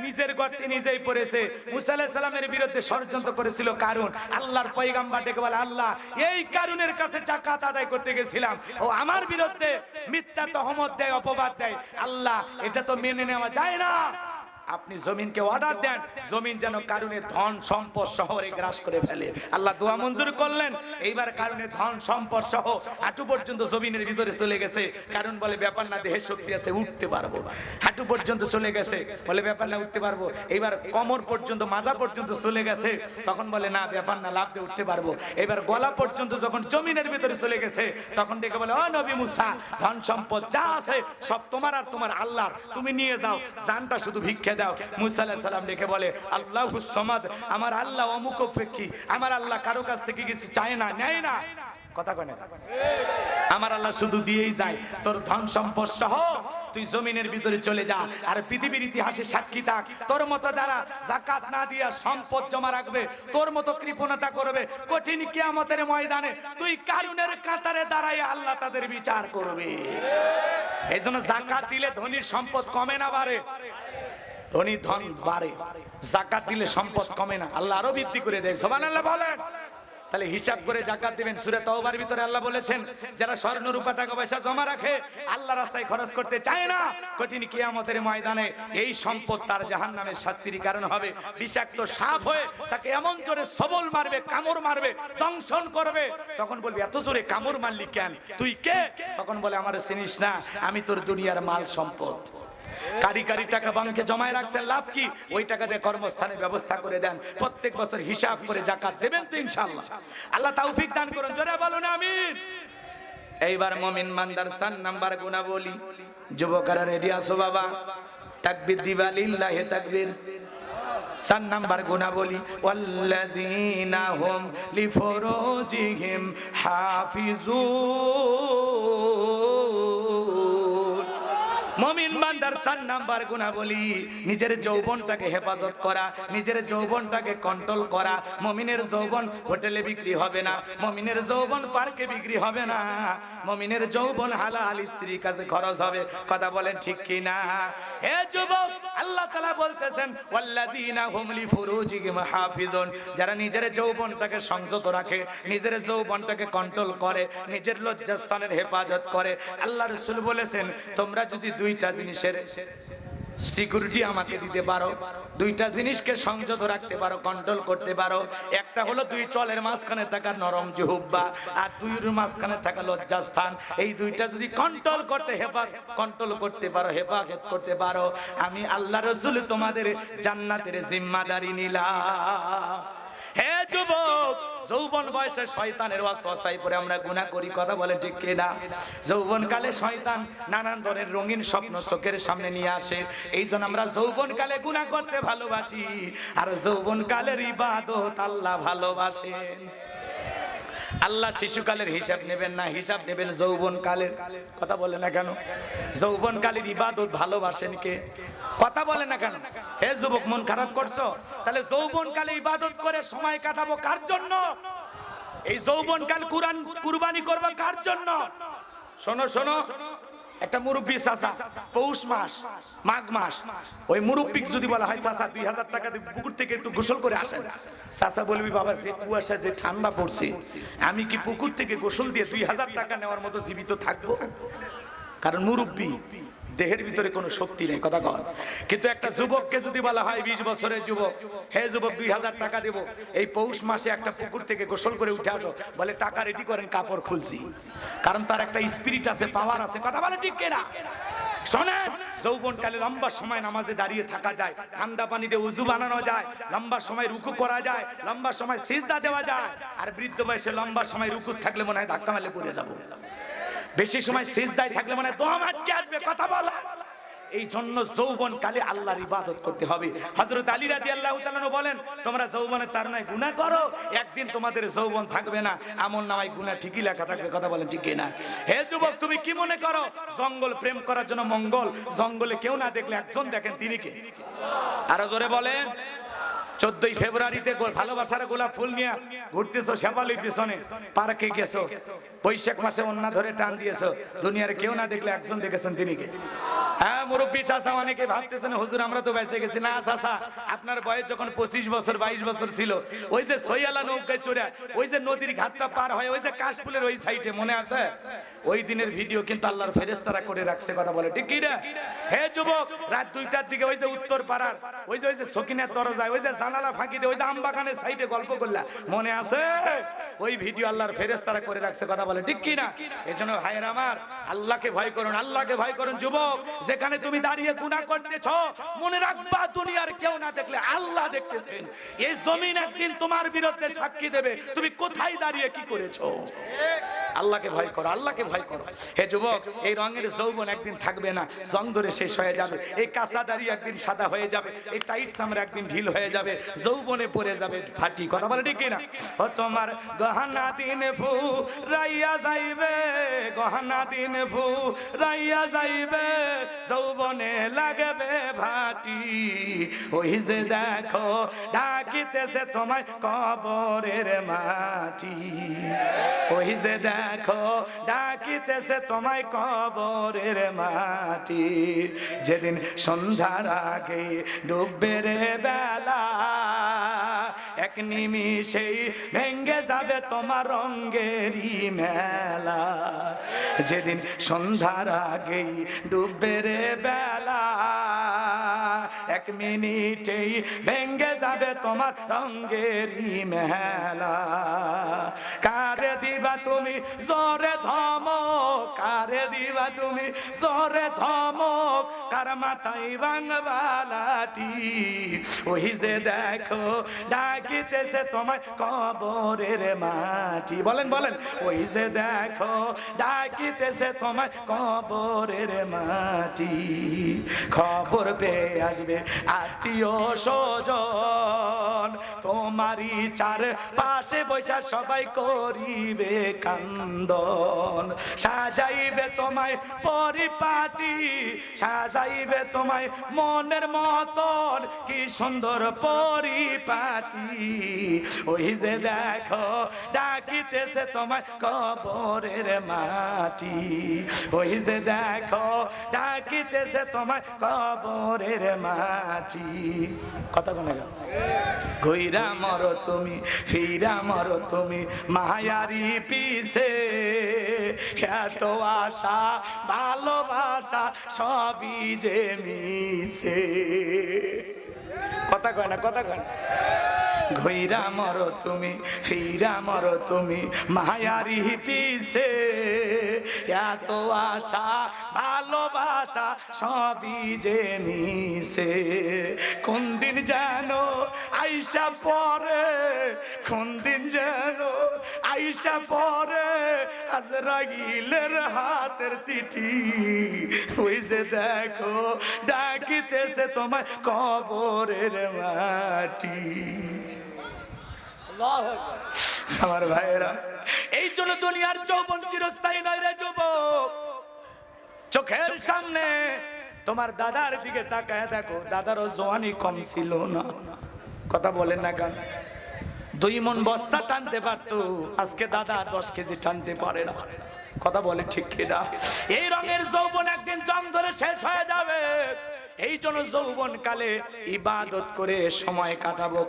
নিজের গর্তে নিজেই পড়েছে। মুসা আলাইহিস সালামের বিরুদ্ধে ষড়যন্ত্র করেছিল কারুন। আল্লাহর পয়গম্বর ডেকে বলে, আল্লাহ এই কারুনের কাছে যাকাত আদায় করতে গেছিলাম, ও আমার বিরুদ্ধে মিথ্যা তহমত দেয়, অপবাদ দেয়। আল্লাহ এটা তো মেনে নেওয়া যায় না। আপনি জমিনকে অর্ডার দেন, জমিন যেন কারুনের ধন সম্পদ শহরে গ্রাস করে ফেলে। আল্লাহ দোয়া মঞ্জুর করলেন। এইবার কারুনের ধন সম্পদ সহ হাঁটু পর্যন্ত জমিনের ভিতরে চলে গেছে। কারণ বলে ব্যাপার না, দেহে শক্তি আছে, উঠতে পারবো। হাঁটু পর্যন্ত চলে গেছে, বলে ব্যাপার না, উঠতে পারবো। এইবার কোমর পর্যন্ত, মাজা পর্যন্ত চলে গেছে, তখন বলে না, ব্যাপার না, লাভ দিয়ে উঠতে পারবো। এবার গলা পর্যন্ত যখন জমিনের ভিতরে চলে গেছে, তখন ডেকে বলে, ও নবী মুসা, ধন সম্পদ যা আছে সব তোমার আর তোমার আল্লাহর, তুমি নিয়ে যাও, জানটা শুধু ভিক্ষা দাও। মুসা আলাইহিস সালাম ডেকে বলে, আল্লাহুস সামাদ, আমার আল্লাহ অমুখাপেক্ষী, আমার আল্লাহ কারো কাছ থেকে কিছু চায় না, নেয় না। কথা কয় না? আমার আল্লাহ শুধু দিয়েই যায়। তোর ধন সম্পদ সহ তুই জমিনের ভিতরে চলে যা, আর পৃথিবীর ইতিহাসে সাক্ষী থাক, তোর মতো যারা যাকাত না দিয়া সম্পদ জমা রাখবে, তোর মতো কৃপণতা করবে, কঠিন কিয়ামতের ময়দানে তুই কারুনের কাতারে দাঁড়ায় আল্লাহ তাদের বিচার করবে। এইজন্য যাকাত দিলে ধনীর সম্পদ কমে না বাড়ে? ধনী ধন বাড়ে। যাকাত দিলে সম্পদ কমে না, আল্লাহ আরো বৃদ্ধি করে দেয়। সুবহানাল্লাহ বলেন। তাহলে হিসাব করে যাকাত দিবেন। সূরা তাওবার ভিতরে আল্লাহ বলেছেন, যারা স্বর্ণ রূপা টাকা পয়সা জমা রাখে, আল্লাহর রাস্তায় খরচ করতে চায় না, কঠিন কিয়ামতের ময়দানে এই সম্পদ তার জাহান্নামের শাস্তির কারণ হবে। বিষাক্ত সাপ হয়ে তাকে এমন জোরে সবল মারবে, কামড় মারবে, দংশন করবে। তখন বলবি, এত জোরে কামড় মারলি কেন? তুই কে? তখন বলে, আমারে চিনিস না, আমি তোর দুনিয়ার মাল সম্পদ। কারি কারি টাকা ব্যাংকে জমায় রাখছেন, লাভ কি? ওই টাকা দিয়ে কর্মস্থানের ব্যবস্থা করে দেন। প্রত্যেক বছর হিসাব করে যাকাত দেবেন তো ইনশাআল্লাহ। আল্লাহ তৌফিক দান করুন। জোরে বলুন আমিন। এইবার মুমিন বান্দার 4 নাম্বার গুণাবলী। যুবকরা রেডি আছো বাবা? তাকবীর দিবা, লিল্লাহি তাকবীর। 4 নাম্বার গুণাবলী, ওয়াল্লাযীনা হুম লিফুরুজিহিম হাফিজুন। মুমিন বান্দার 4 নাম্বার গুণাবলী, নিজের যৌবনটাকে হেফাজত করা, নিজের যৌবনটাকে কন্ট্রোল করা। মুমিনের যৌবন হোটেলে বিক্রি হবে না, মুমিনের যৌবন পার্কে বিক্রি হবে না, মুমিনের যৌবন হালাল স্ত্রীর কাছে খরচ হবে। কথা বলেন ঠিক কি না? হে যুবক, আল্লাহ তাআলা বলতেছেন, ওয়াল্লাযীনা হুম লিফুরুজিহিম হাফিজুন। যারা নিজের যৌবনটাকে সংযত রাখে, নিজের যৌবনটাকে কন্ট্রোল করে, নিজের লজ্জাস্থানের হেফাজত করে। আল্লাহ রাসূল বলেছেন, তোমরা যদি 2টা জিনিসের সিকিউরিটি আমাকে দিতে পারো, 2টা জিনিসকে সংযত রাখতে পারো, কন্ট্রোল করতে পারো, একটা হলো 2 চলের মাঝখানে থাকা নরম জিহ্বা, আর 2-এর মাঝখানে থাকা লজ্জাস্থান। এই 2টা যদি কন্ট্রোল করতে পারো, হেফাজত করতে পারো, আমি আল্লাহ রাসূল তোমাদের জান্নাতের জিম্মাদারি নিলাম। হে যুবক, যৌবন বয়সে শয়তানের ওয়াসওয়াসায় পড়ে আমরা গুনাহ করি, কথা বলে ঠিক কিনা? যৌবনকালে শয়তান নানান ধরনের রঙিন স্বপ্ন চোখের সামনে নিয়ে আসে, এই জন্য আমরা যৌবনকালে গুনাহ করতে ভালোবাসি। আর যৌবনকালের ইবাদত আল্লাহ ভালোবাসেন। আল্লাহ শিশুকালের হিসাব নেবেন না, হিসাব নেবেন যৌবনকালের। কথা বলে না কেন? যৌবনকালের ইবাদত ভালোবাসেন কে? কথা বলে না কেন? হে যুবক, মন খারাপ করছো? তাহলে যৌবনকালে ইবাদত করে সময় কাটাবো কার জন্য? এই যৌবনকাল কুরআন কুরবানি করবো কার জন্য? শোনো শোনো, একটা মুরব্বী চাচা, পৌষ মাস মাঘ মাস, ওই মুরব্বিক যদি বলা হয় চাচা 2000 টাকা দিয়ে পুকুর থেকে একটু গোসল করে আসেন, চাচা বলবি বাবা যে কুয়াশা যে ঠান্ডা পড়ছে, আমি কি পুকুর থেকে গোসল দিয়ে 2000 টাকা নেওয়ার মতো জীবিত থাকবো? কারণ মুরব্বী, দেহের ভিতরে কোনো শক্তি নেই, কথা কন। কিন্তু একটা যুবককে যদি বলা হয় 20 বছরের যুবক, হে যুবক 2000 টাকা দেব, এই পৌষ মাসে একটা পুকুর থেকে গোসল করে উঠে আসো, বলে টাকা রেডি করেন, কাপড় খুলছি। কারণ তার একটা স্পিরিট আছে, পাওয়ার আছে, কথা বলে ঠিক কিনা? শোনেন, যৌবনকালে লম্বা সময় নামাজে দাঁড়িয়ে থাকা যায়, ঠান্ডা পানিতে উযু বানানো যায়, লম্বা সময় রুকু করা যায়, লম্বা সময় সিজদা দেওয়া যায়। আর বৃদ্ধ বয়সে লম্বা সময় রুকু থাকলে মনে হয় ধাক্কা মারলে পড়ে যাবো, বেশি সময় সিজদায় থাকলে মানে দম আটকে আসবে, কথা বলা। এই জন্য যৌবন কালে আল্লাহর ইবাদত করতে হবে। হযরত আলী রাদিয়াল্লাহু তাআলা বলেন, তোমরা যৌবনে তাড়নায় গুনাহ করো, একদিন তোমাদের যৌবন থাকবে না, আমলনামায় গুনাহ ঠিকই লেখা থাকবে, কথা বলেন ঠিক কি না? হে যুবক, তুমি কি মনে করো জঙ্গল প্রেম করার জন্য মঙ্গল? জঙ্গলে কেউ না দেখলে একজন দেখেন, তিনি কে? আরো জোরে বলেন। 14ই ফেব্রুয়ারিতে ভালোবাসার গোলাপ ফুল নিয়ে ঘুরতেছো শেফালির পিছনে, পার্কে গেছো, বৈশাখ মাসে অন্না ধরে টান দিয়েছো, দুনিয়ার কেউ না দেখলে একজন দেখেছেন, তিনি কে? হ্যাঁ মুরব্বী চাচা, অনেকে ভাবতেছেন হুজুর আমরা তো বেঁচে গেছি। না চাচা, আপনার বয়স যখন 25 বছর 22 বছর ছিল, ওই যে সৈয়ালা নৌকায় চড়ে ওই যে নদীর ঘাটটা পার হয়, ওই যে কাশফুলের ওই সাইডে, মনে আছে? ওই দিনের ভিডিও কিন্তু আল্লাহর ফেরেশতারা করে রাখছে, কথা বলে ঠিক কি না? হে যুবক, রাত 2টার দিকে ওই যে উত্তর পাড়ার ওই যে সকিনার দরজায় ওই যে জানালা ফাঁকি দিয়ে ওই যে আমবাগানের সাইডে গল্প করলা, মনে আছে? ওই ভিডিও আল্লাহর ফেরেশতারা করে রাখছে, কথা বলে ঠিক কি না? এজন্য ভাইয়ের আমার, আল্লাহকে ভয় করুন, আল্লাহকে ভয় করুন। যুবক, যেখানে তুমি দাঁড়িয়ে গুনাহ করতেছো, মনে রাখবা দুনিয়ার কেউ না দেখলে আল্লাহ দেখতেছেন। এই জমিন একদিন তোমার বিরুদ্ধে সাক্ষী দেবে, তুমি কোথায় দাঁড়িয়ে কি করেছো। আল্লাহকে ভয় করো, আল্লাহকে ভয় করো। হে যুবক, এই রঙের যৌবন একদিন থাকবে না, জং ধরে শেষ হয়ে যাবে। এই কাঁচা দাড়ি একদিন সাদা হয়ে যাবে, এই টাইট চামড়া একদিন ঢিল হয়ে যাবে, যৌবনে পড়ে যাবে ফাটি, কথা বলে ঠিক কিনা? ও তোমার গহনা দিন ফু রাইয়া যাইবে, গহনা দিন ফু রাইয়া যাইবে, যৌবনে লাগবে ভাটি। ওই যে দেখো ডাকিতেছে তোমায় কবরের মাটি, ওই যে দেখো ডাকিতেছে তোমায় কবরের মাটি। যেদিন সন্ধ্যার আগে ডুববে রে বেলা, এক নিমিষেই ভেঙ্গে যাবে তোমার রঙ্গেরই মেলা। যেদিন সন্ধ্যার আগেই ডুববে রে বেলা, এক মিনিটেই ভেঙ্গে যাবে তোমার রঙ্গেরই মেলা। কারে দিবা তুমি জোরে ধমক, কারে দিবা তুমি জোরে ধমক, কার মাথায় বাংলাটি। ওই যে দেখো ডাকিতেছে তোমায় কবরের মাটি, বলেন বলেন। ওই যে দেখো ডাকিতেছে তোমায় কবরের মাটি। খবর পেয়ে আসবে আত্মীয় স্বজন, তোমারই চার পাশে বৈশা সবাই করিবে কান্দন। সাজাইবে তোমায় পরিপাটি, সাজাইবে তোমায় মনের মতন, কি সুন্দর পরিপাটি। ওই যে দেখো ডাকিতেছে তোমায় কবরের মাটি, ওই যে দেখো ডাকিতেছে তোমায় কবরের মাটি। কথা কোনে গেল? ঘুইরা মরো তুমি, ফিরা মরো তুমি মায়ারি পিছে, এত আশা ভালোবাসা সবই যে মিছে। কথা কয় না, কথা কয় না। ঘইরা মরো তুমি ফিরা মরো তুমি মায়ারি পিছে এত আশা ভালোবাসা সবই যে মিশে কোন দিন জানো আইসা পরে কোন দিন জানো আইসা পরে আজরাইলের হাতের চিঠি ওই যে দেখো ডাকিতেছে তোমায় কবরের মাটি। আমার ভাইয়েরা, এই জন্য দুনিয়ার যৌবন চিরস্থায়ী নয় রে যুবক। চোখের সামনে তোমার দাদার দিকে তাকায় দেখো, দাদারও জওয়ানি কম ছিল না। কথা বলেন না কেন? 2 মণ বস্তা টানতে পারতো, আজকে দাদা 10 কেজি টানতে পারে না। কথা বলে ঠিক কিনা? এই রঙের যৌবন একদিন জং ধরে শেষ হয়ে যাবে। এই জন্য যৌবন কালে ইবাদত করে সময় কাটাবো।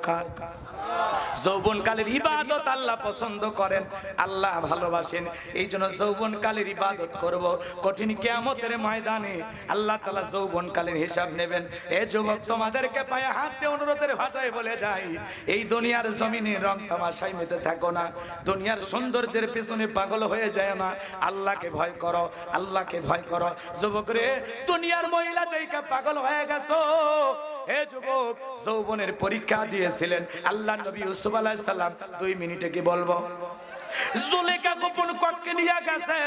যৌবন কালের ইবাদত আল্লাহ পছন্দ করেন, আল্লাহ ভালোবাসেন। এই জন্য যৌবন কালের ইবাদত করব। কঠিন কিয়ামতের ময়দানে আল্লাহ তাআলা যৌবন কালের হিসাব নেবেন। এ যুবক, তোমাদেরকে পায়ে হাত দিয়ে অনুরোধের ভাষায় বলে যাই, এই দুনিয়ার জমিনে রং তামাশায় মেতে থাকো না, দুনিয়ার সৌন্দর্যের পেছনে পাগল হয়ে যায় না। আল্লাহকে ভয় করো, আল্লাহকে ভয় করো। যুবক রে, দুনিয়ার মহিলা দেখে পাগল হয়ে গেছো। হে যুবক, যৌবনের পরীক্ষা দিয়েছিলেন আল্লাহ নবী ইউসুফ আলাইহিস সালাম। 2 মিনিটে কি বলবো? জুলেখা গোপন কক্ষে নিয়ে গেছে,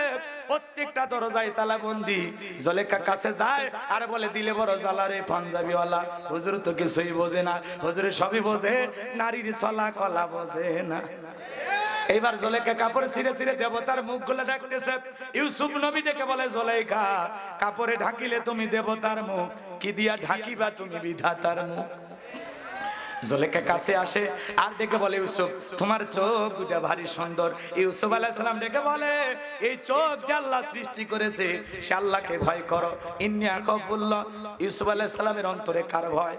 প্রত্যেকটা দরজায় তালাবন্দি। জুলেখা কাছে যায় আর বলে, দিলে বড় জ্বালা রে পাঞ্জাবিওয়ালা, হুজুর তো কিছুই বোঝে না, হুজুরে সবই বোঝে, নারীর চলা কলা বোঝে না। এইবার জুলেখা কাপড় ছিঁড়ে ছিঁড়ে দেবতার মুখগুলো ঢাকতেছে। ইউসুফ নবী ডেকে বলে, জুলেখা, কাপড়ে ঢাকিলে তুমি দেবতার মুখ, কি দিয়া ঢাকিবা তুমি বিধাতার মুখ? জুলেখা কাছে আসে আর ডেকে বলে, ইউসুফ, তোমার চোখ দুটা ভারী সুন্দর। ইউসুফ আলাইহিস সালাম ডেকে বলে, এই চোখ যে আল্লাহ সৃষ্টি করেছে সে আল্লাহকে ভয় করো। ইন্নী আখাফুল্লাহ। ইউসুফ আলাইহিস সালামের অন্তরে কার ভয়?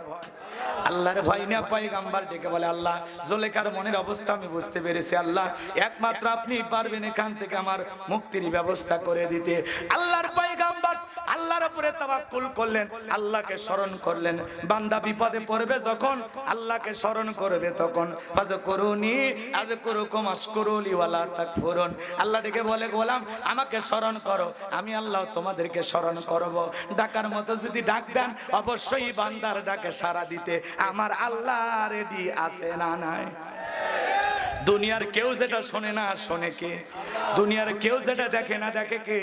আল্লাহর ভয় না। পয়গম্বর ডেকে বলে, আল্লাহ, জুলেখার মনের অবস্থা আমি বুঝতে পেরেছি, আল্লাহ একমাত্র আপনি পারবেন এখান থেকে আমার মুক্তির ব্যবস্থা করে দিতে। আল্লাহর পয়গম্বর আল্লাহর উপরে তাওয়াক্কুল করলেন, আল্লাহকে স্মরণ করলেন। বান্দা বিপদে পড়বে যখন আল্লাহকে স্মরণ করবে তখন ফাযকুরুনি আযকুরুকুম আশকুরুলি ওয়ালা তাকফুরুন। আল্লাহ ডেকে বলে, গোলাম, আমাকে স্মরণ করো, আমি আল্লাহ তোমাদেরকে স্মরণ করব। ডাকার মতো যদি ডাক দেন, অবশ্যই বান্দার ডাকে সাড়া দিতে আমার আল্লাহ রেডি আছে না নাই? দুনিয়ার কেউ যেটা শোনে না শোনে কে? দুনিয়ার কেউ যেটা দেখে না দেখে কে?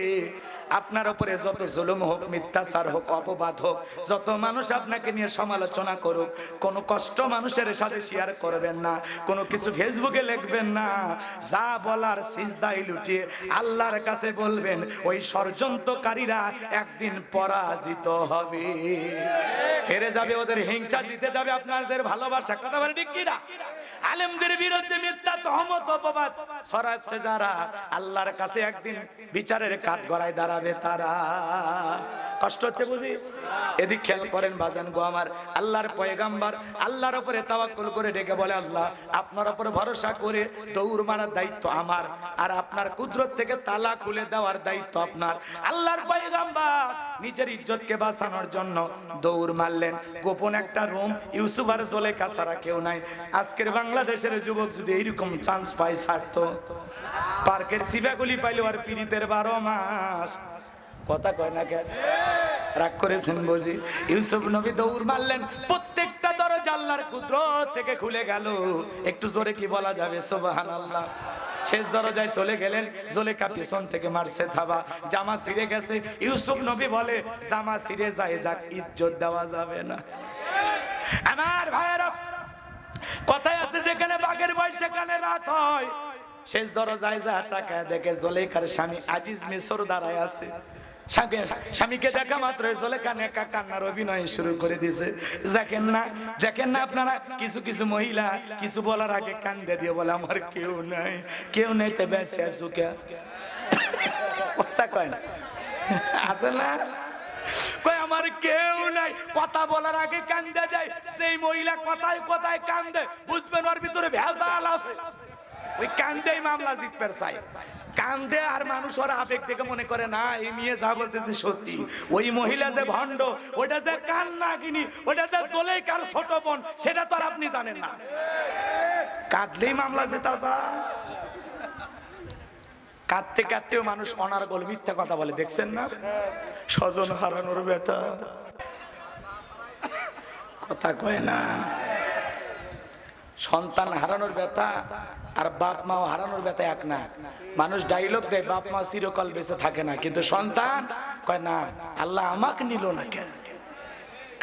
আপনার উপরে যত জুলুম হোক, মিথ্যাচার হোক, অপবাদ হোক, যত মানুষ আপনাকে নিয়ে সমালোচনা করুক, কোনো কষ্ট মানুষের সাথে শেয়ার করবেন না, কোনো কিছু ফেসবুকে লিখবেন না। যা বলার সিজদায় লুটিয়ে আল্লাহর কাছে বলবেন। ওই ষড়যন্ত্রকারীরা একদিন পরাজিত হবে, হেরে যাবে, ওদের হিংসা জিতে যাবে আপনাদের ভালোবাসা। কথা বলে ঠিক কিনা? আলেমদের বিরুদ্ধে মিথ্যা তহমত অপবাদ ছড়াচ্ছে যারা, আল্লাহর কাছে একদিন বিচারের কাঠগড়ায় দাঁড়াবে তারা। কষ্ট হচ্ছে বুঝি? এদিক খেয়াল করেন বাজান গো আমার। আল্লাহর পয়গম্বর আল্লাহর উপরে তাওয়াক্কুল করে ডেকে বলে, আল্লাহ, আপনার উপরে ভরসা করে দৌড় মারার দায়িত্ব আমার, আর আপনার কুদরত থেকে তালা খুলে দেওয়ার দায়িত্ব আপনার। আল্লাহর পয়গম্বর নিজের ইজ্জতকে বাঁচানোর জন্য দৌড় মারলেন। গোপন একটা রুম, ইউসুফ আর জুলেখা ছাড়া কেউ নাই। আজকের বাংলাদেশের যুবক যদি এইরকম চান্স পায়, ছাড়তো। পার্কের সিবাগুলি পাইলো আর পীড়িতের 12 মাস। কথা কয় না কেন? রাগ করেছেন বুঝি? ইউসুফ নবী দৌড় মারলেন, প্রত্যেকটা দরজা আল্লাহর কুদরত থেকে খুলে গেল। একটু জোরে কি বলা যাবে? সুবহানাল্লাহ। শেষ দরজায় চলে গেলেন, জুলেখা পিছন থেকে মারছে থাবা, জামা ছিঁড়ে গেছে। ইউসুফ নবী বলে, জামা ছিঁড়ে যায় যাক, ইজ্জত দেওয়া যাবে না। আমার ভাইয়েরা, কথায় আছে, যেখানে বাঘের ভয় সেখানে রাত হয়। শেষ দরজায় যা তাকায় দেখে জুলেখার স্বামী আজিজ মিশর দাঁড়ায় আছে। স্বামীকে দেখা মাত্র জুলেখা নেকা কান্নার অভিনয় শুরু করে দিয়েছে। দেখেন না আপনারা, কিছু কিছু মহিলা কিছু বলার আগে কান্দে দিয়ে বলে, আমার কেউ নাই, কেউ নেই তো বেঁচে আছো কে? কথা কয় না, আছে না? কয় আমার কেউ নাই, কথা বলার আগে কান্দে যায়। সেই মহিলা কথায় কথায় কান্দে, বুঝবেন ওর ভিতরে ভেজাল আছে। ওই কান্দেই মামলা জিতবে চাই। কান্দে আর মানুষ ওর আবেগ দেখে মনে করে না এই মেয়ে যা বলতেছে সত্যি। ওই মহিলা যে ভণ্ড, ওটা যে কান্না কিনি, ওটা যে জুলেখার ছোট বোন, সেটা তো আর আপনি জানেন না। কাঁদলেই মামলা জেতা যায়। কাঁদতে কাঁদতেও মানুষ অনার্গল মিথ্যা কথা বলে, দেখছেন না? স্বজন হারানোর ব্যথা, কথা কয় না। সন্তান হারানোর ব্যথা আর বাপ মা হারানোর ব্যথা এক না। মানুষ ডায়লগ দেয় বাপ মা চিরকাল বেঁচে থাকে না, কিন্তু সন্তান কয় না আল্লাহ আমাকে নিল না কেন?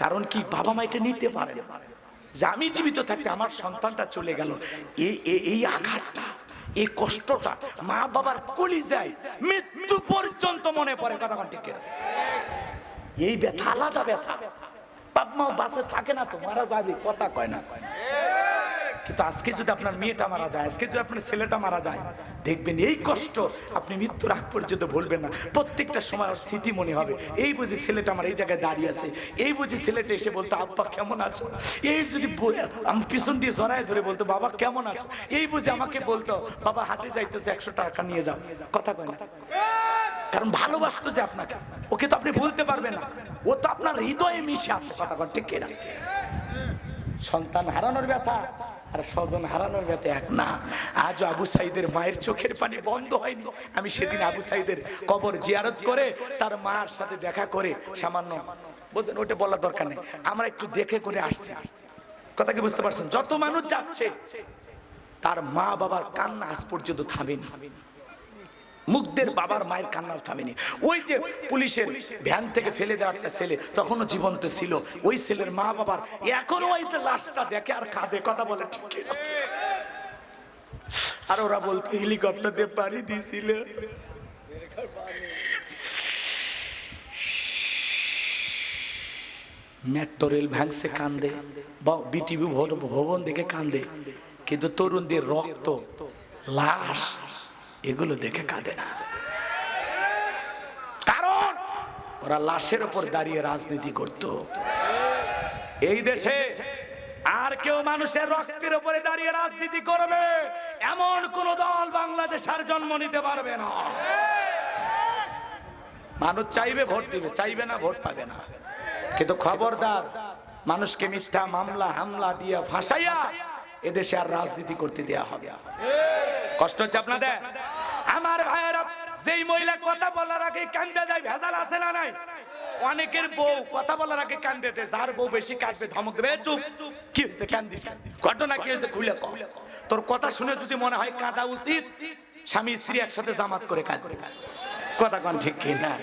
কারণ কি, বাবা মা এটা নিতে পারে না যে আমি জীবিত থাকতে আমার সন্তানটা চলে গেল। এই আঘাতটা, এই কষ্টটা মা বাবার কলিজায় মৃত্যু পর্যন্ত মনে পড়ে। কথা ঠিক কিনা? এই ব্যথা আলাদা ব্যথা। বাপ মা বাসে থাকে না তো, মারা যাবে, কথা কয় না। কিন্তু আজকে যদি আপনার মেয়েটা মারা যায়, আজকে যদি আপনার ছেলেটা মারা যায়, দেখবেন এই কষ্ট আপনি মৃত্যুর আগ পর্যন্ত ভুলবেন না। প্রত্যেকটা সময় স্মৃতি মনে হবে, এই বুঝি ছেলেটা আমার এই জায়গায় দাঁড়িয়ে আছে, এই বুঝি ছেলেটা এসে বলতো আব্বা কেমন আছো, এই যদি আমি পিছন দিয়ে জড়ায় ধরে বলতো বাবা কেমন আছো, এই বুঝি আমাকে বলতো বাবা হাটে যাইতেছে 100 টাকা নিয়ে যাও। কথা কয় না? কারণ ভালোবাসতো যে আপনাকে, ওকে তো আপনি ভুলতে পারবেন না, ও তো আপনার হৃদয়ে মিশে আছে। কথা কয় ঠিক কিনা? সন্তান হারানোর ব্যথা আর স্বজন হারানোর ব্যথা এক না। আজও আবু সাইদের মায়ের চোখের পানি বন্ধ হয়নি। আমি সেদিন আবু সাইদের কবর জিয়ারত করে তার মার সাথে দেখা করে সামান্য, বুঝলেন, ওটা বলার দরকার নেই, আমরা একটু দেখে করে আসছি। কথা কি বুঝতে পারছেন? যত মানুষ যাচ্ছে তার মা বাবার কান্না আজ পর্যন্ত থামেনি। মুগ্ধের বাবার মায়ের কান্নার থামেনি। ওই যে পুলিশের ভ্যান থেকে ফেলে দেওয়া একটা ছেলে তখনও জীবন্ত ছিল, ওই ছেলের মা বাবার এখনো ওই লাশটা দেখে আর কাঁদে। কথা বলে ঠিক কিনা? আর ওরা বলতো হেলিকপ্টার দিয়ে পানি দিয়েছিল। মেট্রো রেল ভাঙছে কান্দে, বিটিভি ভবন দেখে কান্দে, কিন্তু তরুণদের রক্ত, লাশ, এগুলো দেখে কাঁদে না। কারণ ওরা লাশের উপর দাঁড়িয়ে রাজনীতি করত। এই দেশে আর কেউ মানুষের রক্তের উপরে দাঁড়িয়ে রাজনীতি করবে এমন কোন দল বাংলাদেশ আর জন্ম নিতে পারবে না। মানুষ চাইবে ভোট দিবে, চাইবে না ভোট পাবে না। কিন্তু খবরদার, মানুষকে মিথ্যা মামলা হামলা দিয়ে ফাঁসাইয়া এদেশে আর রাজনীতি করতে দেয়া হবে। কষ্ট হচ্ছে আপনাদের? আমার ভাইয়েরা, যেই মহিলা কথা বলার আগে কান্দে যায়, ভেজাল আছে না নাই? অনেকের বউ কথা বলার আগে কান্দে দেয়, যার বউ বেশি কাঁদবে ধমক দেবে, চুপ, কি হয়েছে কান্দিস, ঘটনা কি হয়েছে খুলে কও। তোর কথা শুনে যদি মনে হয় কাঁদা উচিত, স্বামী স্ত্রী একসাথে জামাত করে কাঁদবে। কথা কোন ঠিক কি না?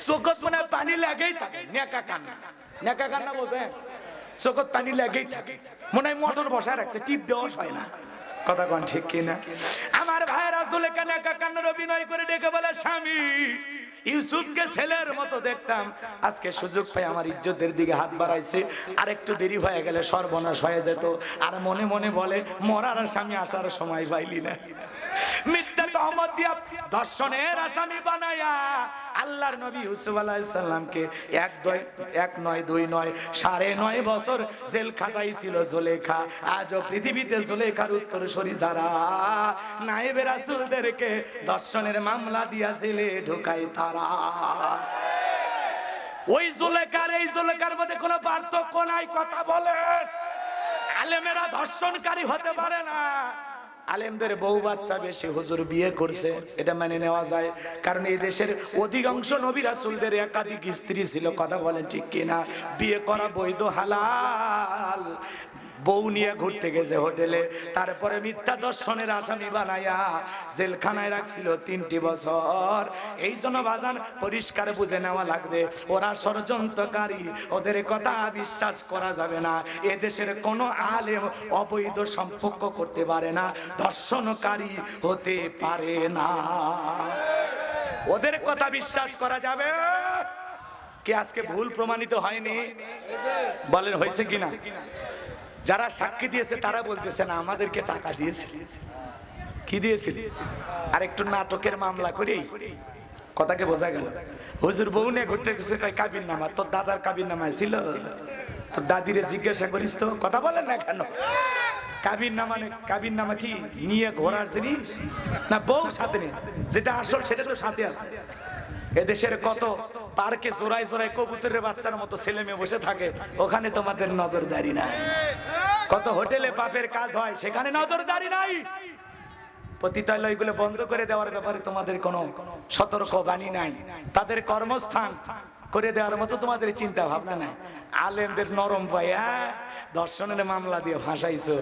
চোখত মনে হয় পানি লাগেই থাকে, নেকা কান্না, নেকা কান্না বলবে, চোখত পানি লাগেই থাকে, মনে হয় মোটর বসায় রাখছে, টিপ দেওয়া হয় না। কথা কোন ঠিক কিনা? আমার ভাইয়েরা জুলেখা নেকা কান্নার অভিনয় করে ডেকে বলে, স্বামী ইউসুফকে ছেলের মতো দেখতাম, আজকে সুযোগ পাই আমার ইজ্জতের দিকে হাত বাড়াইছে, আর একটু দেরি হয়ে গেলে সর্বনাশ হয়ে যেত। আর মনে মনে বলে, মরার আসামি আসার সময় পাইলি না। মিথ্যা তহমত দিয়া ধর্ষণের আসামি বানায়া আল্লাহর নবী ইউসুফ আলাইহিস সালামকে 1 নয় 2 নয় 9.5 বছর জেল খাটাইছিল জুলেখা। আজও পৃথিবীতে জুলেখার উত্তরসূরি যারা নায়েবে রাসূলদেরকে ধর্ষণের মামলা দিয়া জেলে ঢুকায় তারা। ওই জুলেখার এই জুলেখার মধ্যে কোনো পার্থক্য নাই। কথা বলেন, আলেমেরা ধর্ষণকারী হতে পারে না। আলেমদের বউ বাচ্চা বেশি, হুজুর বিয়ে করছে, এটা মেনে নেওয়া যায়, কারণ এই দেশের অধিকাংশ নবী রাসূলদের একাধিক স্ত্রী ছিল। কথা বলেন ঠিক কিনা? বিয়ে করা বৈধ, হালাল। বউ নিয়ে ঘুরতে গেছে হোটেলে, তারপরে মিথ্যা দর্শনের আসামি বানায়া জেলখানায় রাখছিল 3টি বছর। এই জন্য বাজান পরিষ্কার বুঝে নেওয়া লাগবে, ওরা ষড়যন্ত্রকারী, ওদের কথা বিশ্বাস করা যাবে না। এদেশের কোনো আলেম অবৈধ সম্পর্ক করতে পারে না, ধর্ষণকারী হতে পারে না, ওদের কথা বিশ্বাস করা যাবে। কি আজকে ভুল প্রমাণিত হয়নি? বলেন হয়েছে কিনা? যারা সাক্ষী দিয়েছে তারা বলতেছে না, আমাদেরকে টাকা দিয়েছে। কি দিয়েছে? আর একটু নাটকের মামলা করি, কথাকে বোঝা গেল। হুজুর বউ নিয়ে ঘুরতে গেছে, কাবির নামা, তোর দাদার কাবির নামায় ছিল, তোর দাদিরে জিজ্ঞাসা করিস তো। কথা বলেন না কেন? কাবির নামা, কাবির নামা কি নিয়ে ঘোরার জিনিস না? বউ সাথে নেই, যেটা আসল সেটা তো সাথে আছে। এদেশের কত পার্কে জোড়ায় জোড়ায় কবুতরের বাচ্চার মতো ছেলে মেয়ে বসে থাকে, ওখানে তোমাদের নজরদারি নাই। কত হোটেলে পাপের কাজ হয়, সেখানে নজরদারি নাই। পতিতালয়গুলো বন্ধ করে দেওয়ার ব্যাপারে তোমাদের কোনো সতর্ক বাণী নাই, তাদের কর্মস্থান করে দেওয়ার মতো তোমাদের চিন্তা ভাবনা নাই। আলেমদের নরম পায়া দর্শনের মামলা দিয়ে ভাসাইছো,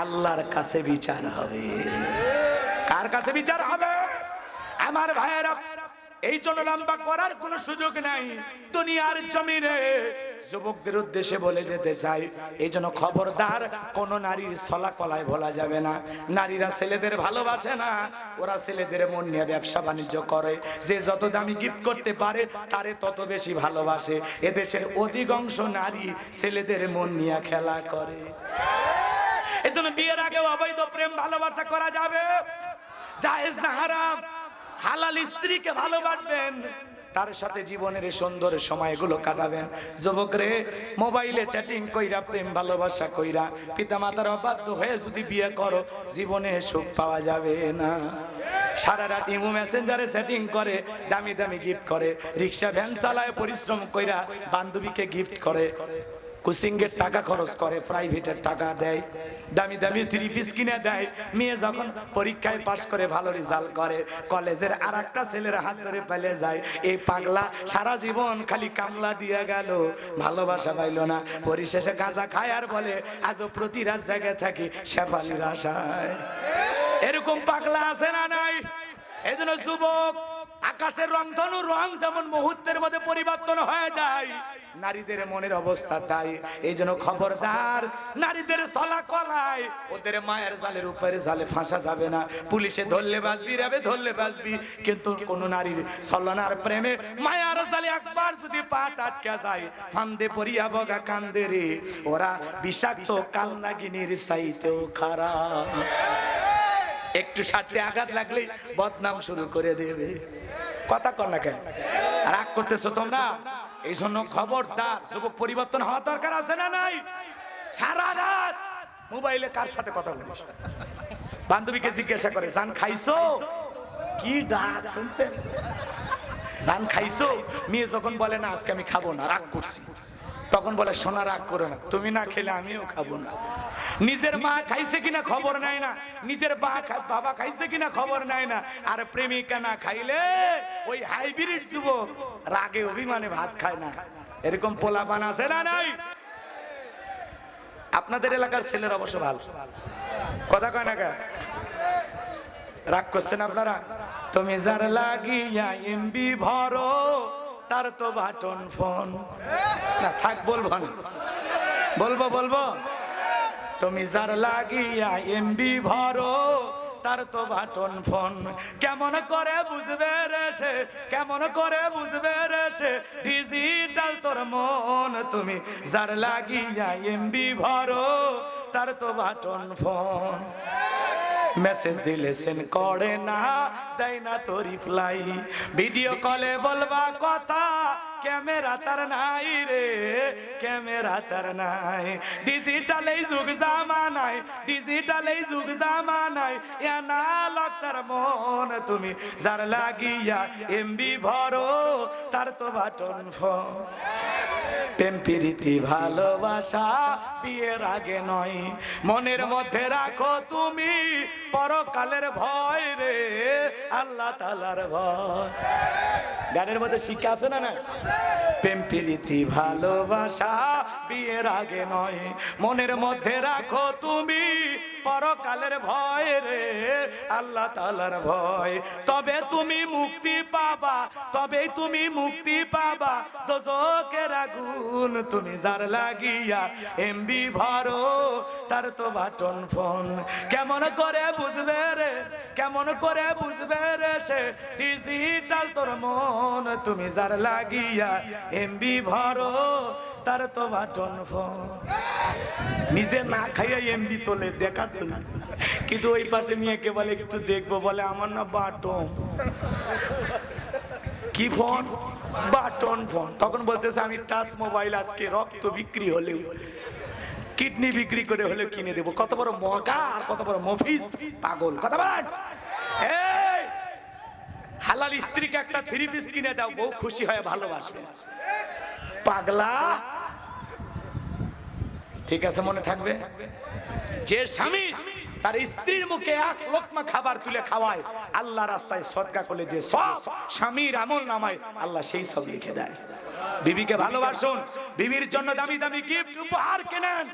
আল্লাহর কাছে বিচার হবে। কার কাছে বিচার হবে? আমার ভাইয়েরা, এই জন্য লম্বা করার কোনো সুযোগ নাই দুনিয়ার জমিনে। যুবকদের উদ্দেশ্যে বলে যেতে চাই, এই জন্য খবরদার কোন নারীর ছলা কলায় ভোলা যাবে না। নারীরা ছেলেদের ভালোবাসে না, ওরা ছেলেদের মন নিয়ে ব্যবসা বাণিজ্য করে। যে যত দামি গিফট করতে পারে তারে তত বেশি ভালোবাসে। এদেশের অধিকাংশ নারী ছেলেদের মন নিয়ে খেলা করে। এই জন্য বিয়ের আগে অবৈধ প্রেম ভালোবাসা করা যাবে, জায়েজ না হারাম। হালাল স্ত্রীকে ভালোবাসবেন, তার সাথে জীবনের সুন্দর সময়গুলো কাটাবেন। যুবকরে, মোবাইলে চ্যাটিং কইরা প্রেম ভালোবাসা কইরা পিতামাতার অবাধ্য হয়ে যদি বিয়ে করো, জীবনে সুখ পাওয়া যাবে না। সারা রাত ইমো মেসেঞ্জারে চ্যাটিং করে, দামি দামি গিফট করে, রিক্সা ভ্যান চালায়, পরিশ্রম কইরা বান্ধবীকে গিফট করে, কোচিংয়ের টাকা খরচ করে, প্রাইভেটের টাকা দেয়, দামি দামি থ্রি পিস কিনে দেয়। মেয়ে যখন পরীক্ষায় পাশ করে ভালো রেজাল্ট করে, কলেজের আর একটা ছেলের হাত ধরে পেলে যায়। এই পাগলা সারা জীবন খালি কামলা দিয়ে গেল, ভালোবাসা পাইল না। পরিশেষে গাঁজা খায় আর বলে আজও প্রতি রাত জায়গায় থাকি শেফালির আশায়। এরকম পাগলা আছে না নাই? এই জন্য যুবক, আকাশের রং ধনু রং যেমন মুহূর্তের মধ্যে পরিবর্তন হয়ে যায়, নারীদের মনের অবস্থা তাই। এই জন্য খবরদার, নারীদের চলা কলায় ওদের মায়ের জালের উপরে জালে ফাঁসা যাবে না। পুলিশে ধরলে বাঁচবি, রেবে ধরলে বাঁচবি, কিন্তু কোন নারীর ছলনার প্রেমে মায়ার জালে একবার যদি পা আটকে যায়, ফান্দে পড়িয়া বগা কান্দে রে, ওরা বিষাক্ত কালনাগিনীর চাইতেও খারাপ। একটু সাথে আঘাত লাগলেই বদনাম শুরু করে দেবে। কথা কর না কেন? রাগ করতেছো তোমরা? এই জন্য খবরদার, যুবক পরিবর্তন হওয়া দরকার আছে না নাই? সারা রাত মোবাইলে কার সাথে কথা বলিস? বান্ধবীকে জিজ্ঞাসা করে, জান খাইছো? কি ডাক শুনছেন? জান খাইছো? মেয়ে যখন বলে না আজকে আমি খাবো না, রাগ করছি, তখন বলে সোনা রাগ করো না, তুমি না খেলে আমিও খাবো না। নিজের মা খাইছে কিনা খবর নাই না, নিজের বাবা খাইছে কিনা খবর নাই না। আর প্রেমিকা না খাইলে ওই হাইব্রিড যুবক রাগে অভিমানে ভাত খায় না। এরকম পোলাপান আছে না নাই? আপনাদের এলাকার ছেলের অবশ্য ভালো, কথা কয় না? রাগ করছেন আপনারা? তুমি যার লাগিয়া এমবি ভরো, তার তো বাটন ফোন না থাক, বলবো না, বলবো। তুমি যার লাগিয়া এমবি ভরো, তার তো বাটন ফোন। কেমন করে বুঝবে রে সে, কেমন করে বুঝবে রে সে, ডিজিটাল তোর মন। তুমি যার লাগিয়া এমবি ভরো, তার তো বাটন ফোন। মেসেজ দিলে সেন করে না, দেয় না তো রিপ্লাই। ভিডিও কলে বলবা কথা, ক্যামেরা তার নাই রে, ক্যামেরা তার নাই। ডিজিটাল এই যুগ জামানায়, ডিজিটাল এই যুগ জামানায়, অ্যানালগ তার মন। তুমি যার লাগিয়া এমবি ভরো, তার তো বাটন ফোন। প্রেম প্রীতি ভালোবাসা বিয়ের আগে নয়, মনের মধ্যে রাখো তুমি পরকালের ভয় রে, আল্লাহ তাআলার ভয়। গানের মধ্যে শিক্ষা আছে না? না, প্রেম প্রীতি ভালোবাসা বিয়ের আগে নয়, মনের মধ্যে রাখো তুমি পরকালের ভয় রে, আল্লাহ তাআলার ভয়। তবে তুমি মুক্তি পাবা, তবেই তুমি মুক্তি পাবা দোজখের আগুন। তুমি যার লাগিয়া এমবি ভরো, তার তো বাটন ফোন। কেমন করে বুঝবে রে, কেমন করে বুঝবে রে সে, ডিজিটাল তোর মন। তুমি যার লাগিয়া এমবি ভরো, তার তো বাটন ফোন। নিজে না খাইয়া এমবি তোলে, দেখা তো না, কিন্তু ওই পাশে মেয়েকে বলে একটু দেখবো, বলে আমার না বাটন। কি ফোন? Button phone. তখন বলতেছে আমি টাচ মোবাইল, আজকে রক্ত বিক্রি হলেও, কিডনি বিক্রি করে হলেও কিনে দেবো। কত বড় মগা আর কত বড় মফিজ পাগল, কথা বল। এই হালাল স্ত্রীকে একটা থ্রি পিস কিনে দাও, বউ খুশি হয়ে ভালোবাসবে। পাগলা, ঠিক আছে, মনে থাকবে। যে স্বামী তার স্ত্রীর মুখে এক লোকমা খাবার তুলে খাওয়ায়, আল্লাহ রাস্তায় সদকা করলে যে সব স্বামীর আমল নামায় আল্লাহ সেই সব লিখে দেয়। বিবিকে ভালোবাসুন, বিবির জন্য দামি দামি গিফট উপহার কেনেন,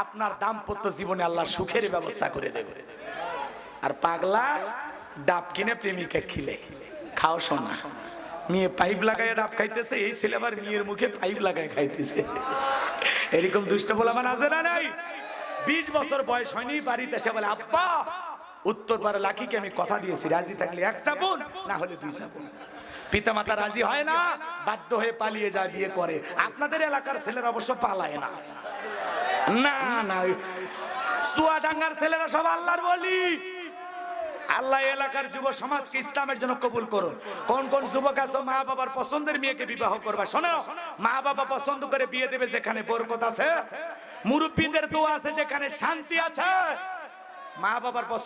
আপনার দাম্পত্য জীবনে আল্লাহ সুখের ব্যবস্থা করে দেবে। আর পাগলা ডাব কিনে প্রেমিকা খিলে খাও শোনা, মেয়ে পাইপ লাগায় ডাব খাইতেছে, এই ছেলে আবার মেয়ের মুখে পাইপ লাগায় খাইতেছে। এরকম দুষ্ট বলা মানে আছে না নাই? 20 বছর বয়স হয়নি, বাড়িতে এসে বলে আব্বা উত্তর পাড়া লাখিকে আমি কথা দিয়েছি, রাজি থাকলে 1 চাপুন, না হলে 2 চাপুন। পিতা মাতা রাজি হয় না, বাধ্য হয়ে পালিয়ে যায়, বিয়ে করে। আপনাদের এলাকার ছেলেরা অবশ্য পালায় না, না না, চুয়াডাঙ্গার ছেলেরা সব আল্লাহর বলি। আল্লাহ এলাকার যুব সমাজকে ইসলামের জন্য কবুল করুন। কোন কোন যুবক আছো মা বাবার পছন্দের মেয়েকে বিবাহ করবা, শোনো, মা বাবা পছন্দ করে বিয়ে দেবে যেখানে বরকত আছে, মুরব্বীদের দোয়া আছে যেখানে শান্তি আছে, মা বাবার